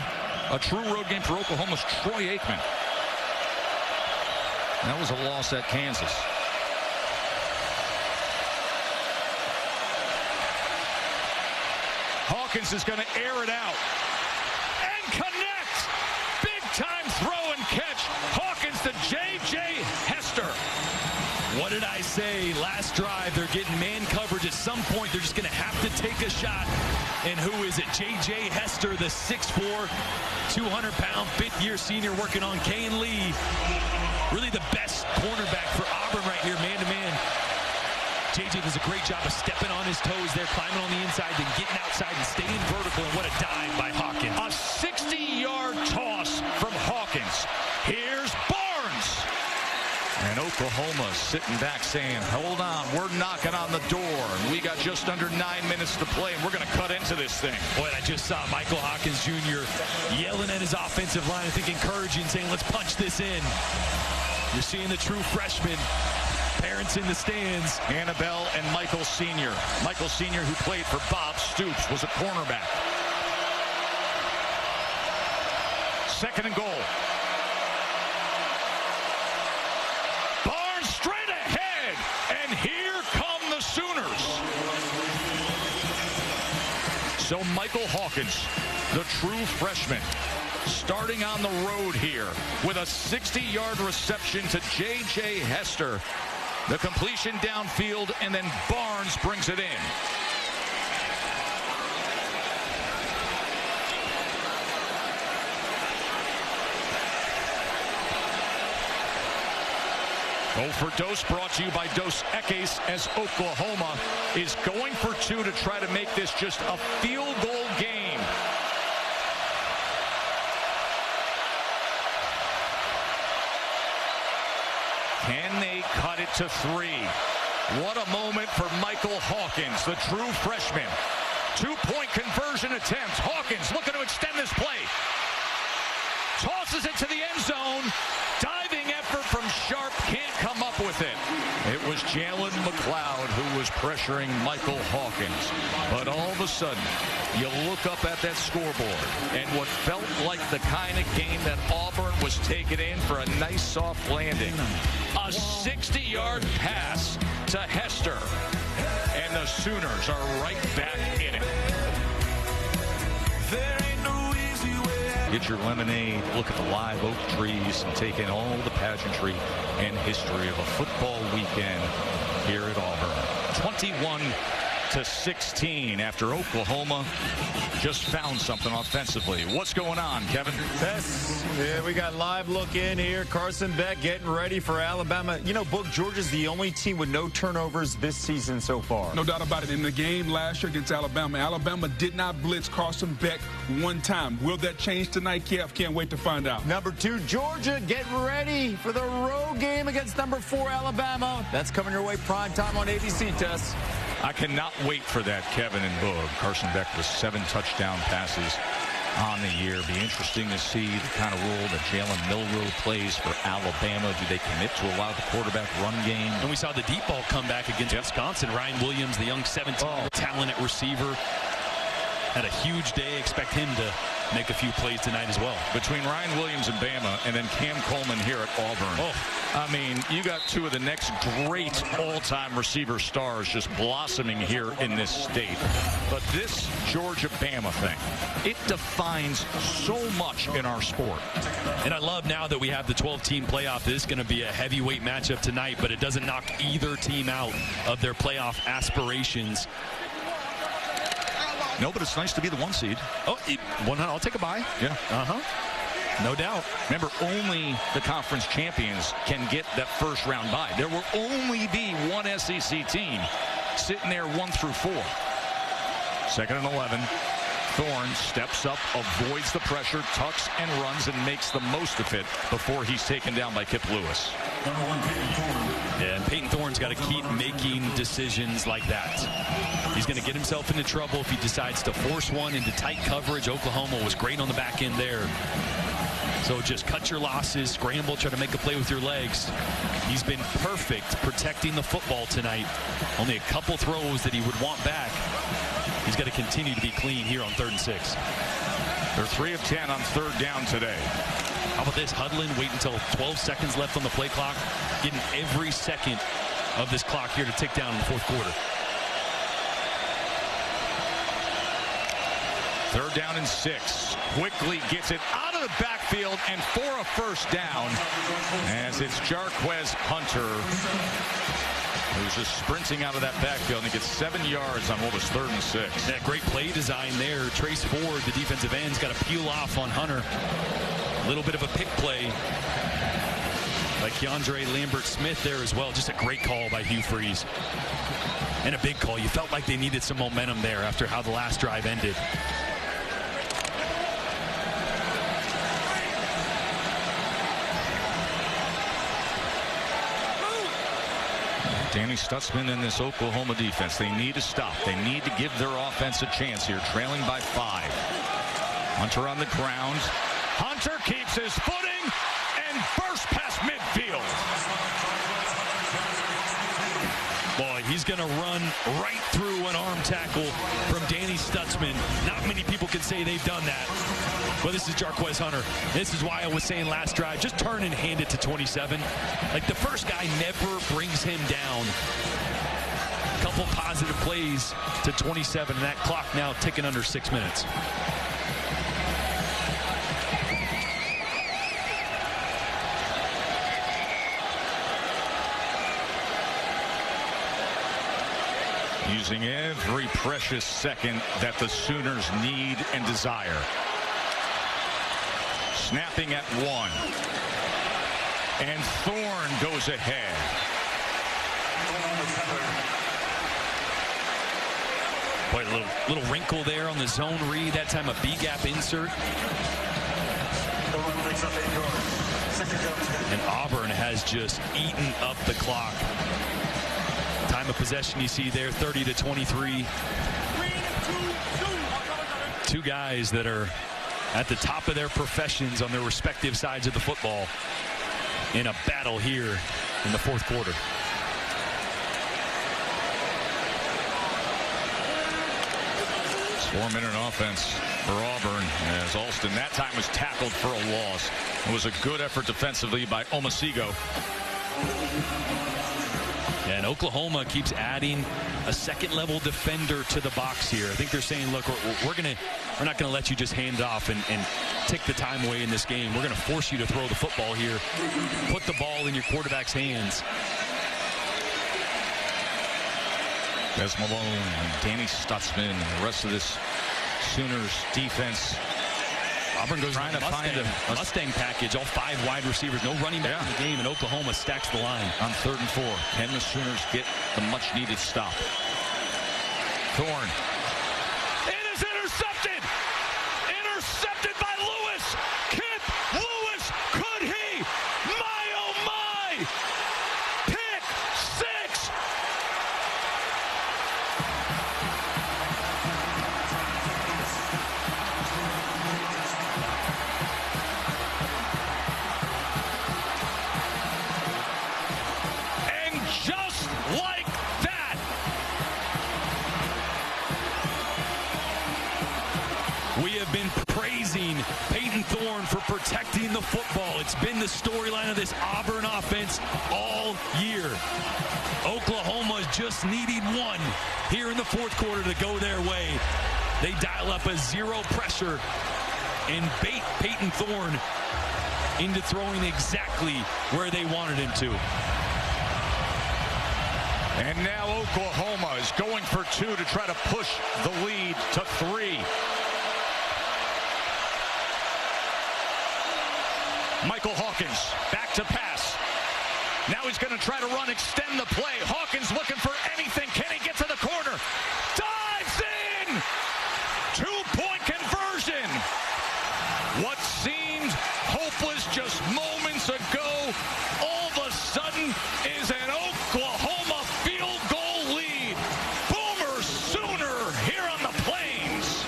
a true road game for Oklahoma's Troy Aikman. That was a loss at Kansas. Hawkins is going to air it out and connect. Big time throw and catch. Hawkins to J.J. Hester. What did I say? Last drive, they're getting man coverage. At some point, they're just going to have to take a shot. And who is it? J.J. Hester, the 6'4", 200-pound, fifth-year senior working on Kane Lee. Really the best cornerback for Auburn right here, man-to-man. J.J. does a great job of stepping on his toes there, climbing on the inside, then getting outside and staying vertical. And what a dive by Hawkins. A 60-yard toss from Hawkins. Here's Barnes. And Oklahoma sitting back saying, hold on, we're knocking on the door. And we got just under 9 minutes to play, and we're going to cut into this thing. Boy, I just saw Michael Hawkins Jr. yelling at his offensive line, I think encouraging, saying, let's punch this in. You're seeing the true freshman. Parents in the stands. Annabelle and Michael Sr. Michael Sr., who played for Bob Stoops, was a cornerback. Second and goal. Barnes straight ahead, and here come the Sooners. So Michael Hawkins, the true freshman, starting on the road here with a 60-yard reception to J.J. Hester. The completion downfield, and then Barnes brings it in. Go for Dos brought to you by Dos Equis, as Oklahoma is going for two to try to make this just a field goal game. cut it to 3. What a moment for Michael Hawkins, the true freshman. 2-point conversion attempt. Hawkins looking to extend this play. Tosses it to the end zone. Diving effort from Sharp. Can't come up with it. It was Jalen McLeod who was pressuring Michael Hawkins. But all of a sudden, you look up at that scoreboard, and what felt like the kind of game that Auburn was taking in for a nice soft landing. A 60-yard pass to Hester. And the Sooners are right back in it. Get your lemonade, look at the live oak trees, and take in all the pageantry and history of a football weekend here at Auburn. 21-16 after Oklahoma just found something offensively. What's going on, Kevin? Yeah, we got live look in here. Carson Beck getting ready for Alabama. You know, Book, Georgia's the only team with no turnovers this season so far. No doubt about it. In the game last year against Alabama, Alabama did not blitz Carson Beck one time. Will that change tonight, Kev? Can't wait to find out. Number 2, Georgia getting ready for the road game against number 4, Alabama. That's coming your way prime time on ABC, Tess. I cannot wait for that, Kevin and Boog. Carson Beck with 7 touchdown passes on the year. Be interesting to see the kind of role that Jalen Milroe plays for Alabama. Do they commit to allow the quarterback run game? And we saw the deep ball come back against Wisconsin. Ryan Williams, the young 17-year-old talent at receiver, had a huge day. Expect him to make a few plays tonight as well. Between Ryan Williams and Bama and then Cam Coleman here at Auburn. I mean, you got 2 of the next great all-time receiver stars just blossoming here in this state. But this Georgia-Bama thing, it defines so much in our sport. And I love now that we have the 12-team playoff. This is going to be a heavyweight matchup tonight, but it doesn't knock either team out of their playoff aspirations. No, but it's nice to be the 1 seed. I'll take a bye. Yeah. No doubt. Remember, only the conference champions can get that first round bye. There will only be one SEC team sitting there 1 through 4. 2nd and 11. Thorne steps up, avoids the pressure, tucks and runs, and makes the most of it before he's taken down by Kip Lewis. Yeah, and Peyton Thorne's got to keep making decisions like that. He's going to get himself into trouble if he decides to force one into tight coverage. Oklahoma was great on the back end there. So just cut your losses, scramble, try to make a play with your legs. He's been perfect protecting the football tonight. Only a couple throws that he would want back. He's got to continue to be clean here on 3rd and 6. They're 3 of 10 on 3rd down today. How about this? Huddling, wait until 12 seconds left on the play clock. Getting every second of this clock here to tick down in the 4th quarter. 3rd down and 6. Quickly gets it out of the backfield and for a first down as it's Jarquez Hunter who's just sprinting out of that backfield and gets 7 yards on what was 3rd and 6. That great play design there. Trace Ford, the defensive end's got to peel off on Hunter. A little bit of a pick play by Keandre Lambert-Smith there as well. Just a great call by Hugh Freeze. And a big call. You felt like they needed some momentum there after how the last drive ended. Danny Stutzman and this Oklahoma defense, they need to stop. They need to give their offense a chance here, trailing by 5. Hunter on the ground. Hunter keeps his footing and bursts past midfield. Boy, he's going to run right through an arm tackle from Danny Stutzman. Not many people can say they've done that. But this is Jarquez Hunter. This is why I was saying last drive, just turn and hand it to 27. Like, the first guy never brings him down. A couple positive plays to 27, and that clock now ticking under 6 minutes. Using every precious second that the Sooners need and desire. Snapping at 1. And Thorne goes ahead. Boy, a little wrinkle there on the zone read. That time a B-gap insert. And Auburn has just eaten up the clock. Time of possession you see there, 30-23. Two guys that are at the top of their professions on their respective sides of the football in a battle here in the fourth quarter. It's 4-minute offense for Auburn as Alston that time was tackled for a loss. It was a good effort defensively by Omasigo. And Oklahoma keeps adding a second-level defender to the box here. I think they're saying, look, we're not going to let you just hand off and take the time away in this game. We're going to force you to throw the football here. Put the ball in your quarterback's hands. Des Malone and Danny Stutzman and the rest of this Sooners defense. Auburn goes trying to find a Mustang package, all 5 wide receivers, no running back in the game, and Oklahoma stacks the line. On 3rd and 4, can the Sooners get the much-needed stop? Thorne. It is intercepted! Intercepted by Lewis! Kip Lewis! Could he? My, oh my! Pick 6! Just like that. We have been praising Peyton Thorne for protecting the football. It's been the storyline of this Auburn offense all year. Oklahoma just needed one here in the fourth quarter to go their way. They dial up a zero pressure and bait Peyton Thorne into throwing exactly where they wanted him to. And now Oklahoma is going for 2 to try to push the lead to 3. Michael Hawkins back to pass. Now he's going to try to run, extend the play. Hawkins looking for anything. Can he get to the corner? Dives in! 2-point conversion. What seemed hopeless just moments ago, all of a sudden is an Oklahoma field goal lead. Boomer Sooner here on the Plains.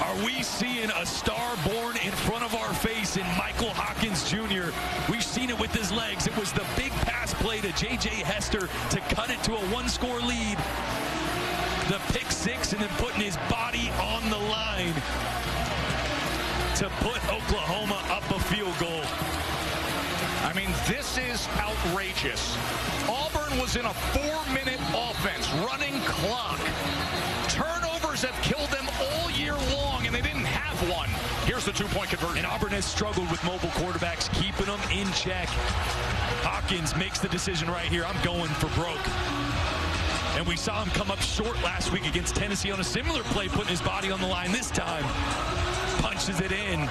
Are we seeing a star born in front of our face in Michael Hawkins Jr.? We've seen it with his legs. It was the big pass play to J.J. Hester to cut it to a 1-score lead. The pick 6 and then putting his body on the line to put Oklahoma up a field goal. I mean, this is outrageous. Auburn was in a 4-minute offense, running clock. Turnovers have killed them all year long, and they didn't have one. Here's the 2-point conversion. And Auburn has struggled with mobile quarterbacks, keeping them in check. Hawkins makes the decision right here. I'm going for broke. And we saw him come up short last week against Tennessee on a similar play, putting his body on the line this time. Punches it in.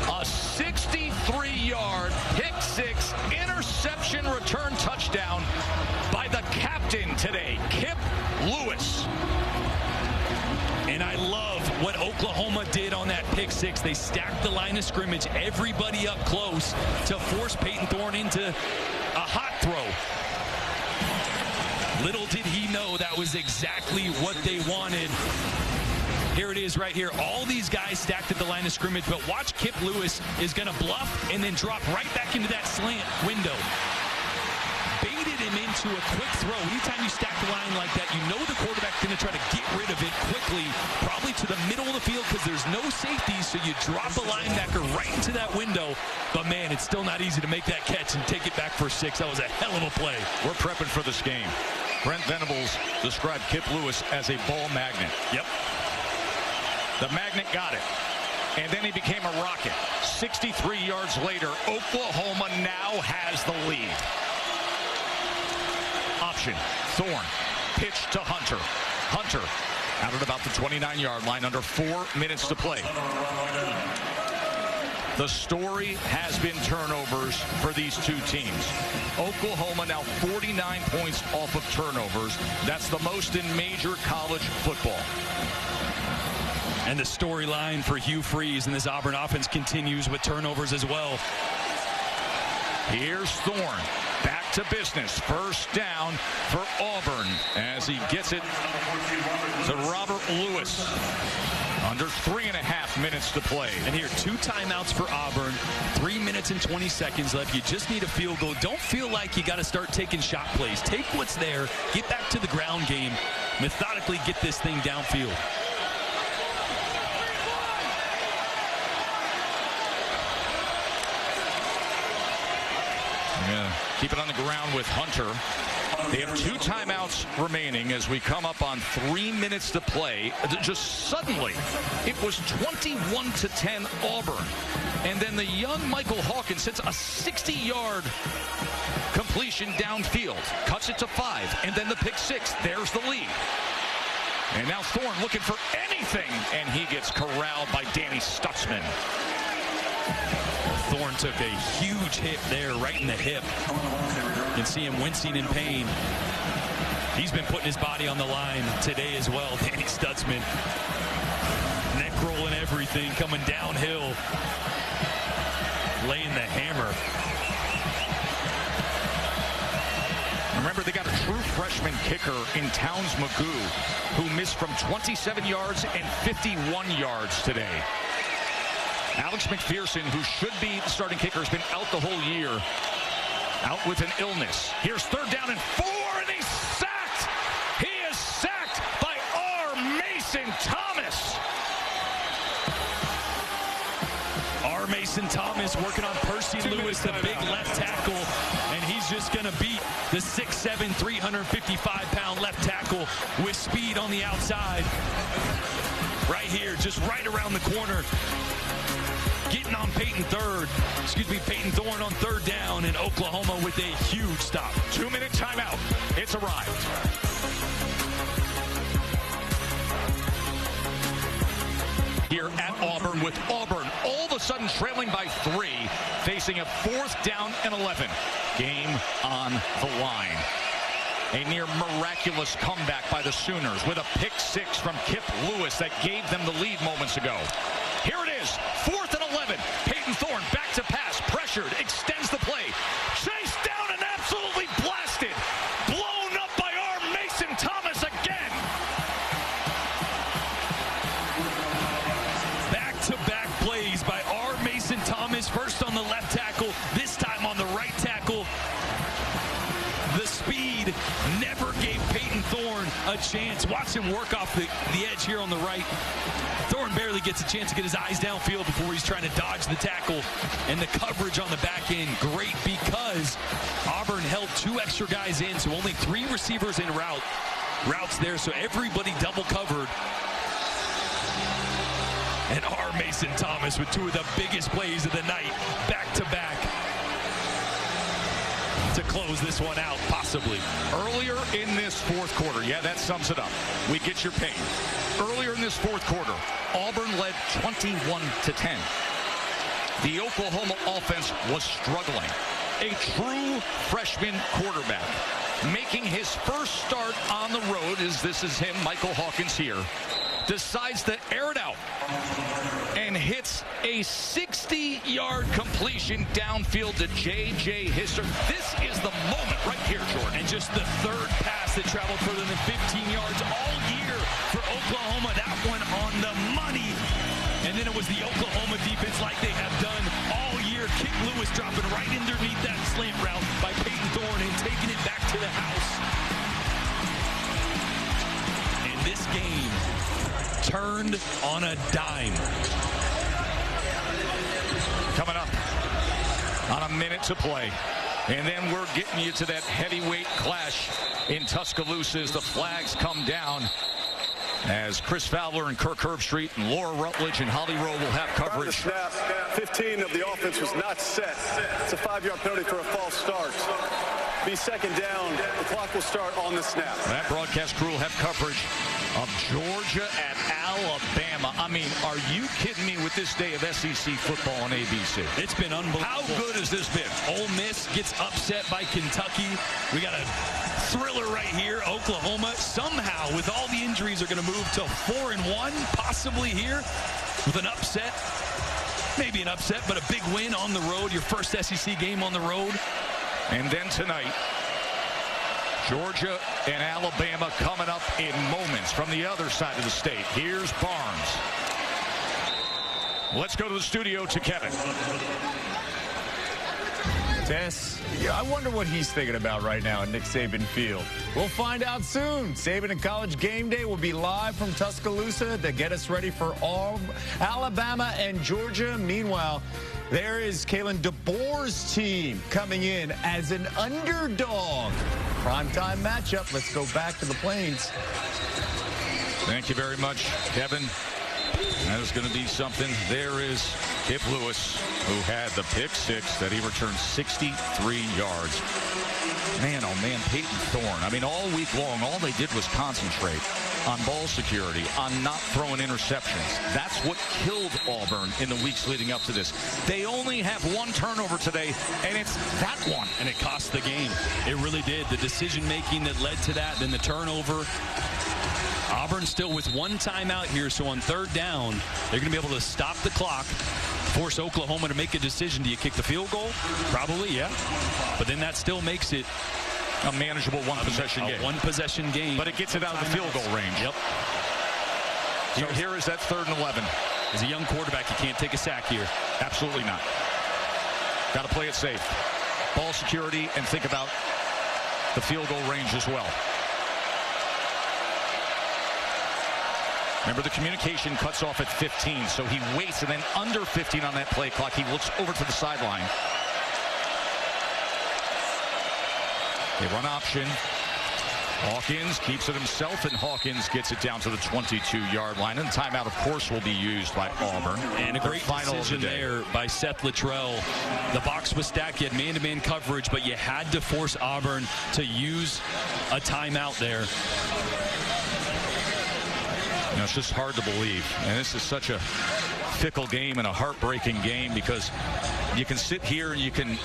A 63-yard pick 6 interception return touchdown by the captain today, Kip Lewis. And I love what Oklahoma did on that pick 6. They stacked the line of scrimmage, everybody up close to force Peyton Thorne into a hot throw. Little did he know that was exactly what they wanted. Here it is right here. All these guys stacked at the line of scrimmage, but watch Kip Lewis is going to bluff and then drop right back into that slant window. Baited him into a quick throw. Anytime you stack the line like that, you know the quarterback's going to try to get rid of it quickly, probably to the middle of the field because there's no safety, so you drop a linebacker right into that window. But, man, it's still not easy to make that catch and take it back for 6. That was a hell of a play. We're prepping for this game. Brent Venables described Kip Lewis as a ball magnet. Yep. The magnet got it, and then he became a rocket. 63 yards later, Oklahoma now has the lead. Option, Thorne, pitch to Hunter. Hunter out at about the 29-yard line, under 4 minutes to play. The story has been turnovers for these two teams. Oklahoma now 49 points off of turnovers. That's the most in major college football. And the storyline for Hugh Freeze and this Auburn offense continues with turnovers as well. Here's Thorne. Back to business. First down for Auburn as he gets it to Robert Lewis. Under 3.5 minutes to play. And here, 2 timeouts for Auburn. 3 minutes and 20 seconds left. You just need a field goal. Don't feel like you got to start taking shot plays. Take what's there. Get back to the ground game. Methodically get this thing downfield. Yeah, keep it on the ground with Hunter. They have 2 timeouts remaining as we come up on 3 minutes to play. Just suddenly, it was 21-10 Auburn. And then the young Michael Hawkins hits a 60-yard completion downfield. Cuts it to 5, and then the pick 6. There's the lead. And now Thorne looking for anything, and he gets corralled by Danny Stutzman. Thorne took a huge hit there, right in the hip. You can see him wincing in pain. He's been putting his body on the line today as well. Danny Stutzman, neck roll and everything, coming downhill, laying the hammer. Remember, they got a true freshman kicker in Towns Magoo, who missed from 27 yards and 51 yards today. Alex McPherson, who should be the starting kicker, has been out the whole year, out with an illness. Here's 3rd down and 4, and he's sacked. He is sacked by R. Mason Thomas. R. Mason Thomas working on Percy Lewis, the big left tackle, and he's just going to beat the 6'7", 355-pound left tackle with speed on the outside. Right here, just right around the corner. Getting on Peyton Thorne on 3rd down, and Oklahoma with a huge stop. 2-minute timeout. It's arrived. Here at Auburn, with Auburn all of a sudden trailing by 3, facing a 4th down and 11. Game on the line. A near miraculous comeback by the Sooners with a pick 6 from Kip Lewis that gave them the lead moments ago. Here it is, 4th and 11. Peyton Thorne back to pass, pressured, extends the play. Chased down and absolutely blasted. Blown up by R. Mason Thomas again. Back-to-back plays by R. Mason Thomas. First on the left tackle, this time on the right tackle. The speed never gave Peyton Thorne a chance. Watch him work off the edge here on the right. Thorne barely gets a chance to get his eyes downfield before he's trying to dodge the tackle. And the coverage on the back end, great, because Auburn held 2 extra guys in, so only 3 receivers in routes there, so everybody double covered. And R. Mason Thomas with 2 of the biggest plays of the night, back-to-back, to close this one out, possibly. Earlier in this 4th quarter, yeah, that sums it up. We get your pain. Earlier in this 4th quarter, Auburn led 21-10. The Oklahoma offense was struggling. A true freshman quarterback making his first start on the road, as this is him, Michael Hawkins here, decides to air it out and hits a 60-yard completion downfield to J.J. Hisser. This is the moment right here, Jordan. And just the 3rd pass that traveled further than 15 yards all year for Oklahoma. That one on the money. And then it was the Oklahoma defense, like they have done all year. Kip Lewis dropping right underneath that slant route by Peyton Thorne and taking it back to the house. And this game turned on a dime. Coming up on a minute to play. And then we're getting you to that heavyweight clash in Tuscaloosa as the flags come down. As Chris Fowler and Kirk Herbstreit and Laura Rutledge and Holly Rowe will have coverage. Snap, 15 of the offense was not set. It's a 5-yard penalty for a false start. be second down. The clock will start on the snap. That broadcast crew will have coverage of Georgia at Alabama. I mean, are you kidding me with this day of SEC football on ABC? It's been unbelievable. How good has this been? Ole Miss gets upset by Kentucky. We got a thriller right here. Oklahoma somehow, with all the injuries, are going to move to 4-1, possibly here with an upset. Maybe an upset, but a big win on the road. Your first SEC game on the road. And then tonight, Georgia and Alabama coming up in moments from the other side of the state. Here's Barnes. Let's go to the studio to Kevin. Tess, I wonder what he's thinking about right now at Nick Saban Field. We'll find out soon. Saban and College Game Day will be live from Tuscaloosa to get us ready for Alabama and Georgia. Meanwhile, there is Kalen DeBoer's team coming in as an underdog. Primetime matchup. Let's go back to the Plains. Thank you very much, Kevin. That is going to be something. There is Kip Lewis, who had the pick six that he returned 63 yards. Man, oh man, Peyton Thorne. I mean, all week long, all they did was concentrate on ball security, on not throwing interceptions. That's what killed Auburn in the weeks leading up to this. They only have one turnover today, and it's that one. And it cost the game. It really did. The decision-making that led to that, then the turnover. Auburn still with one timeout here, so on third down, they're going to be able to stop the clock, force Oklahoma to make a decision. Do you kick the field goal? Probably, yeah. But then that still makes it a manageable one-possession game. One-possession game. But it gets it out of the field goal range. Yep. So here is that 3rd and 11. As a young quarterback, you can't take a sack here. Absolutely not. Got to play it safe. Ball security, and think about the field goal range as well. Remember, the communication cuts off at 15, so he waits, and then under 15 on that play clock, he looks over to the sideline. They run option. Hawkins keeps it himself, and Hawkins gets it down to the 22-yard line. And timeout, of course, will be used by Auburn. And a great decision there by Seth Littrell. The box was stacked. You had man-to-man coverage, but you had to force Auburn to use a timeout there. You know, it's just hard to believe. And this is such a fickle game and a heartbreaking game, because you can sit here and you can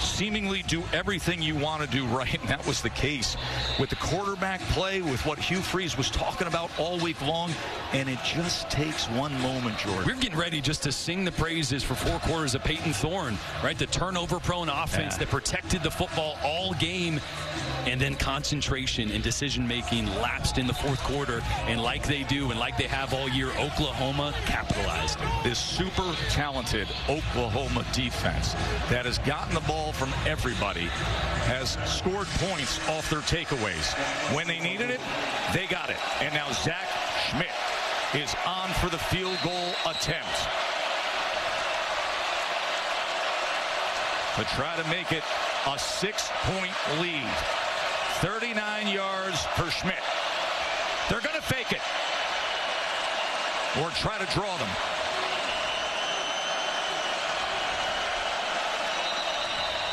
seemingly do everything you want to do right, and that was the case with the quarterback play, with what Hugh Freeze was talking about all week long, and it just takes one moment, Jordan. We're getting ready just to sing the praises for 4 quarters of Peyton Thorne, right? The turnover-prone offense that protected the football all game, and then concentration and decision-making lapsed in the 4th quarter, and like they do and like they have all year, Oklahoma capitalized. This super talented Oklahoma defense that has gotten the ball from everybody has scored points off their takeaways. When they needed it, they got it. And now Zach Schmidt is on for the field goal attempt to try to make it a 6-point lead. 39 yards for Schmidt. They're going to fake it or try to draw them.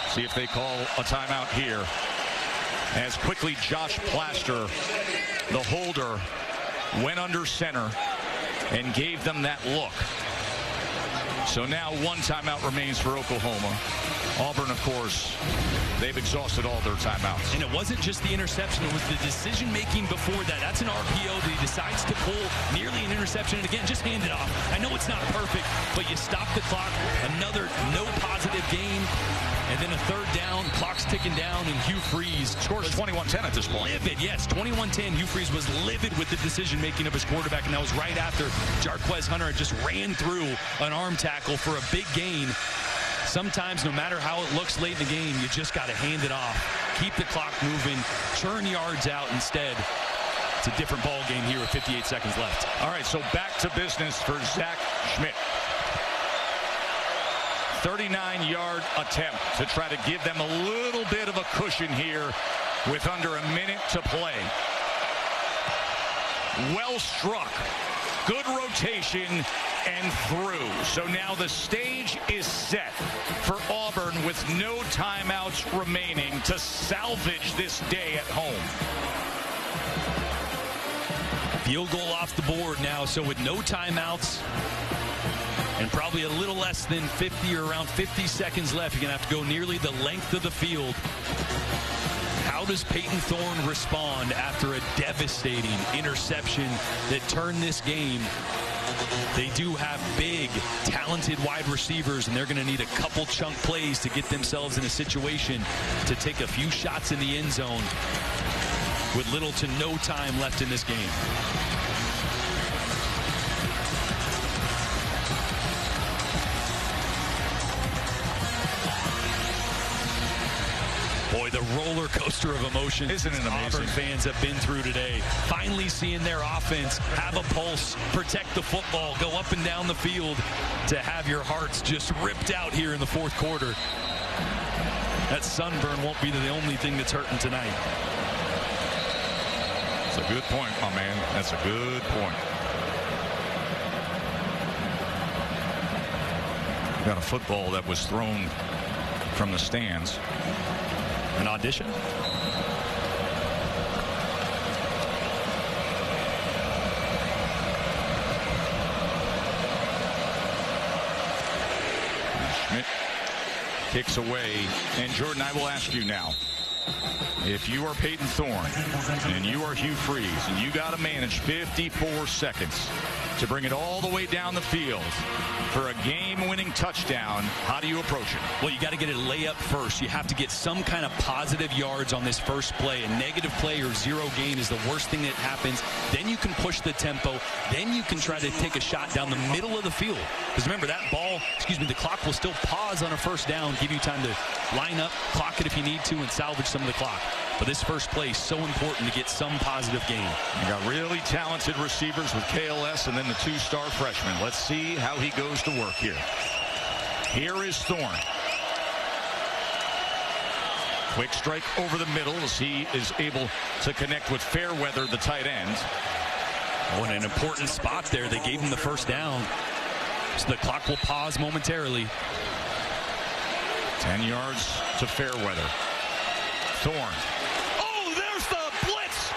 See if they call a timeout here. As quickly Josh Plaster, the holder, went under center and gave them that look. So now one timeout remains for Oklahoma. Auburn, of course, they've exhausted all their timeouts. And it wasn't just the interception, it was the decision-making before that. That's an RPO that he decides to pull, nearly an interception, and again, just hand it off. I know it's not perfect, but you stop the clock, another no positive gain, and then a 3rd down, clock's ticking down, and Hugh Freeze scores 21-10 at this point. Livid, yes, 21-10. Hugh Freeze was livid with the decision-making of his quarterback, and that was right after Jarquez Hunter had just ran through an arm tackle for a big gain. Sometimes, no matter how it looks late in the game, you just got to hand it off. Keep the clock moving, churn yards out instead. It's a different ball game here with 58 seconds left. All right, so back to business for Zach Schmidt. 39-yard attempt to try to give them a little bit of a cushion here with under a minute to play. Well struck good rotation, and through. So now the stage is set for Auburn with no timeouts remaining to salvage this day at home. Field goal off the board now, so with no timeouts and probably a little less than 50 or around 50 seconds left, you're going to have to go nearly the length of the field. How does Peyton Thorne respond after a devastating interception that turned this game? They do have big, talented wide receivers, and they're going to need a couple chunk plays to get themselves in a situation to take a few shots in the end zone with little to no time left in this game. Boy, the roller coaster of emotions. Isn't it amazing? Auburn fans have been through today. Finally seeing their offense have a pulse, protect the football, go up and down the field, to have your hearts just ripped out here in the fourth quarter. That sunburn won't be the only thing that's hurting tonight. That's a good point, my man. That's a good point. Got a football that was thrown from the stands. An audition? Schmidt kicks away. And Jordan, I will ask you now. If you are Peyton Thorne and you are Hugh Freeze and you got to manage 54 seconds to bring it all the way down the field for a game-winning touchdown, how do you approach it? Well, you got to get a layup first. You have to get some kind of positive yards on this first play. A negative play or zero gain is the worst thing that happens. Then you can push the tempo. Then you can try to take a shot down the middle of the field. Because remember, that ball, the clock will still pause on a first down, give you time to line up, clock it if you need to, and salvage some of the clock. But this first play is so important to get some positive gain. You got really talented receivers with KLS and then the two-star freshman. Let's see how he goes to work here. Here is Thorne. Quick strike over the middle as he is able to connect with Fairweather, the tight end. Oh, in an important spot there. They gave him the first down. So the clock will pause momentarily. 10 yards to Fairweather. Thorne. Oh, there's the blitz,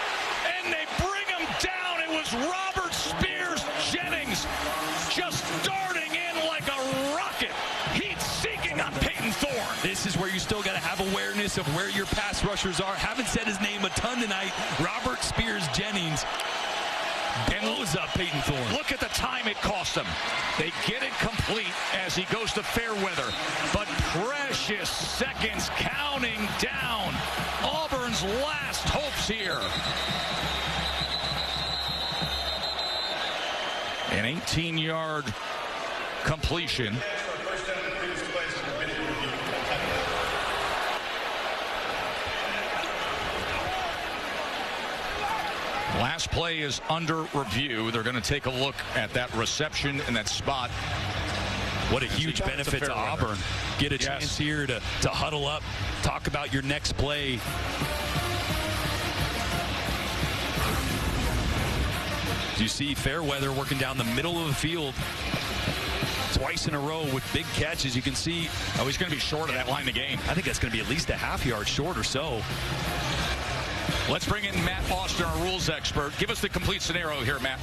and they bring him down. It was Robert Spears Jennings just darting in like a rocket. Heat seeking on Peyton Thorne. This is where you still got to have awareness of where your pass rushers are. Haven't said his name a ton tonight. Robert Spears Jennings blows up Peyton Thorne. Look at the time it cost them. They get it complete as he goes to Fairweather, but precious seconds counting down. Auburn's last hopes here. An 18-yard completion. Last play is under review. They're going to take a look at that reception and that spot. What a huge benefit to Auburn. Get a chance here to huddle up, talk about your next play. You see Fairweather working down the middle of the field twice in a row with big catches. You can see, oh, he's going to be short of that line of game. I think that's going to be at least a half yard short or so. Let's bring in Matt Austin, our rules expert. Give us the complete scenario here, Matt.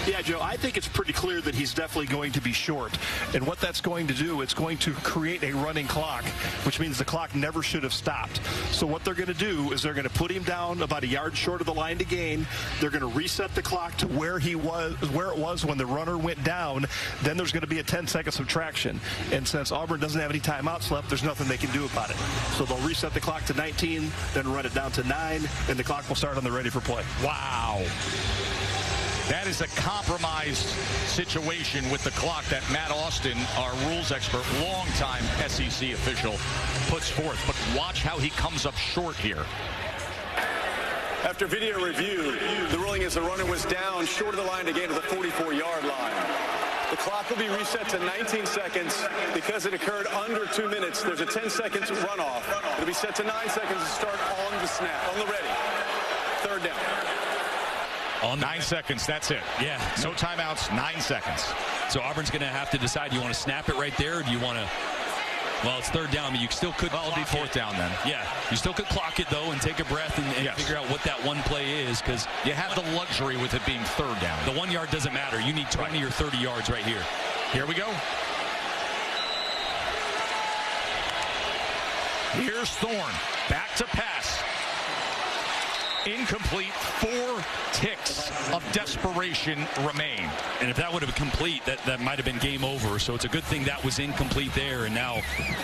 Yeah, Joe, I think it's pretty clear that he's definitely going to be short. And what that's going to do, it's going to create a running clock, which means the clock never should have stopped. So what they're going to do is they're going to put him down about a yard short of the line to gain. They're going to reset the clock to where it was when the runner went down. Then there's going to be a 10-second subtraction. And since Auburn doesn't have any timeouts left, there's nothing they can do about it. So they'll reset the clock to 19, then run it down to 9, and the clock will start on the ready for play. Wow. That is a compromised situation with the clock that Matt Austin, our rules expert, longtime SEC official, puts forth. But watch how he comes up short here. After video review, the ruling is the runner was down short of the line to gain to the 44-yard line. The clock will be reset to 19 seconds. Because it occurred under 2 minutes, there's a 10-second runoff. It'll be set to 9 seconds to start on the snap, on the ready. Third down. On 9 seconds, that's it. Yeah. No timeouts, 9 seconds. So Auburn's going to have to decide, do you want to snap it right there, or do you want to... Well, it's third down, but you still could Well, it'll be fourth down then. Yeah, you still could clock it, though, and take a breath and Yes. figure out what that one play is, because You have the luxury with it being third down. the 1 yard doesn't matter. You need 20 or 30 yards right here. Here we go. Here's Thorne. Back to pass. Incomplete. 4 ticks of desperation remain. And if that would have been complete, that might have been game over. So it's a good thing that was incomplete there. And now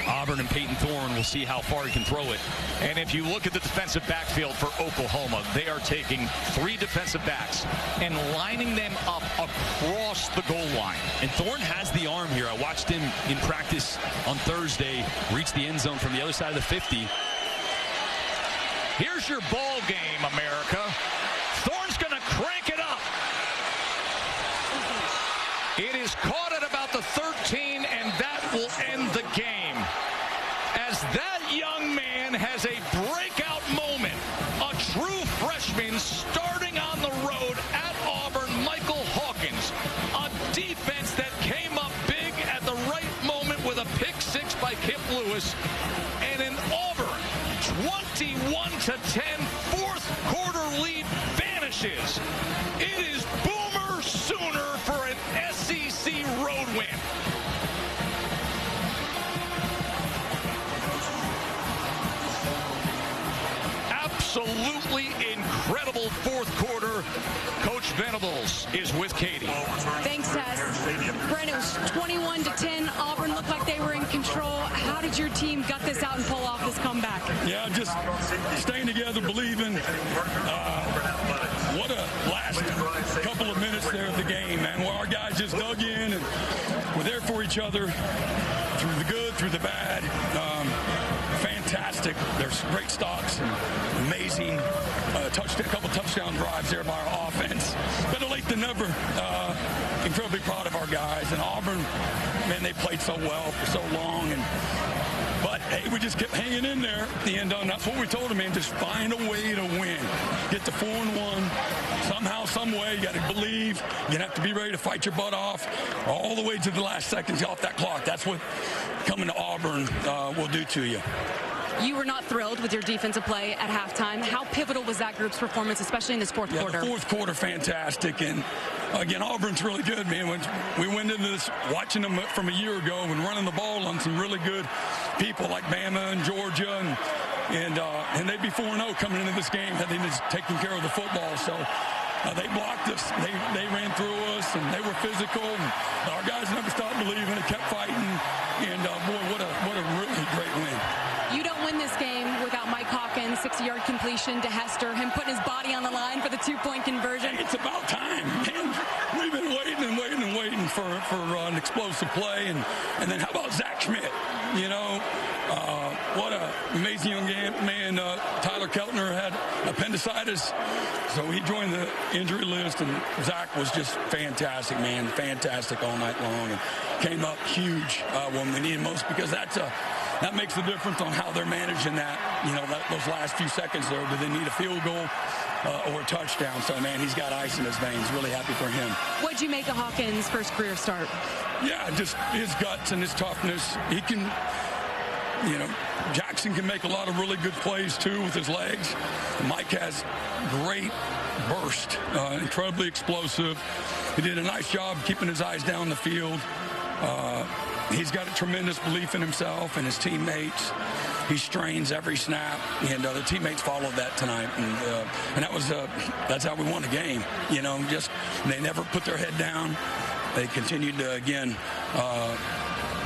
Auburn and Peyton Thorne will see how far he can throw it. And if you look at the defensive backfield for Oklahoma, they are taking 3 defensive backs and lining them up across the goal line. And Thorne has the arm here. I watched him in practice on Thursday reach the end zone from the other side of the 50. Here's your ball game, America. Thorne's going to crank it up. It is caught at about the 13, and that will end the game. As that young man has a breakout moment, a true freshman starting on the road at Auburn, Michael Hawkins, a defense that came up big at the right moment with a pick 6 by Kip Lewis, and an Auburn 21-10 fourth quarter lead vanishes. It is Boomer Sooner for an SEC road win. Absolutely incredible fourth quarter. Coach Venables is with Katie. Thanks, Tess. Brent, it was 21-10. Auburn looked like they were in control. How did your team gut this out and pull off this comeback? Yeah, just staying together, believing. What a last couple of minutes there of the game, man, where our guys just dug in and were there for each other through the good, through the bad. Fantastic. There's great stops and amazing a couple touchdown drives there by our offense. Better late than never. Incredibly proud of our guys. And Auburn, man, they played so well for so long. But, hey, we just kept hanging in there at the end. That's what we told them, man. Just find a way to win. Get to 4-1. Somehow, some way, you got to believe. You're going to have to be ready to fight your butt off all the way to the last seconds off that clock. That's what coming to Auburn will do to you. You were not thrilled with your defensive play at halftime. How pivotal was that group's performance, especially in this fourth quarter? The fourth quarter, fantastic. And, again, Auburn's really good, man. When we went into this watching them from a year ago and running the ball on some really good people like Bama and Georgia. And they'd be 4-0 coming into this game had they just taken care of the football. So they blocked us. They ran through us, and they were physical. And our guys never stopped believing and kept fighting. And, boy, what a really great win. You don't win this game without Mike Hawkins, 60-yard completion to Hester, him putting his body on the line for the 2-point conversion. It's about time, man. We've been waiting for an explosive play. And then how about Zach Schmidt? You know, what an amazing young man. Tyler Keltner had appendicitis, so he joined the injury list, and Zach was just fantastic, man. Fantastic all night long, and came up huge when we needed most, because that makes the difference on how they're managing that, those last few seconds there. Do they need a field goal or a touchdown? So, man, he's got ice in his veins. Really happy for him. What'd you make of Hawkins' first career start? Yeah, just his guts and his toughness. He can, Jackson can make a lot of really good plays, too, with his legs. Mike has great burst, incredibly explosive. He did a nice job keeping his eyes down the field. He's got a tremendous belief in himself and his teammates. He strains every snap, and the teammates followed that tonight, and that's how we won the game. They never put their head down. They continued to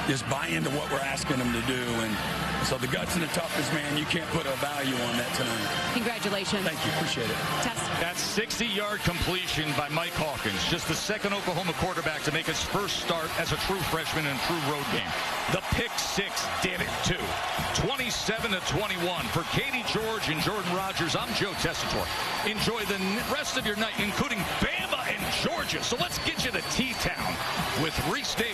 just buy into what we're asking them to do, and so the guts and the toughness, man, you can't put a value on that tonight. Congratulations. Thank you. Appreciate it. Tess. That 60-yard completion by Mike Hawkins, just the second Oklahoma quarterback to make his first start as a true freshman in a true road game. The pick 6 did it, too. 27-21 for Katie George and Jordan Rogers. I'm Joe Tessitore. Enjoy the rest of your night, including Bama and Georgia. So let's get you to T-Town with Reese Davis.